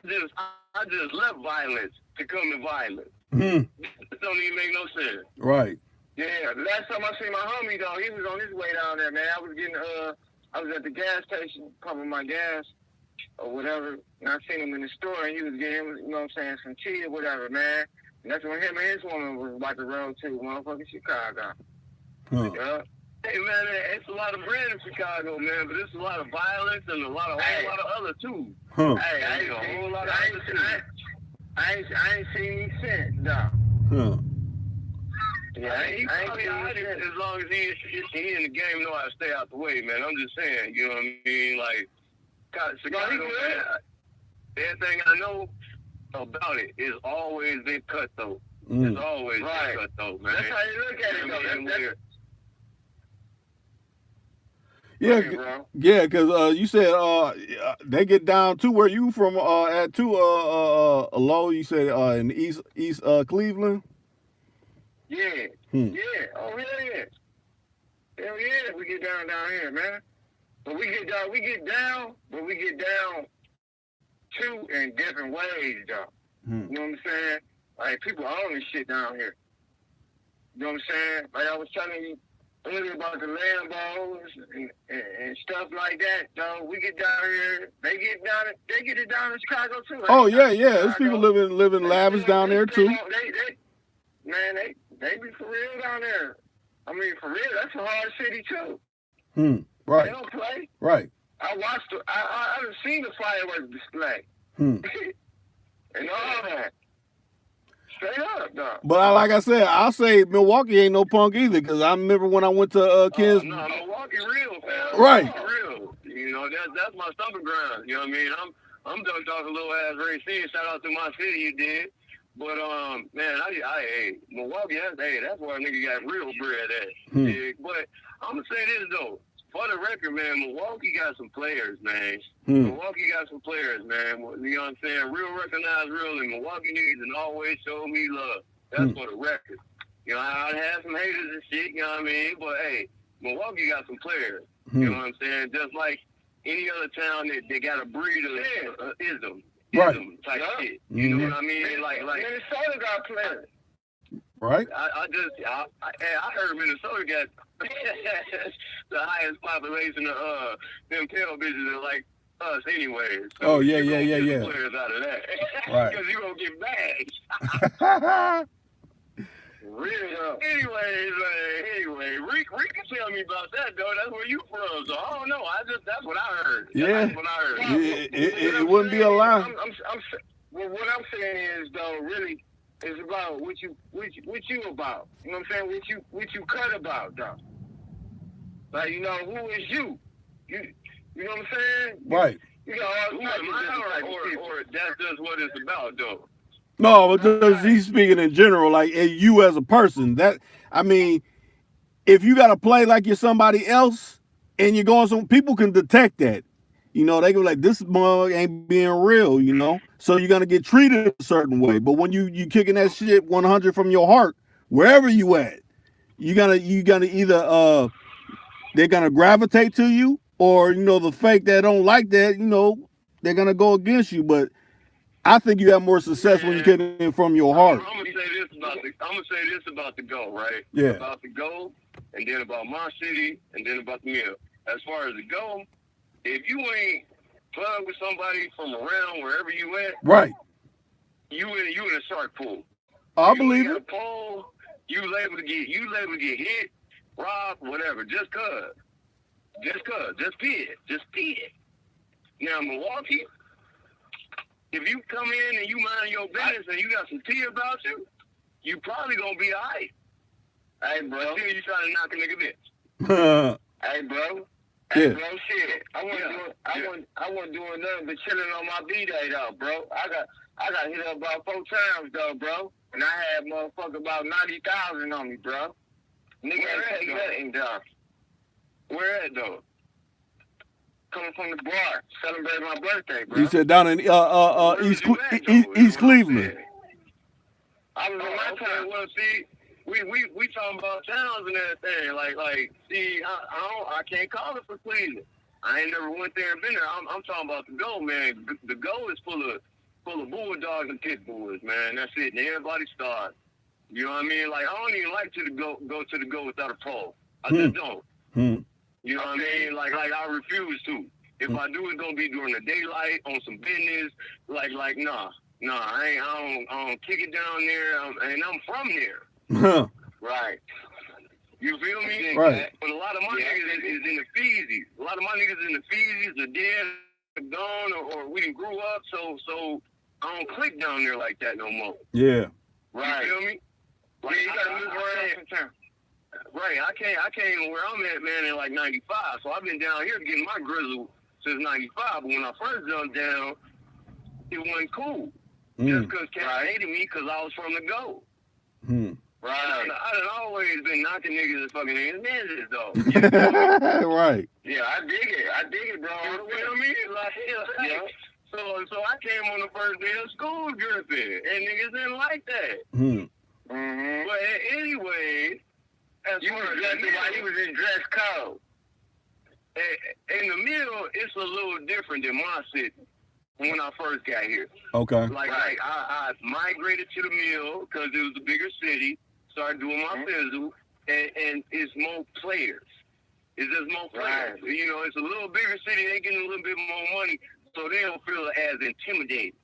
just left violence to come to violence. This don't even make no sense.
Right.
Yeah. Last time I seen my homie, though, he was on his way down there, man. I was at the gas station pumping my gas or whatever, and I seen him in the store, and he was getting, you know what I'm saying, some tea or whatever, man. And that's when him and his woman was about to roll to motherfucking Chicago. Yeah.
Hey, man, it's a lot of bread in Chicago, man, but it's a lot of violence and a whole lot of other, too. Hey, I ain't a whole lot of other, too.
I ain't seen you since, though.
Yeah,
as long as he in the game, know how to stay out the way, man. I'm just saying, you know what I mean? Like, Chicago, man, everything I know about it is always been cutthroat. It's always been cutthroat, man.
That's how you look at it,
though. Yeah, because you said they get down to where you from at too low. You said in East Cleveland.
Yeah. Yeah. Oh yeah. Hell yeah, we get down here, man. But we get down too in different ways, though. You know what I'm saying? Like people own this shit down here. You know what I'm saying? Like I was telling you earlier about the Lambos and stuff like that, though. We get down here, they get it down in Chicago too.
Oh yeah. There's people living lavish down there too.
They be for real down there. I mean, for real, that's a hard city too.
Right.
They don't play.
Right.
I done seen the fireworks display. And all that. Straight up, though.
But like I said, I'll say Milwaukee ain't no punk either, because I remember when I went to Kansas.
No, Milwaukee real, fam.
Right.
Real. You know, that's my stomping ground. You know what I mean? I'm done talking little ass Racine. Shout out to my city, you did. But man, hey, Milwaukee, that's where a nigga got real bread at. But I'm gonna say this though, for the record, man, Milwaukee got some players, man. Milwaukee got some players, man. You know what I'm saying? Real recognize real, and Milwaukee niggas and always show me love. That's for the record. You know, I had some haters and shit. You know what I mean? But hey, Milwaukee got some players. You know what I'm saying? Just like any other town that got a breed of ism. Type shit. You know what I mean? Like
Minnesota got players.
Right.
I heard Minnesota got the highest population of them pale bitches that like us anyway. So
yeah.
Players out of that.
Right.
Because you gonna get bags.
Real.
Anyway, Rick can tell me about that though. That's where you from, so I don't know. That's what I heard.
Yeah.
That's what I heard.
It wouldn't be a lie.
Well, what I'm saying is though, really, it's about what you about. You know what I'm saying? What you cut about though. Like who is you? You know what I'm saying?
Right.
You know,
who am I, or that's just what it's about though.
No, because he's speaking in general, like you as a person. That I mean, if you got to play like you're somebody else, and you're going some, people can detect that. You know, they go like, this mug ain't being real. You know, so you're gonna get treated a certain way. But when you kicking that shit 100 from your heart, wherever you at, you gonna either they're gonna gravitate to you, or the fake that don't like that, they're gonna go against you. But I think you have more success when you get in from your heart.
I'm gonna say this about the go, right?
Yeah.
About the go, and then about my city, and then about the mill. As far as the go, if you ain't plugged with somebody from around wherever you at,
right?
You in a shark pool.
I believe it.
Pole, you liable to get hit, robbed, whatever. Just pee it. Now Milwaukee. If you come in and you mind your business and you got some tea about you, you probably gonna be alright. Hey, bro. Until you try to knock a nigga bitch. Hey, bro. Hey, bro, shit. I wasn't doing nothing but chilling on my B-Day, though, bro. I got hit up about 4 times, though, bro. And I had motherfucker about 90,000 on me, bro. Nigga ain't take nothing, though. Where at, though? Coming from the bar, celebrating my birthday, bro.
You said down in East Cleveland.
I was on my time. Well, see, we talking about towns and everything. Like, see, I can't call it for Cleveland. I ain't never went there and been there. I'm talking about the go, man. The go is full of bulldogs and pit bulls, man. That's it. And everybody starts. You know what I mean? Like, I don't even like to go to the go without a pole. I just don't. You know what I mean? Like I refuse to. If I do, it's gonna be during the daylight on some business. Like, nah. I don't kick it down there. And I'm from there. Right. You feel me?
Right.
But a lot of my niggas is in the Fiji. A lot of my niggas in the Fiji are dead, gone, or we didn't grew up. So I don't click down there like that no more.
Yeah.
Right. You feel me?
Like, you gotta move around. Right, I came where I'm at, man, in like 95. So I've been down here getting my grizzle since 95. But when I first jumped down, it wasn't cool. Just because cats hated me because I was from the go. Right. I done always been knocking niggas as fucking ninjas, though.
Right.
Yeah, I dig it, bro. You know what I mean? Like, yeah. So I came on the first day of school dripping, and niggas didn't like that. But anyway, you was dressed like you was in dress code. In the mill, it's a little different than my city when I first got here.
Okay.
Like I migrated to the mill because it was a bigger city. Started doing my fizzle, and it's more players. It's just more players. You know, it's a little bigger city. They getting a little bit more money, so they don't feel as intimidated.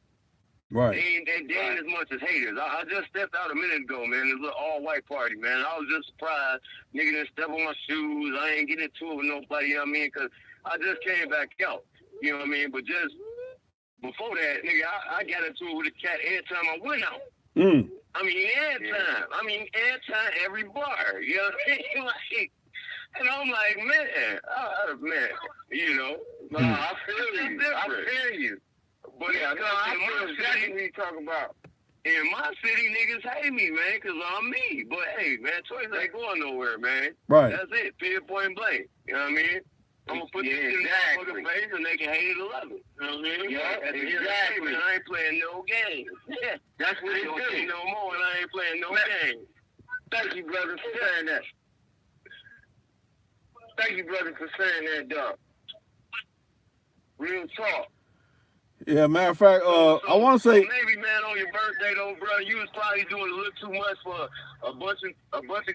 Right.
They ain't as much as haters. I just stepped out a minute ago, man. It's an all-white party, man. I was just surprised. Nigga didn't step on my shoes. I ain't getting into it with nobody, you know what I mean? Because I just came back out, you know what I mean? But just before that, nigga, I got into it with a cat every time I went out. I mean, every time, every bar, you know what I mean? Like, and I'm like, man, you know? I feel you. But yeah, I feel exactly what you talking about. In my city, niggas hate me, man, because I'm me. But hey, man, choice ain't going nowhere, man.
Right.
That's it, point blank. You know what I mean? I'm going to put this in the motherfucking face and they can hate it or love it. You know what I mean? Yeah, exactly. I ain't playing no games. Yeah. That's what it do. No more, and I ain't playing no games. Thank you, brother, for saying that. Thank you, brother, for saying that, dog. Real talk.
Yeah, matter of fact, I want to say
maybe, man, on your birthday, though, bro, you was probably doing a little too much for a bunch of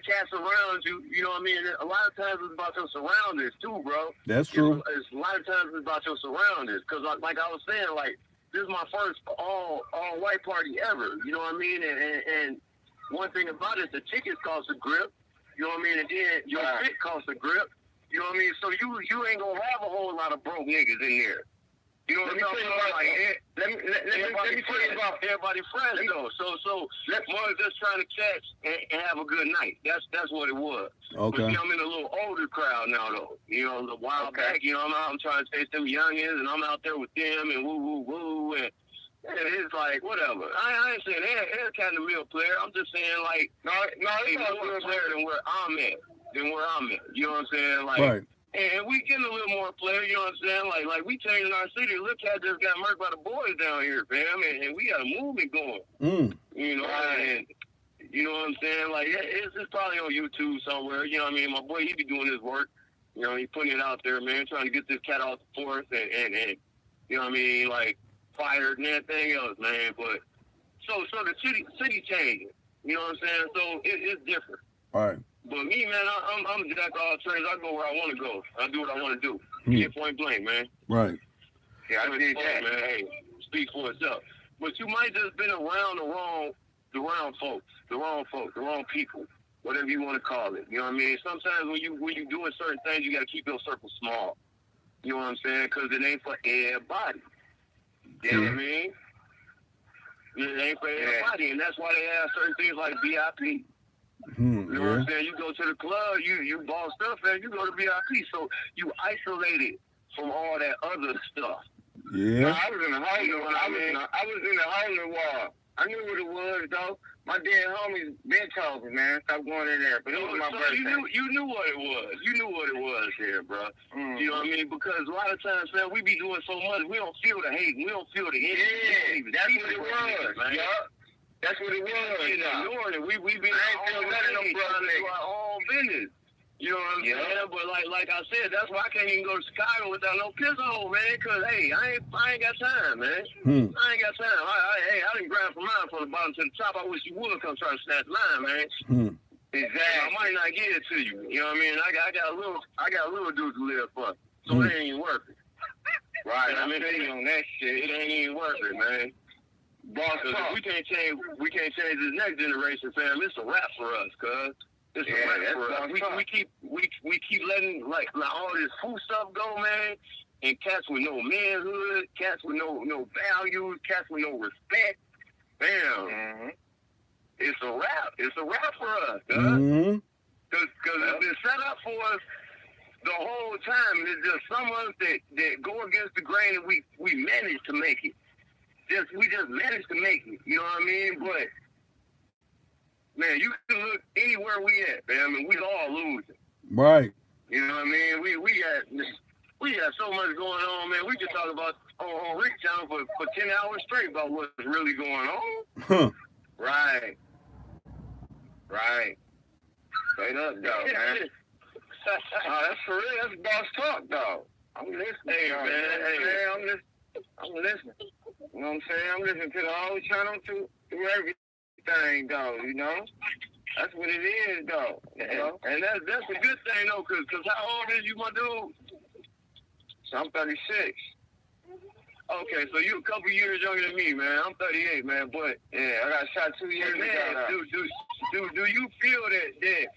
cats around you. You know what I mean? A lot of times it's about your surroundings too, bro.
That's true.
It's a lot of times it's about your surroundings, because like I was saying, like this is my first all white party ever. You know what I mean? And one thing about it, the tickets cost a grip. You know what I mean? And then your fit costs a grip. You know what I mean? So you ain't gonna have a whole lot of broke niggas in there. You know what I'm saying? Let me tell you about everybody friends though. So more just trying to catch and have a good night. That's what it was.
Okay.
But see, I'm in a little older crowd now though. You know, a while back, you know, I'm trying to chase them youngins, and I'm out there with them and woo, and it's like whatever. I ain't saying they're kind of mill player. I'm just saying like no, he's more player than where I'm at. You know what I'm saying? Like.
Right.
And we getting a little more player, you know what I'm saying? Like we changing our city. Look at just got murked by the boys down here, fam, and we got a movement going. You know, and you know what I'm saying? Like it's probably on YouTube somewhere. You know what I mean? My boy, he be doing his work. You know, he putting it out there, man, trying to get this cat off the force and you know what I mean, like fired and everything else, man. But so the city changing. You know what I'm saying? So it's different.
All right.
But me, man, I'm a jack of all trades. I go where I want to go. I do what I want to do. Point blank, man.
Right.
Yeah, I did that, man. Hey, speak for itself. But you might just been around the wrong folks, the wrong people, whatever you want to call it. You know what I mean? Sometimes when you doing certain things, you got to keep your circle small. You know what I'm saying? Because it ain't for everybody. You know what I mean? It ain't for everybody, and that's why they have certain things like VIP. You know what I'm saying? You go to the club, you ball stuff, and you go to VIP. So you isolated from all that other stuff.
Yeah.
No, I was in the holding wall. I knew what it was, though. My dead homies been told me, man, stop going in there. But it was my birthday. You knew what it was. You knew what it was here, bro. You know what I mean? Because a lot of times, man, we be doing so much, we don't feel the hate. We don't feel the energy. Yeah, that's what it was, man. That's what it was. We been trying to do our own business. You know what I'm saying? But like I said, that's why I can't even go to Chicago without no piss hole, man. Cause hey, I ain't got time, man. I ain't got time. I didn't grind from mine from the bottom to the top. I wish you would come try to snatch mine, man. Exactly. I might not get it to you. You know what I mean? I got a little dude to live for, so it ain't even worth it. Right. I mean, on that shit, it ain't even worth it, man. Boss, if we can't change this next generation, fam. It's a wrap for us, cuz. It's a wrap for us. We keep letting like all this food stuff go, man. And cats with no manhood, cats with no values, cats with no respect. Bam. it's a wrap. It's a wrap for us.
Mm-hmm.
Because it's been set up for us the whole time. There's just some of us that go against the grain, and we manage to make it. We just managed to make it. You know what I mean? But man, you can look anywhere we at, man. I mean, we all losing.
Right.
You know what I mean? We got so much going on, man. We can talk about on Rick Channel for 10 hours straight about what's really going on.
Huh.
Right. Straight up, dog, man. That's for real. That's boss talk, dog. I'm listening. Hey, man. Hey, I'm listening. You know what I'm saying? I'm listening to the whole channel through everything, dog. You know, that's what it is, dog. You know? And that's a good thing, though, cause how old is you, my dude? So I'm 36. Okay, so you a couple years younger than me, man. I'm 38, man. But yeah, I got shot 2 years ago. Do you feel that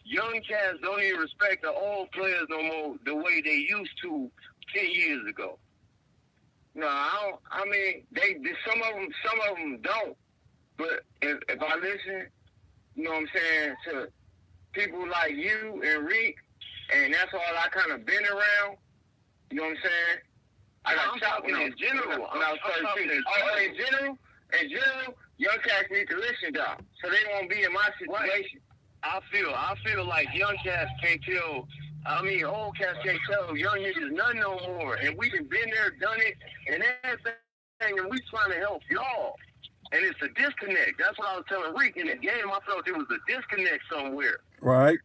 young cats don't even respect the old players no more the way they used to 10 years ago? No, I don't. I mean, some of them don't. But if I listen, you know what I'm saying, to people like you and Reek, and that's all I kind of been around. You know what I'm saying? I got shot in general. In general, young cats need to listen, though, so they won't be in my situation. I feel like young cats can't tell. I mean, old cats can't tell young niggas nothing no more. And we done been there, done it, and everything, and we trying to help y'all. And it's a disconnect. That's what I was telling Rick in the game. I felt there was a disconnect somewhere.
Right.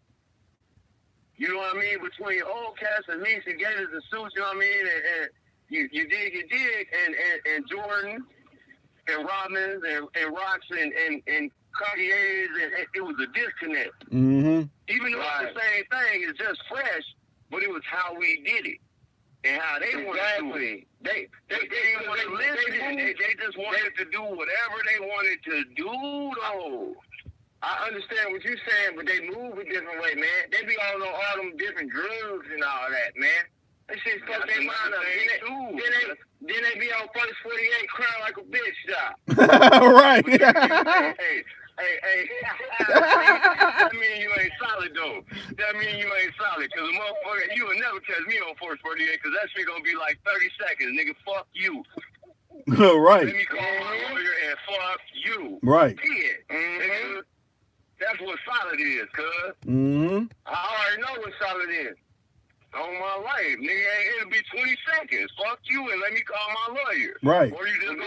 You know what I mean? Between old cats and me, and Gators and Suits, you know what I mean? And you dig, and Jordan and Robbins and Rocks and Cartiers, and it was a disconnect.
Mm-hmm.
Even though it's the same thing, it's just fresh, but it was how we did it and how they wanted to do it. They didn't want to listen. They just wanted to do whatever they wanted to do, though. I understand what you're saying, but they move a different way, man. They be on all them different drugs and all that, man. That shit fuck their mind up. Then they be on first 48 crying like a bitch,
Right.
Hey, that mean you ain't solid, though. That mean you ain't solid, because a motherfucker, you will never catch me on first 48, because that shit gonna be like 30 seconds, nigga. Fuck you.
Right.
Let me call my lawyer and fuck you.
Right.
Yeah. Mm-hmm. That's what solid is, cuz.
Mm-hmm.
I already know what solid is. On my life, nigga, it'll be 20 seconds. Fuck you and let me call my lawyer.
Right.
Or you just put me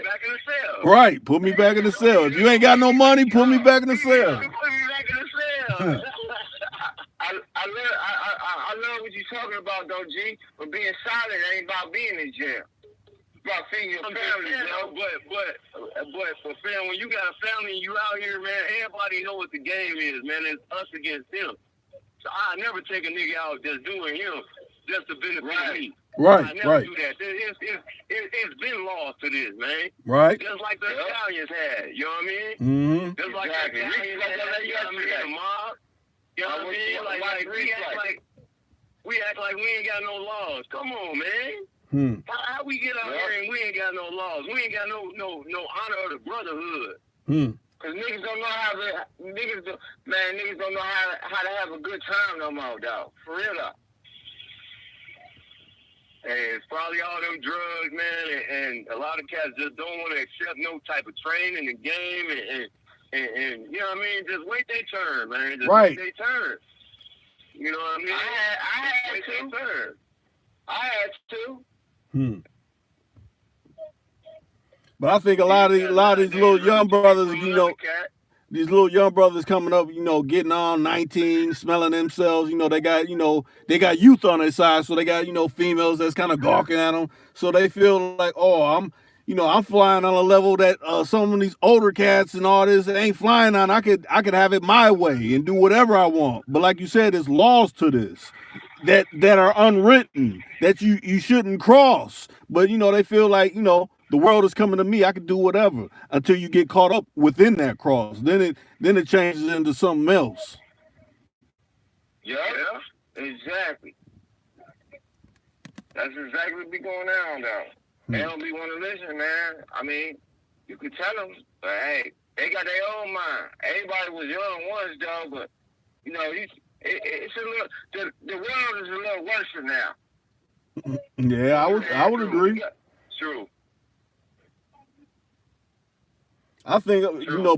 back in the cell.
Right. Put me back in the cell. If you ain't got no money, put me back in the cell.
Put me back in the cell. I love what you're talking about, though, G. But being solid ain't about being in jail. It's about feeding your family, bro. But for fam, when you got a family and you out here, man, everybody know what the game is, man. It's us against them. So I never take a nigga out just doing him just to benefit me.
Right,
I never do that. It's been lost to this, man.
Right.
Just like the Italians had, you know what I mean?
Mm-hmm.
Just like the Italians had, you know what I mean? The mob, you know what I mean? Like we act like we ain't got no laws. Come on, man. How we get out here and we ain't got no laws? We ain't got no honor of the brotherhood. Cause niggas don't know niggas don't know how to have a good time no more, dog. For real, though. And it's probably all them drugs, man, and a lot of cats just don't want to accept no type of training and game, and you know what I mean? Just wait their turn, man. Just wait their turn. You know what I mean? I had to.
But I think a lot of these little young brothers, you know, these little young brothers coming up, you know, getting on 19, smelling themselves, you know, they got youth on their side, so they got, you know, females that's kind of gawking at them, so they feel like, oh, I'm flying on a level that some of these older cats and all this ain't flying on. I could have it my way and do whatever I want. But like you said, there's laws to this that are unwritten that you shouldn't cross. But you know, they feel like, you know, the world is coming to me. I can do whatever until you get caught up within that cross. Then it changes into something else.
Yeah, exactly. That's exactly what be going on, though. They don't be want to listen, man. I mean, You can tell them, but hey, they got their own mind. Everybody was young once, though, but you know, it's a little. The world is a little worse now.
Yeah, I would agree.
True.
I think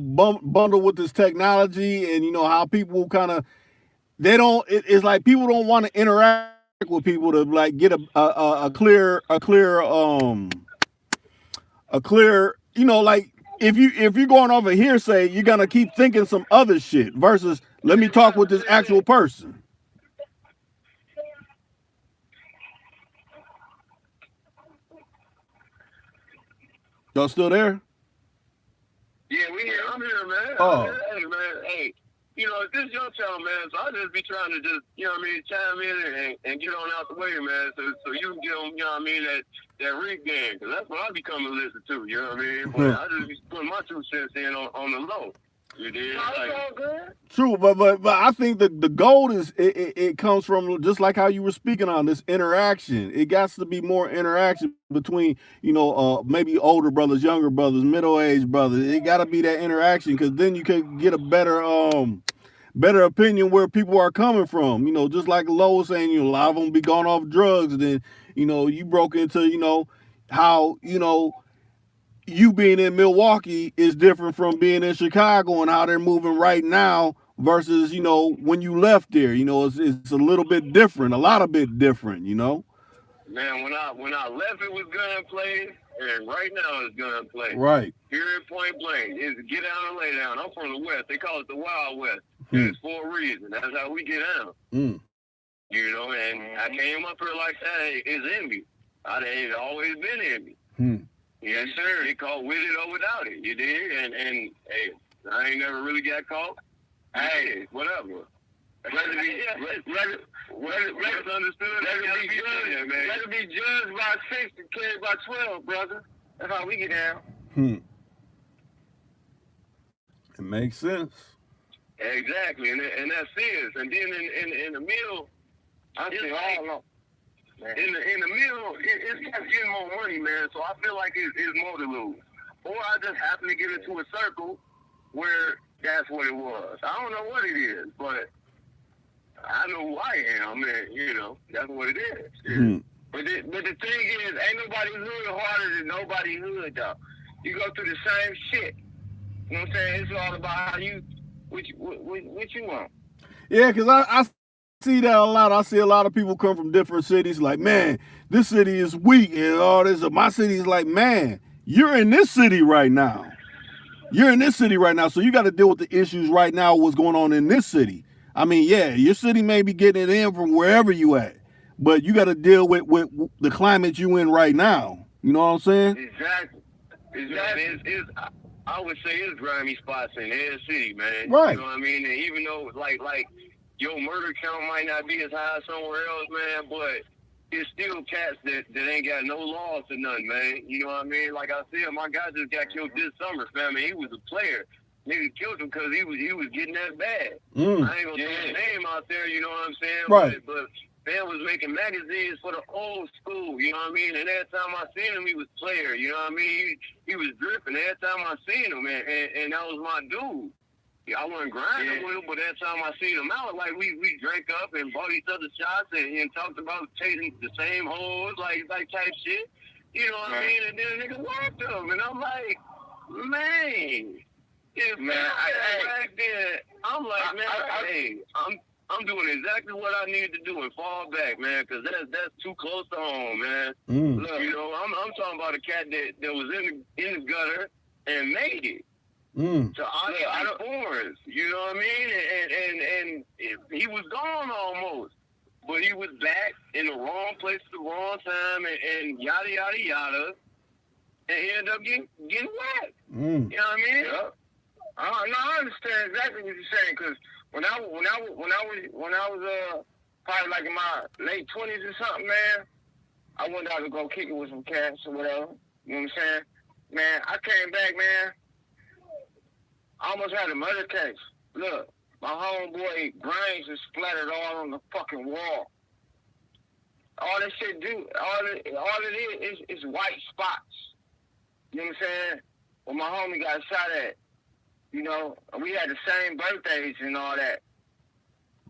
bundle with this technology and how people kind of it's like people don't want to interact with people to like get a clear like if you're going off a hearsay, you're gonna keep thinking some other shit versus let me talk with this actual person. Y'all still there?
Yeah, I'm here, man.
Oh.
Hey, man, hey. It's this your town, man, so I just be trying to just, chime in and get on out the way, man, so you can get on, that rig game, because that's what I be coming to listen to, you know what I mean? But I just be putting my 2 cents in on the low. You did? Like, all good.
True, but I think the goal is it comes from just like how you were speaking on this interaction. It got to be more interaction between maybe older brothers, younger brothers, middle-aged brothers. It got to be that interaction because then you can get a better opinion where people are coming from. Just like Lo was saying, a lot of them be going off drugs. Then you broke into how you being in Milwaukee is different from being in Chicago and how they're moving right now versus, when you left there. It's a little bit different, a lot of bit different,
Man, when I left, it was gunplay, and right now it's gunplay.
Right.
Period, point blank. It's get down and lay down. I'm from the West. They call it the Wild West. It's for a reason. That's how we get down. And I came up here like that. It's in me. It's always been in me. Yes, sir. It called with it or without it. You did, and hey, I ain't never really got caught. Hey, whatever. Let it be judged by 6 and carried by 12, brother. That's how we get down.
It makes sense.
Exactly, and that's it. And then in the middle, I say all along. In the middle, it's getting more money, man. So I feel like it's more to lose. Or I just happen to get into a circle where that's what it was. I don't know what it is, but I know who I am, and that's what it is. But the thing is, ain't nobody hood harder than nobody hood, though. You go through the same shit. You know what I'm saying? It's all about how what you want.
Yeah, because I see that a lot. I see a lot of people come from different cities like, man, this city is weak and all this. My city is like, man, you're in this city right now. So you got to deal with the issues right now, what's going on in this city. I mean, yeah, your city may be getting it in from wherever you at, but you got to deal with the climate you in right now. You know what I'm saying?
Exactly. I would say it's grimy spots in every city, man.
Right.
You know what I mean? And even though, like your murder count might not be as high as somewhere else, man, but it's still cats that ain't got no laws or nothing, man. You know what I mean? Like I said, my guy just got killed this summer, fam, and he was a player. Nigga killed him because he was getting that bad. I ain't gonna throw his name out there, you know what I'm saying?
Right.
But man was making magazines for the old school, you know what I mean? And every time I seen him, he was player, you know what I mean? He was dripping every time I seen him, and that was my dude. I wasn't grinding with him, but every time I seen him out, like we drank up and bought each other shots and talked about chasing the same hoes, like type shit. You know what I mean? And then a nigga walked him, and I'm like, man. Back then, I'm like, I'm doing exactly what I need to do and fall back, man, because that's too close to home, man. Look, I'm talking about a cat that was in the gutter and made it. So I don't forest, you know what I mean? And he was gone almost, but he was back in the wrong place at the wrong time, and yada yada yada, and he ended up getting whacked. You know what I mean? Yeah. No, I understand exactly what you're saying, because when I was probably like in my late 20s or something, man, I went out to go kick it with some cats or whatever. You know what I'm saying? Man, I came back, man. I almost had a murder case. Look, my homeboy brains is splattered all on the fucking wall. All that shit all it is white spots. You know what I'm saying? where my homie got shot at. You know, we had the same birthdays and all that.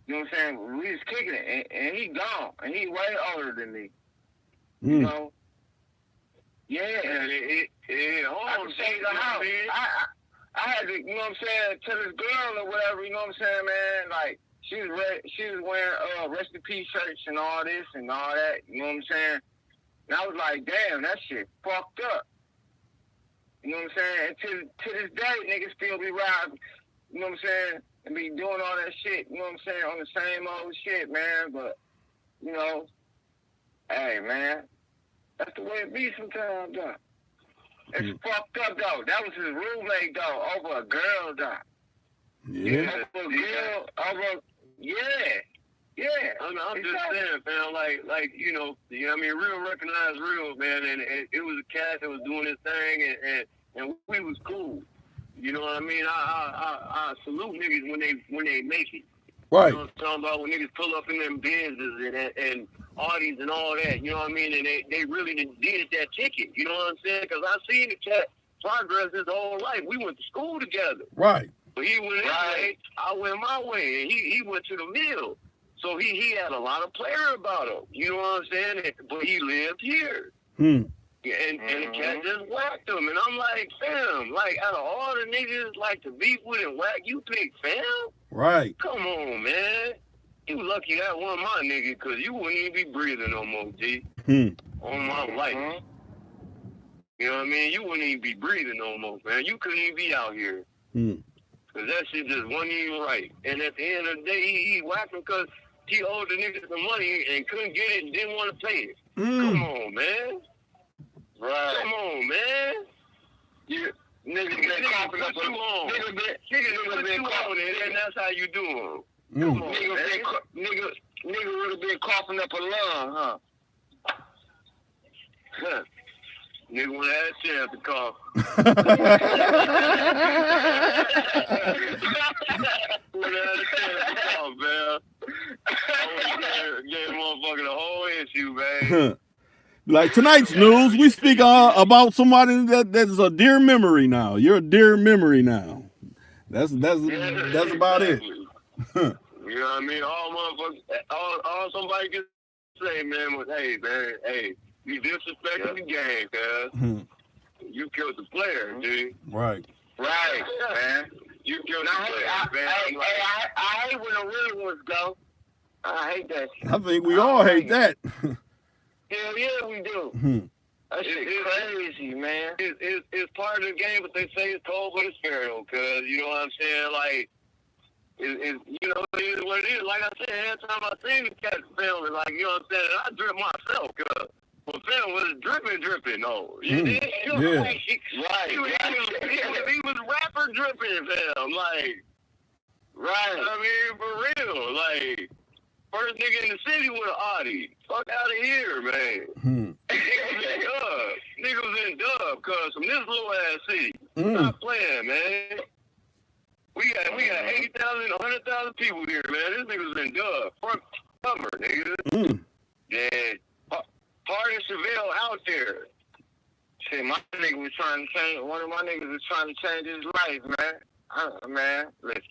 You know what I'm saying? We was kicking it, and he gone, and he way older than me. You know? Yeah.
I
can say the house. I had to, you know what I'm saying, to this girl or whatever, you know what I'm saying, man? Like, she was wearing rest in peace shirts and all this and all that, you know what I'm saying? And I was like, damn, that shit fucked up. You know what I'm saying? And to this day, niggas still be riding, you know what I'm saying, and be doing all that shit, you know what I'm saying, on the same old shit, man. But, you know, hey, man, that's the way it be sometimes, though. It's fucked up, though. That was his roommate, though, over a girl, though.
Yeah.
Over a girl, yeah.
I'm just saying, man, like, you know what I mean, real recognize real, man, and it was a cat that was doing his thing, and we was cool. You know what I mean? I salute niggas when they make it.
Right.
You know what I'm talking about? When niggas pull up in them Benzes and Audis and all that, you know what I mean? And they really did that ticket, you know what I'm saying? Because I seen the cat progress his whole life. We went to school together.
Right.
But he went his way, I went my way, and he went to the mill. So he had a lot of player about him. You know what I'm saying? But he lived here. Yeah, and the cat just whacked him. And I'm like, fam, like, out of all the niggas like to beef with and whack, you pick fam?
Right.
Come on, man. You lucky that one my nigga, because you wouldn't even be breathing no more, G. On my life. You know what I mean? You wouldn't even be breathing no more, man. You couldn't even be out here. Because that shit just wasn't even right. And at the end of the day, he whacked him because he owed the niggas some money and couldn't get it and didn't want to pay it. Come on, man.
Right.
Come on, man.
Niggas been coughing up a lung.
Niggas been coughing and that's how you do them.
Come on, nigga would have been coughing up a lung, huh?
Nigga would have had a chance to cough. Would have had a chance to cough, man. I would have gave motherfucker the whole issue, man.
Like tonight's news, we speak about somebody that is a dear memory now. You're a dear memory now. That's about it.
You know what I mean? All motherfuckers, all somebody can say, man, was, hey, you disrespecting the game, cuz. You killed the player, dude.
Right.
Right, man.
You killed the player, man.
I hate when the real ones go. I hate that shit.
I think we all hate that.
Hell yeah, we do. That shit crazy, man.
It's part of the game, but they say it's cold, but it's fair, though, cuz. You know what I'm saying? Like, you know, it is what it is. Like I said, every time I seen the cat film, like, you know what I'm saying? I drip myself, cuz. But film was dripping, though. You did? You know,
Right.
He was rapper dripping, fam. Like,
Right.
I mean, for real. Like, first nigga in the city with an Audi. Fuck out of here, man. Niggas in dub, cuz, from this little ass city. Stop playing, man. We got 80,000, 100,000 people here, man. This nigga's in dub. Front summer, nigga. Yeah. Party Chevelle out there.
Shit, my nigga was trying to change. One of my niggas was trying to change his life, man. Man, listen.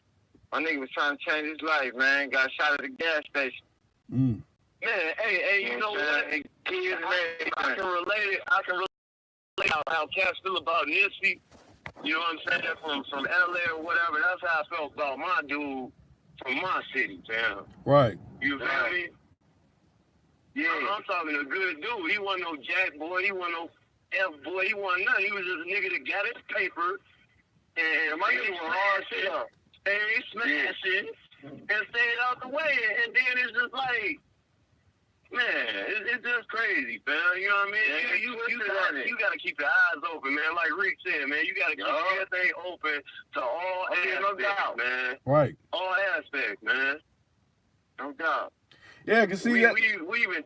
My nigga was trying to change his life, man. Got shot at the gas station.
Man, hey, you know what? I can relate it. I can relate how cats feel about Nipsey. You know what I'm saying? From LA or whatever. That's how I felt about my dude from my city, fam.
Right.
You feel me? Yeah. I'm talking a good dude. He wasn't no jack boy. He wasn't no F boy. He wasn't nothing. He was just a nigga that got his paper and my nigga was hard shit up. Stay smashing and stayed out the way. And then it's just like, man, it's just crazy, fam. You know what I mean? You gotta keep your eyes open, man. Like Rick said, man, you gotta keep everything open to all aspects, man.
Right.
All aspects, man.
No doubt.
Yeah, I can see that.
We even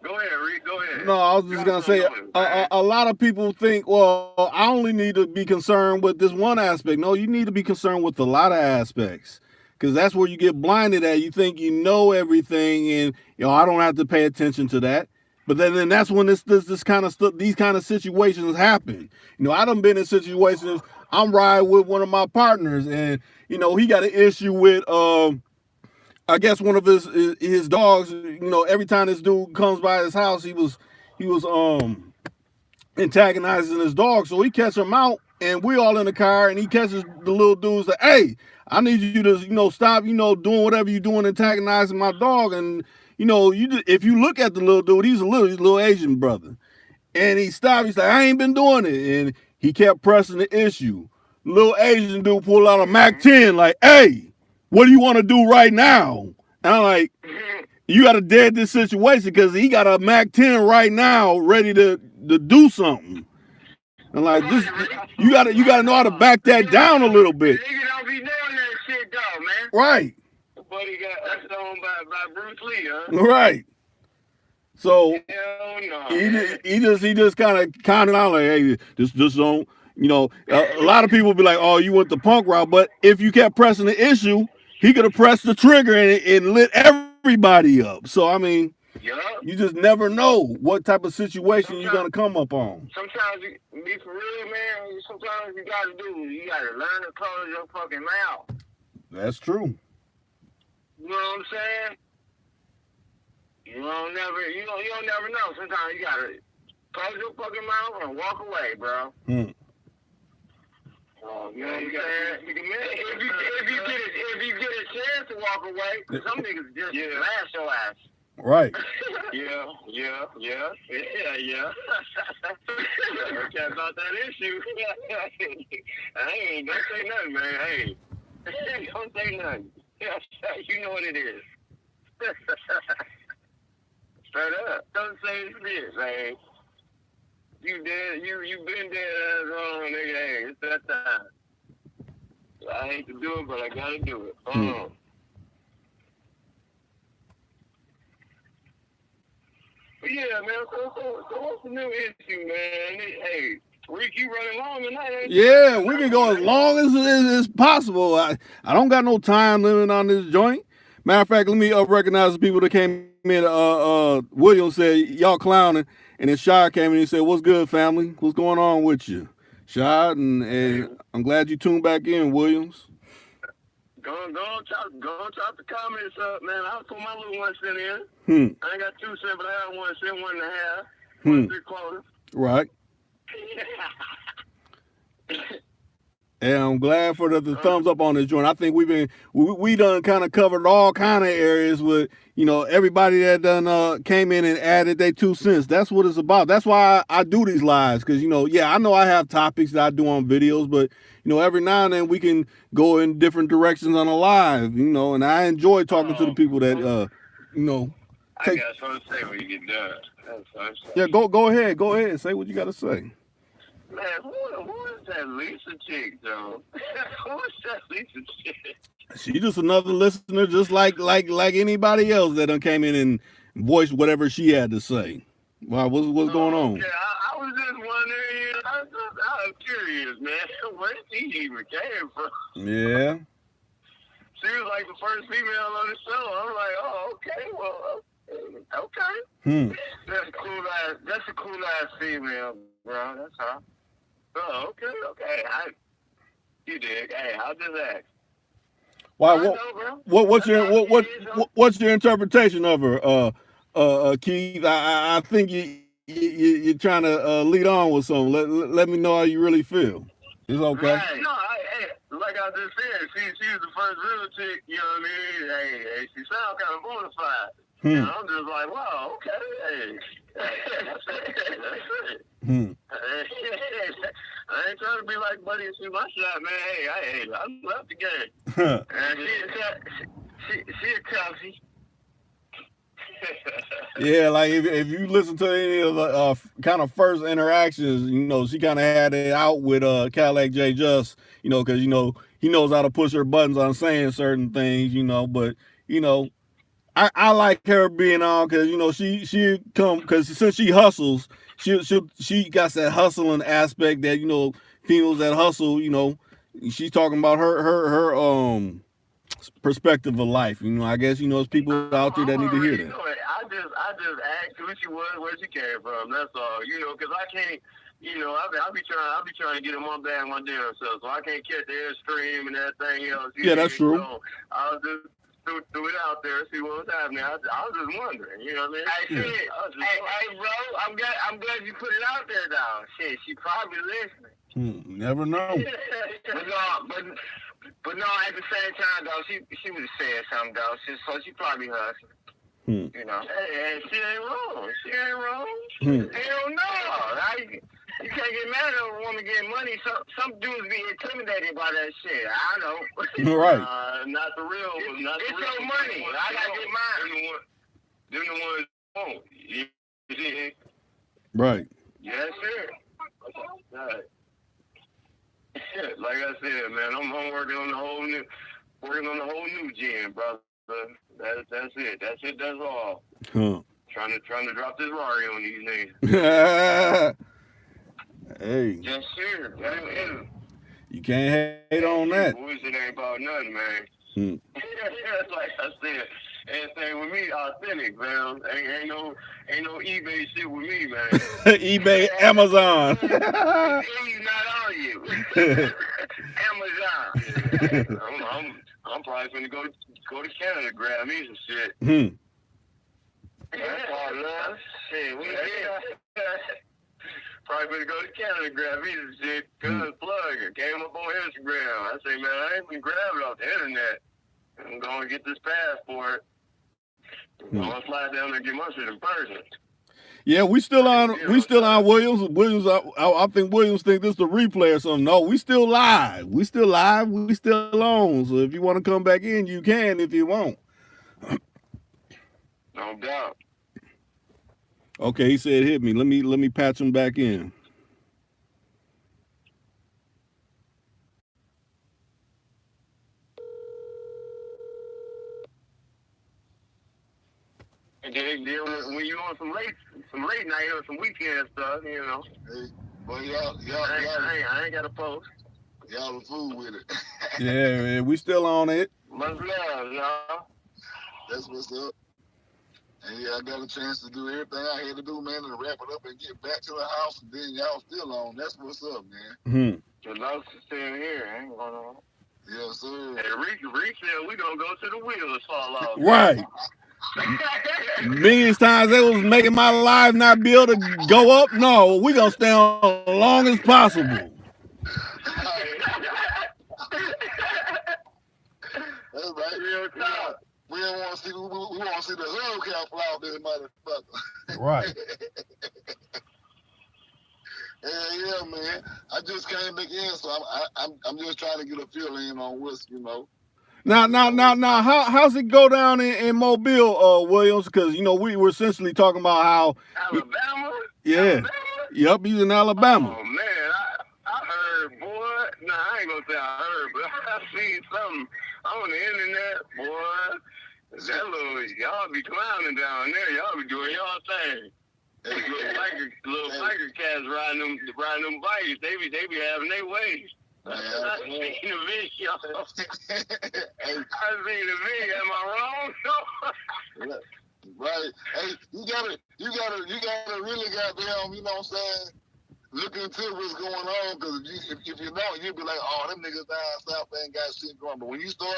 go ahead, Rick. Go ahead.
No, I was just gonna say a lot of people think, well, I only need to be concerned with this one aspect. No, you need to be concerned with a lot of aspects, because that's where you get blinded at. You think you know everything, and I don't have to pay attention to that. But then that's when this kind of stuff, these kind of situations happen. You know, I done been in situations. I'm riding with one of my partners, and you know, he got an issue with I guess one of his dogs. You know, every time this dude comes by his house, he was antagonizing his dog. So he catches him out, and we all in the car, and he catches the little dudes like, hey, I need you to, you know, stop, you know, doing whatever you're doing, antagonizing my dog. And you know, if you look at the little dude, he's a little Asian brother, and he stopped. He's like, I ain't been doing it, and he kept pressing the issue. Little Asian dude pulled out a Mac 10, like, hey, what do you want to do right now? And I'm like, you got to dead this situation because he got a Mac 10 right now ready to do something. And like this, you gotta know how to back that down a little bit.
Nigga don't be doing that shit though, man.
Right.
Buddy got stoned by Bruce Lee, huh?
Right. So
Hell no,
he just kind of out like, hey, just don't, you know. A lot of people be like, oh, you went the punk route, but if you kept pressing the issue, he could have pressed the trigger and lit everybody up. So I mean, you just never know what type of situation you're gonna come up on.
Sometimes you be for real, man. Sometimes you gotta learn to close your fucking mouth.
That's true.
You know what I'm saying? You don't never know. Sometimes you gotta close your fucking mouth and walk away, bro. Oh, you know what I'm saying? If you get a chance to walk away, some niggas just blast your ass.
Right.
Yeah. Okay, about that issue. I ain't don't say nothing, man. Hey, don't say nothing. You know what it is. Straight up. Don't say this, man. You dead. You been dead ass wrong, nigga. Hey, it's that time. I hate to do it, but I gotta do it. But yeah, man. So what's the new issue, man? Hey, Rick, you running long tonight, ain't you?
Yeah, we can go as long as possible. I don't got no time limit on this joint. Matter of fact, let me recognize the people that came in. William said, y'all clowning. And then Shad came in and said, what's good, family? What's going on with you? Shad, and I'm glad you tuned back in, Williams.
Go chop the comments up, man. I'll put my little 1 cent in. I ain't got 2 cents, but I got 1 cent, 1.5, 1.75.
Right. And I'm glad for the thumbs up on this joint. I think we done kind of covered all kind of areas with, you know, everybody that done came in and added their 2 cents. That's what it's about. That's why I do these lives, because, you know, I know I have topics that I do on videos, but, you know, every now and then we can go in different directions on a live, you know, and I enjoy talking to the people that, you know.
I got something to say when you get done.
Yeah, go ahead. Say what you got to say.
Man, who is that Lisa chick, though? Who is that Lisa chick?
She just another listener, just like anybody else that done came in and voiced whatever she had to say. Wow, what's going on?
Yeah, I was just wondering. I was curious, man. Where she even came from?
Yeah.
She was like the first female on the show. I'm like, oh, okay, well, okay. That's a cool ass female, bro. That's her. Oh, okay. You dig? Hey, I'll just ask.
Wow, what's your interpretation of her, Keith? I think you're trying to lead on with something. Let me know how you really feel. It's okay.
Right. No, like I just said, she was the first real chick. You know what I mean? Hey, she sounds kind of bona fide. And I'm just like, wow, okay. That's it. I ain't trying to be like Buddy and shoot my shot, man. I love the game. And she a toughie.
Yeah, like if you listen to any of the kind of first interactions, you know, she kind of had it out with Cadillac J Just, you know, because, you know, he knows how to push her buttons on saying certain things, you know, but, you know, I like her being on because, you know, she come, because since she hustles, she got that hustling aspect that, you know, females that hustle, you know, she's talking about her perspective of life. You know, I guess, you know, there's people out there that need to hear that.
I
just asked who she was, where she came from. That's all. You know, because I can't. You know, I'll be trying to get in my bag my damn self, so I can't catch the airstream and everything else.
Yeah, that's true.
So I'll just threw it out there, see what was happening. I was just wondering, you know what I mean? Hey, bro, I'm glad you put it out there, though. Shit, she probably listening.
Never know.
but no, at the same time, though, she would have said something, though. So she probably hustling. You know,
and she ain't wrong.
Hell no. You can't get mad at a woman getting money. Some dudes be intimidated by that shit. I know.
Right.
Not the real one. It's
your money. I gotta get mine.
Them the ones who won't.
Right.
Yes, sir.
Right. Like I said, man, I'm working on the whole new gen, brother. That's it. That's all.
Huh.
Trying to drop this Rari on these niggas.
Hey.
Yes, sir.
You can't hate on that.
Boys, it ain't about nothing, man. Like I said, everything with me authentic, man. Ain't no eBay shit with me, man.
eBay, Amazon.
He's not on you. Amazon.
I'm probably gonna go to Canada to grab me some shit.
That's all love. Shit, we
Probably gonna go to Canada to grab me some shit. Cuz plug it. Came up on Instagram. I say, man, I ain't been grabbing off the internet. I'm gonna get this passport. I'm gonna fly down there and get my shit in person.
Yeah, we still on Williams. I think Williams think this is the replay or something. No, we still live. We still on. So if you want to come back in, you can if you want.
No doubt.
Okay, he said hit me. Let me patch him back in.
And then when you on some late night or some weekend stuff, you know.
Hey, but y'all,
I ain't got a post.
Y'all a fool with it.
Yeah, man, we still on it.
Much love, y'all.
That's what's up. And yeah, I got a chance to do everything I had to do, man, and wrap it up and get back to the house. And then y'all still on. That's what's up, man.
The love's still here. I ain't going on.
Yes, sir.
Hey, Reek said we gonna go to the wheels fall off.
Right. Millions times they was making my life not be able to go up. No, we gonna stay on as long as possible.
That's right. We don't want to see. We want to see the hubcap fly off this motherfucker.
Right.
Yeah, man. I just came back in, so I'm just trying to get a feeling on what's, you know.
Now, how's it go down in Mobile, Williams? Because you know we were essentially talking about how
Alabama.
Yeah.
Alabama?
Yep, he's in Alabama.
Oh man, I heard, boy. Nah, I ain't gonna say I heard, but I seen something on the internet, boy. That y'all be clowning down there. Y'all be doing y'all thing. Little biker cats riding them bikes. They be having their ways. I seen the video. I seen the video. Am I wrong?
Right. Hey, you gotta really goddamn, you know what I'm saying, look into what's going on, because if you don't, you'll be like, oh, them niggas down south ain't got shit going. But when you start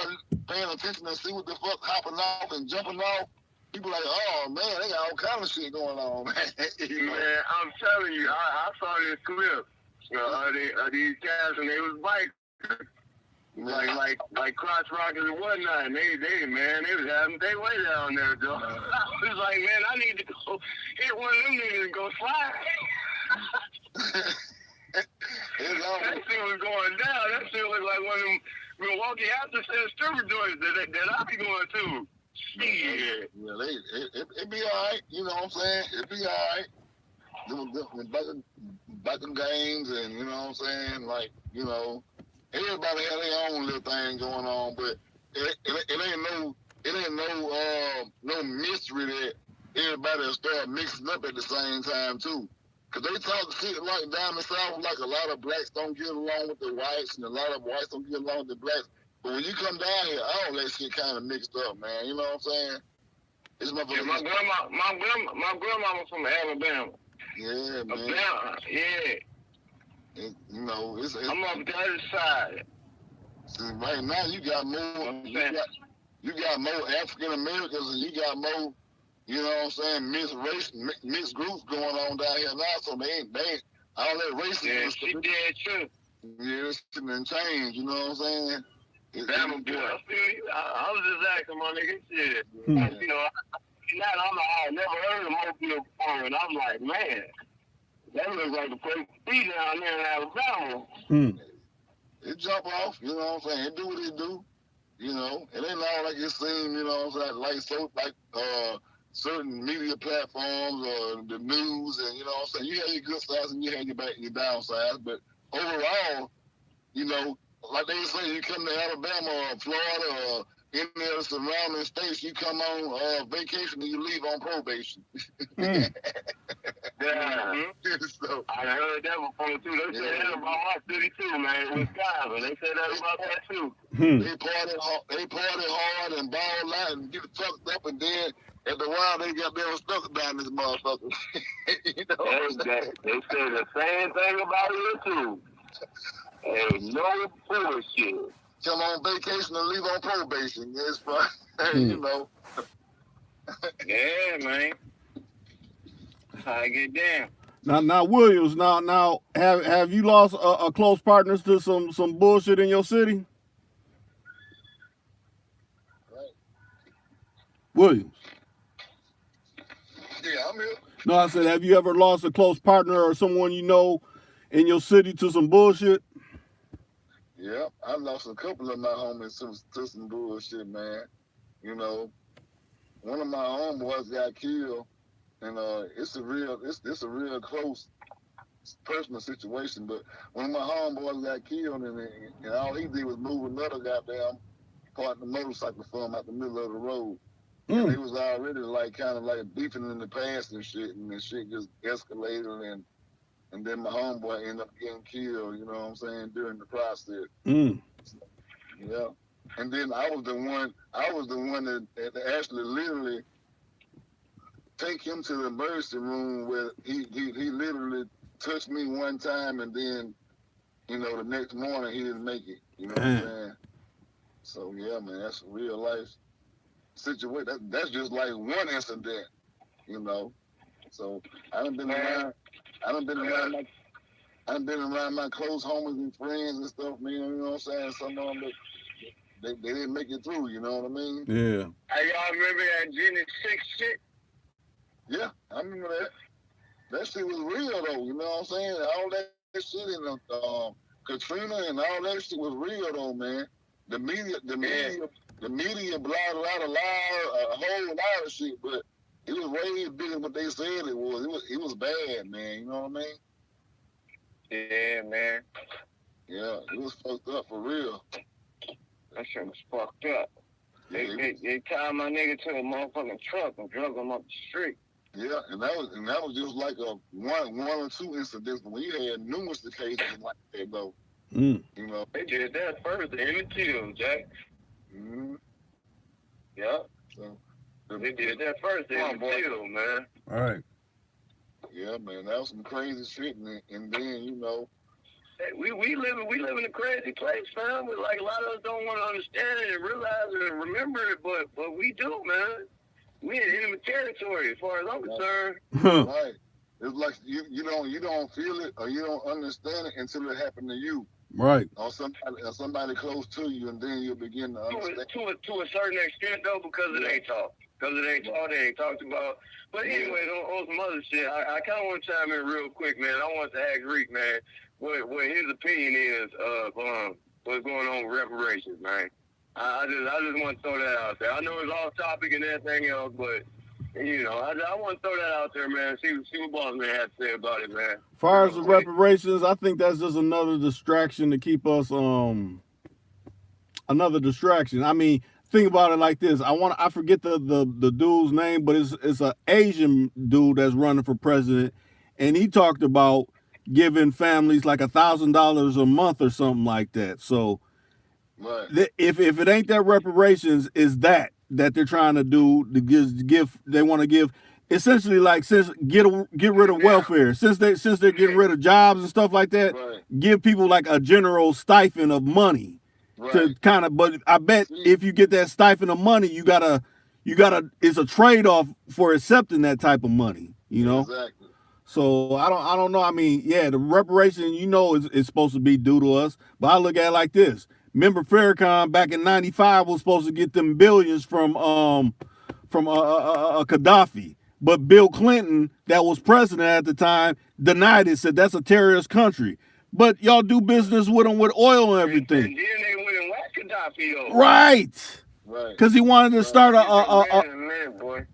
paying attention and see what the fuck hopping off and jumping off, people like, oh man, they got all kind of shit going on, man.
Man, I'm telling you, I saw this clip of these cats and they was bikers. Like crotch rockers and whatnot, and they was having their way down there, though. I was like, man, I need to go hit one of them niggas and go slide. That shit was going down. That shit was like one of them Milwaukee after stripper joints that I be going to. Shit.
Well, it be all right, you know what I'm saying? It be all right. Biking games, and you know what I'm saying? Like, you know, everybody have their own little thing going on, but it ain't no mystery that everybody will start mixing up at the same time too. Cause they talk shit like down the south, like a lot of blacks don't get along with the whites, and a lot of whites don't get along with the blacks. But when you come down here, all that shit kind of mixed up, man. You know what I'm saying? This motherfucker.
Yeah, my grandma was from Alabama.
Yeah, man.
Alabama, yeah.
You know, it's
I'm on the other side.
Right now, you got more. You got more African Americans, and you got more. You know what I'm saying? Mixed groups going on down here now. So they ain't all that racism.
Yeah, she did too.
Yeah, it's been changed. You know what I'm saying?
Damn boy, I was just asking my nigga shit. You know, I never heard of Mobile before, and I'm like, man, that looks like the place to be down there in Alabama.
It jump off, you know what I'm saying? It do what it do, you know. It ain't all like it seems, you know what I'm saying? Like certain media platforms or the news, and you know what I'm saying? You have your good sides and you have your downsides, but overall, you know, like they say, you come to Alabama or Florida or any of the surrounding states, you come on vacation and you leave on probation.
Yeah.
So,
I heard that before too. They said that about my city too, man. Wisconsin. They said that about that too.
They party hard and ball out and get fucked up, and then at the while they got them stuck down this motherfucker. You know?
They said the same thing about it too. Ain't no bullshit.
Come on vacation and leave on probation. It's fine. You know.
Yeah, man. I get down.
Now, Williams. Now, have you lost a close partners to some bullshit in your city?
Right.
Williams.
Yeah, I'm here.
No, I said, have you ever lost a close partner or someone you know in your city to some bullshit?
Yeah, I lost a couple of my homies to some bullshit, man. You know, one of my homeboys got killed, and it's a real close personal situation. But one of my homeboys got killed, and all he did was move another goddamn part of the motorcycle for him out the middle of the road. And they was already like kind of like beefing in the past and shit, and the shit just escalated, and then my homeboy ended up getting killed, you know what I'm saying, during the process. Yeah. And then I was the one that actually literally take him to the emergency room where he literally touched me one time, and then, you know, the next morning he didn't make it. You know what I'm saying? So yeah, man, that's a real life situation. That's just like one incident, you know. So I done been around my close homies and friends and stuff, man. You know what I'm saying? Some of them they didn't make it through. You know what I mean?
Yeah.
Hey, y'all remember that Jenny 6 shit?
Yeah, I remember that. That shit was real though. You know what I'm saying? All that shit in Katrina and all that shit was real though, man. The media blotted out a whole lot of shit, but it was way bigger than what they said it was. It was bad, man. You know what I mean?
Yeah, man.
Yeah, it was fucked up for real.
That shit was fucked up. They tied my nigga to a motherfucking truck and drug him up the street.
Yeah, and that was just like a one or two incidents, but we had numerous cases like that though. You know,
they did that first, they ended kill, Jack. Yeah.
So
they did that first, they ended kill, man.
All right.
Yeah, man, that was some crazy shit, and then you know.
Hey, we live in a crazy place, fam. Like a lot of us don't want to understand it and realize it and remember it, but we do, man. We in enemy territory as far as I'm concerned.
Right. It's like you don't feel it or you don't understand it until it happened to you.
Right.
Or somebody close to you, and then you begin to understand.
To a certain extent, though, because it ain't talked. Because it ain't talked, they ain't talked about. But anyway, on some other shit, I kind of want to chime in real quick, man. I want to ask Reek, man, what his opinion is of what's going on with reparations, man. I just want to throw that out there. I know it's off topic and everything else, but you know, I want to throw that out there, man. See what Boss Man has to say about it, man.
As far as the reparations, I think that's just another distraction to keep us another distraction. I mean, think about it like this. I forget the dude's name, but it's an Asian dude that's running for president, and he talked about giving families like $1,000 a month or something like that. So
right.
If it ain't that reparations, is that that they're trying to do to give they want to give essentially like since get rid of welfare since they're getting rid of jobs and stuff like that, give people like a general stipend of money to kind of. But I bet if you get that stipend of money, you gotta it's a trade-off for accepting that type of money, you know.
Exactly.
So I don't know. I mean, yeah, the reparation, is supposed to be due to us, but I look at it like this. Remember Farrakhan back in '95 was supposed to get them billions from Gaddafi, but Bill Clinton, that was president at the time, denied it. Said that's a terrorist country. But y'all do business with them with oil and everything.
And then they went and whacked Gaddafi though.
Right. Because he wanted to start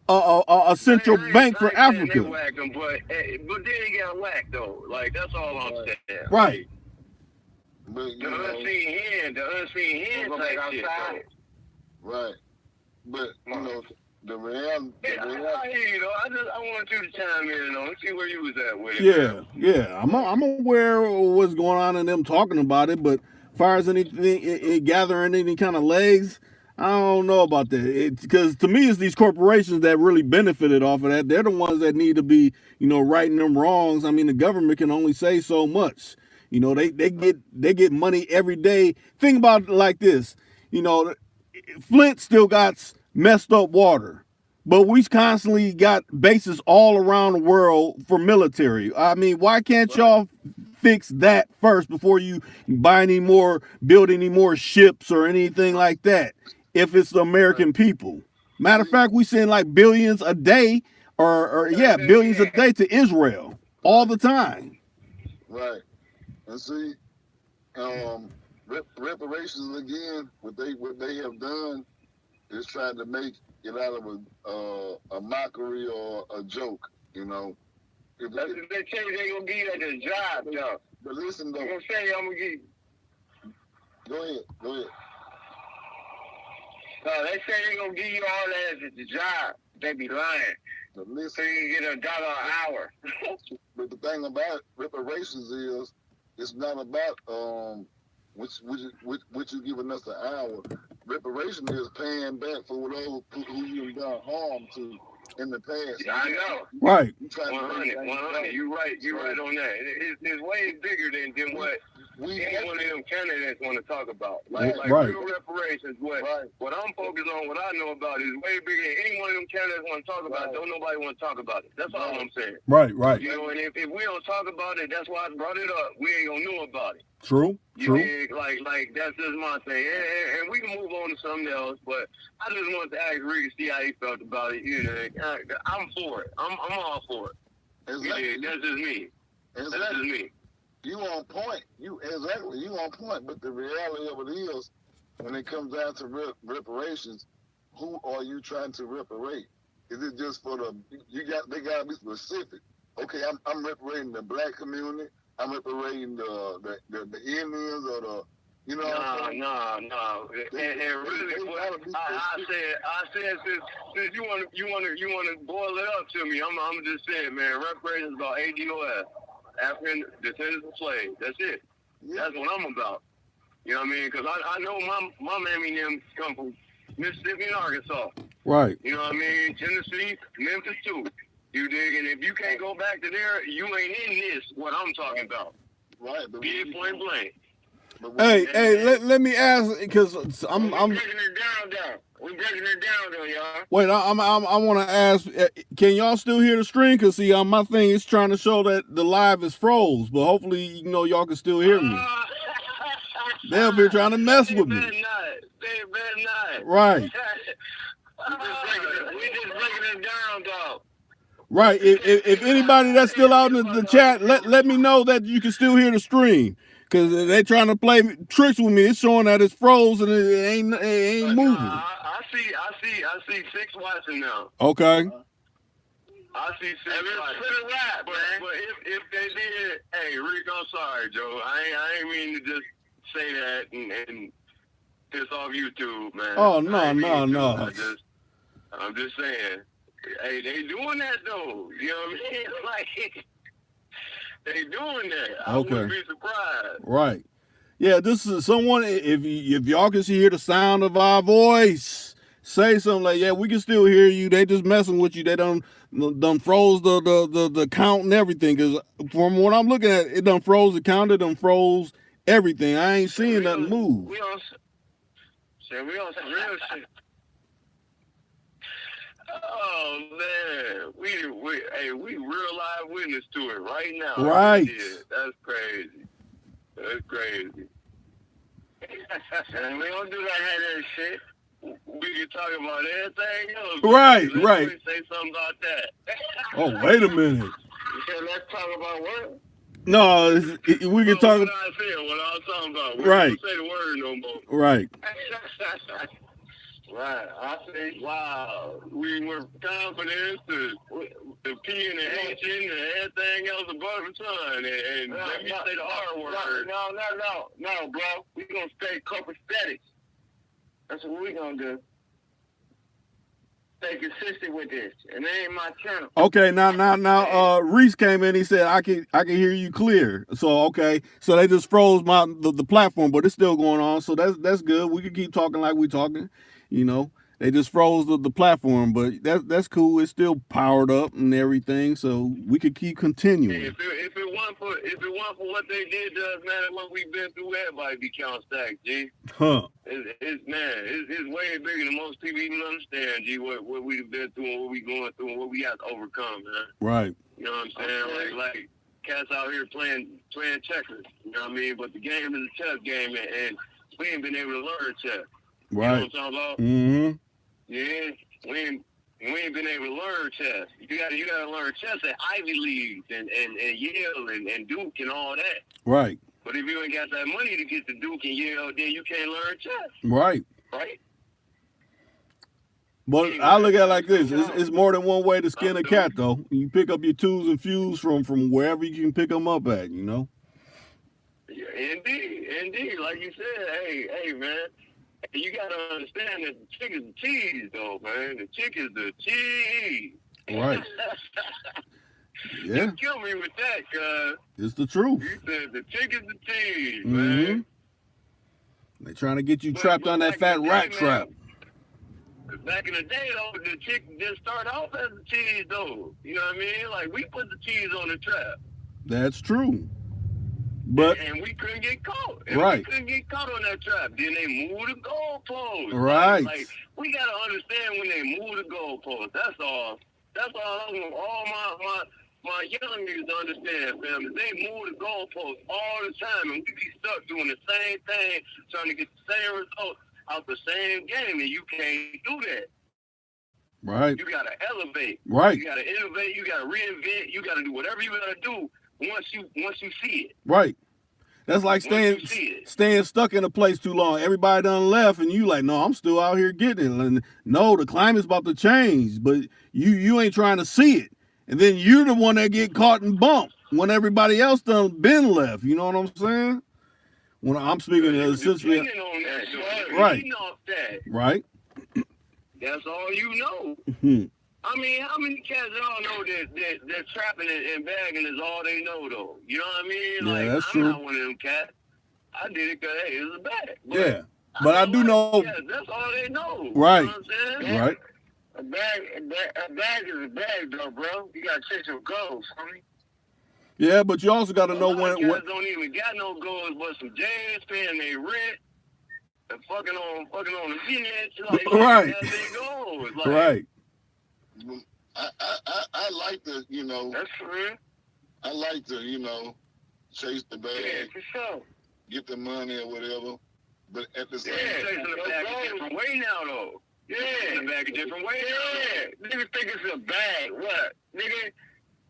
a central bank for Africa.
Whack him, but then he got whacked though. Like that's all I'm saying.
Right.
But,
the unseen hand type shit.
Right. But the reality.
I hear you though. I wanted you to chime in and see where you was at with it.
Yeah. I'm aware of what's going on and them talking about it, but as far as anything it gathering any kind of legs, I don't know about that. Because to me, it's these corporations that really benefited off of that. They're the ones that need to be, righting them wrongs. I mean, the government can only say so much. They get money every day. Think about it like this. Flint still got messed up water, but we constantly got bases all around the world for military. I mean, why can't y'all fix that first before you buy build any more ships or anything like that? If it's the American people. Matter of fact, we send like billions a day billions a day to Israel all the time.
Right. And see, reparations again, what they have done is trying to make it out of a mockery or a joke, If
they tell you they're gonna give you like a job, though.
But listen though.
I'm gonna say I'm gonna give you.
Go ahead.
No, they say they're gonna give you all that as a job. They be lying.
But listen,
so you get $1 an hour.
But the thing about reparations is, it's not about what you giving us an hour. Reparation is paying back for those who you've done harm to in the past.
Yeah, I know.
Right.
100. You're right on that. It's way bigger than what any one of them candidates want to talk about. Like real reparations. What I'm focused on, what I know about is way bigger than any one of them candidates want to talk about. Don't nobody want to talk about it. That's all I'm saying.
Right.
And if we don't talk about it, that's why I brought it up. We ain't gonna know about it.
True.
Like that's just my thing. And we can move on to something else, but I just wanted to ask Rick to see how he felt about it. I'm for it. I'm all for it.
Exactly.
That's just me.
Exactly.
That's just me.
You on point. You on point. But the reality of it is, when it comes down to reparations, who are you trying to reparate? Is it just for they gotta be specific. Okay, I'm reparating the black community. I'm reparating the Indians or the No. And really, I said since you want to boil it up to me, I'm just saying, man. Reparations about ADOS, African Descendants of Slaves. That's it. Yeah. That's what I'm about. You know what I mean? Because I know my mammy and them come from Mississippi and Arkansas.
Right.
You know what I mean? Tennessee, Memphis too. You dig? And if you can't go back to there, you ain't in this. What I'm talking about. Right. Be it point blank.
Hey, let me ask, because I'm
breaking it down. We're breaking it down, though, y'all.
Wait, I want to ask, can y'all still hear the stream? Because see, my thing is trying to show that the live is froze, but hopefully, y'all can still hear me. They'll be trying to mess with me.
They better not.
Right.
We just breaking it down, dog.
Right. If anybody that's still out in the chat, let me know that you can still hear the stream. Because they're trying to play tricks with me. It's showing that it's frozen and it ain't moving.
I see 6 watching now.
Okay.
I see 6 watching. But if they did, hey, Rick, I'm sorry, Joe. I ain't mean to just say that and piss off YouTube, man.
Oh, no.
I'm just saying. Hey, they doing that, though. You know what I mean? Like... They doing that. I wouldn't be surprised.
Right. Yeah, this is someone, if y'all can hear the sound of our voice, say something like, yeah, we can still hear you. They just messing with you. They done froze the count and everything. Because from what I'm looking at, it done froze the count. It done froze everything. I ain't seeing nothing move.
We on some real shit.
Oh man, we real live witness to it right now.
Right.
That's crazy. That's crazy.
And we don't do that head shit.
We can talk about everything else.
Right,
Let's
right.
Say something about that.
Oh, wait a minute.
You said let's talk about what?
No, we can talk.
What I said, what I was talking about. We
Right.
don't say the word no more.
Right.
Right. I say,
Wow. We were confident the P and the H and everything else above the sun. And let me say the R word.
No, bro. We gonna stay copacetic. That's what we gonna do. Stay consistent with this, and it ain't my channel.
Okay, now, Reese came in. He said, I can hear you clear. So okay, so they just froze the platform, but it's still going on. So that's good. We can keep talking like we talking. You know, they just froze the platform, but that's cool. It's still powered up and everything, so we could keep continuing.
Hey, if it weren't for what they did to us, man, what we've been through, everybody be count stacked, G.
Huh?
It's way bigger than most people even understand, G. What we've been through and what we going through and what we have to overcome, man.
Right.
You know what I'm saying?
Okay.
Like cats out here playing checkers. You know what I mean? But the game is a chess game, and we ain't been able to learn chess.
Right.
You know what I'm talking about?
Mm-hmm.
Yeah, we ain't been able to learn chess. You gotta learn chess at Ivy Leagues and Yale and Duke and all that.
Right.
But if you ain't got that money to get to Duke and Yale, then you can't learn chess.
Right.
Right?
But
Anyway,
I look at it like this: it's more than one way to skin a cat, though. You pick up your tools and fuse from wherever you can pick them up at. You know.
Yeah, indeed. Like you said, hey, man. You gotta understand that the chick is the cheese, though, man. The chick is the cheese.
Right. Yeah.
You kill me with that, cuz.
It's the truth.
You said the chick is the cheese,
Mm-hmm.
man.
They're trying to get you trapped on that fat rat trap.
Back in the day, though, the chick didn't start off as the cheese, though. You know what I mean? Like, we put the cheese on the trap.
That's true. But
and we couldn't get caught.
Right.
We couldn't get caught on that trap. Then they moved the goalposts.
Right.
Like, we gotta understand when they move the goalposts. That's all. That's all I want all my young niggas to understand, fam. They move the goalposts all the time, and we be stuck doing the same thing, trying to get the same results out the same game, and you can't do that.
Right.
You gotta elevate.
Right.
You gotta innovate. You gotta reinvent. You gotta do whatever you gotta do once you see it.
Right. That's like staying stuck in a place too long. Everybody done left, and you like, no, I'm still out here getting it. And no, the climate's about to change, but you ain't trying to see it. And then you're the one that get caught and bumped when everybody else done been left. You know what I'm saying? When I'm speaking essentially, right. Right.
That's all you know.
Mm-hmm.
I mean, how many cats all know that trapping and bagging is all they know, though? You know what I mean?
Yeah,
like,
that's
I'm
true.
not one of them cats. I did it because, hey, it was a bag. But
yeah. But I do know.
Yeah, that's all they know.
Right.
You know what I'm saying?
Right.
A bag is a bag, though, bro. You gotta chase your goals, homie.
Yeah, but you also got to know when.
Cats don't even got no goals, but some J's paying their rent. And fucking on the bitch. Like,
right.
That's their goals. Like,
right.
I like to, you know.
That's true.
I like to, chase the bag.
Yeah, for sure.
Get the money or whatever. But at the same
chasing the bag a different way now, though.
Yeah.
The bag a different way now.
Niggas think it's a bag. What? Nigga,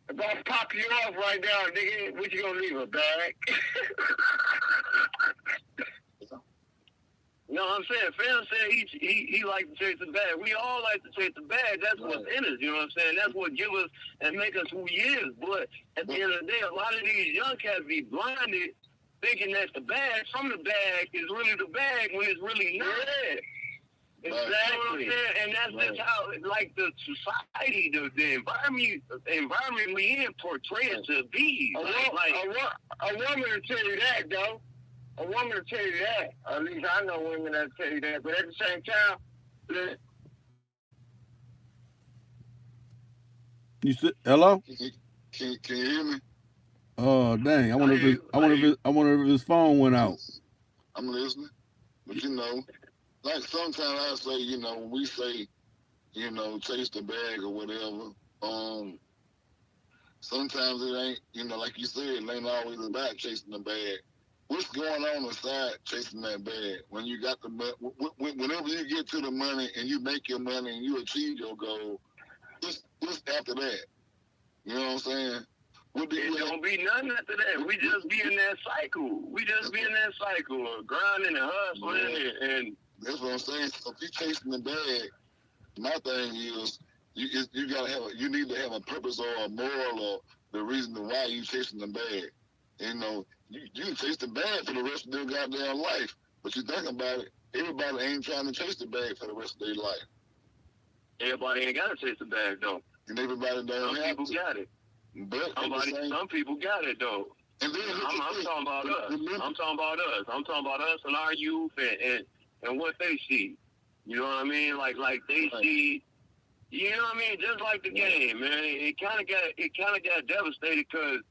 if I pop you off right now, nigga, what you gonna leave, a bag?
No, I'm saying, fam said he like to chase the bag. We all like to chase the bag. That's what's in us, you know what I'm saying? That's what give us and make us who he is. But at the end of the day, a lot of these young cats be blinded thinking that the bag from the bag is really the bag when it's really not. Exactly. You know what I'm saying? And that's just how, like, the society, the environment we in portray it to be.
A woman will tell you that, though. A woman will tell you that. At least I know women that tell you that. But at the same time,
You said hello?
Can you hear me?
Oh dang! I wonder if his phone went out.
I'm listening, but like sometimes I say, when we say, chase the bag or whatever, sometimes it ain't, like you said, it ain't always about chasing the bag. What's going on inside chasing that bag? When you got the whenever you get to the money and you make your money and you achieve your goal, just after that, you know what I'm saying?
It don't be nothing after that. We just be in that cycle. We just be in that cycle of grinding and hustling and
that's what I'm saying. So if you chasing the bag, my thing is you need to have a purpose or a moral or the reason why you chasing the bag. You can chase the bag for the rest of their goddamn life. But you think about it, everybody ain't trying to chase the bag for the rest of their life.
Everybody ain't got to chase the bag though.
And everybody don't have
to. Some people got it.
But
some people got it though.
And then
I'm talking about us. I'm talking about us. I'm talking about us and our youth and what they see. You know what I mean? Like they see. You know what I mean? Just like the game, man. It kind of got devastated because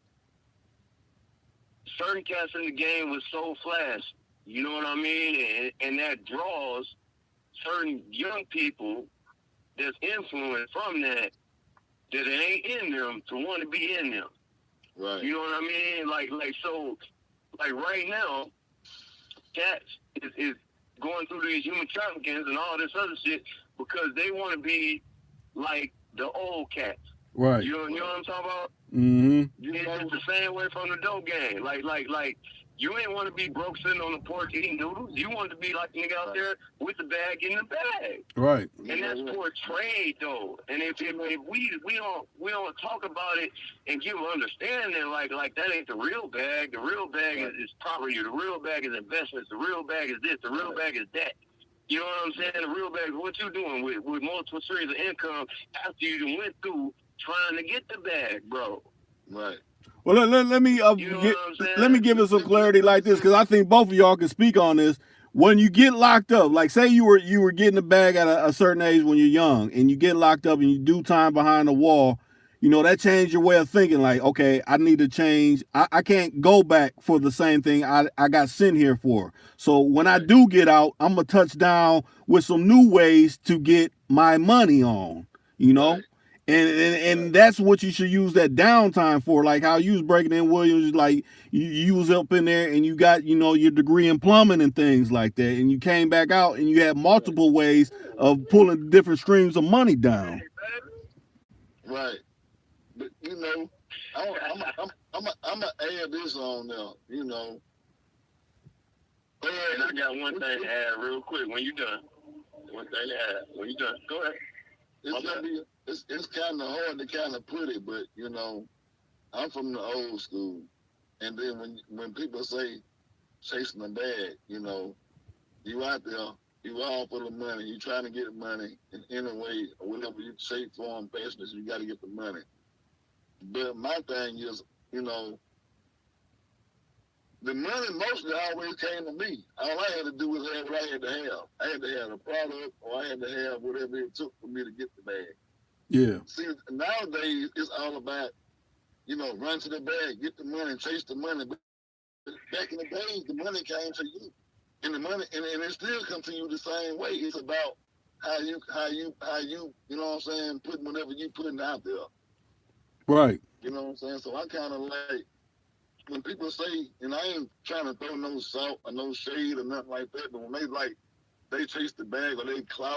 certain cats in the game was so flashy. You know what I mean? And that draws certain young people that's influenced from that it ain't in them to want to be in them.
Right.
You know what I mean? Like right now, cats is going through these human traffickings and all this other shit because they want to be like the old cats.
Right.
You know what I'm talking about?
Mm-hmm.
It's the same way from the dope game. Like you ain't want to be broke sitting on the porch eating noodles. You want to be like the nigga out there with the bag in the bag.
Right.
And that's portrayed though. And if we don't talk about it and give understanding like that ain't the real bag. The real bag is property. The real bag is investments. The real bag is this. The real bag is that. You know what I'm saying? The real bag is what you doing with multiple streams of income after you went through trying to get the bag, bro.
Right.
Well, let me give it some clarity like this because I think both of y'all can speak on this. When you get locked up, like say you were getting a bag at a certain age when you're young, and you get locked up and you do time behind the wall, that changed your way of thinking. Like, okay, I need to change. I can't go back for the same thing I got sent here for. So when I do get out, I'm gonna touch down with some new ways to get my money on.
Right.
And that's what you should use that downtime for, like how you was breaking in Williams, like you was up in there and you got, your degree in plumbing and things like that, and you came back out and you had multiple ways of pulling different streams of money down.
Right. But I'm gonna add this on now,
And I got one thing to add real quick when you're done. One thing to add when you're done. Go ahead.
It's kind of hard to kind of put it, but I'm from the old school, and then when people say chasing the bag, you out there, you all for the money, you trying to get money in any way or whatever you shape, form, fashion, you got to get the money. But my thing is, the money mostly always came to me. All I had to do was have what I had to have. I had to have a product, or I had to have whatever it took for me to get the bag.
Yeah.
See, nowadays it's all about, run to the bag, get the money, chase the money. But back in the days, the money came to you, and the money, and it still comes to you the same way. It's about how you, you know what I'm saying, putting whatever you putting out there.
Right.
You know what I'm saying? So I kind of like, when people say, and I ain't trying to throw no salt or no shade or nothing like that, but when they chase the bag or they clout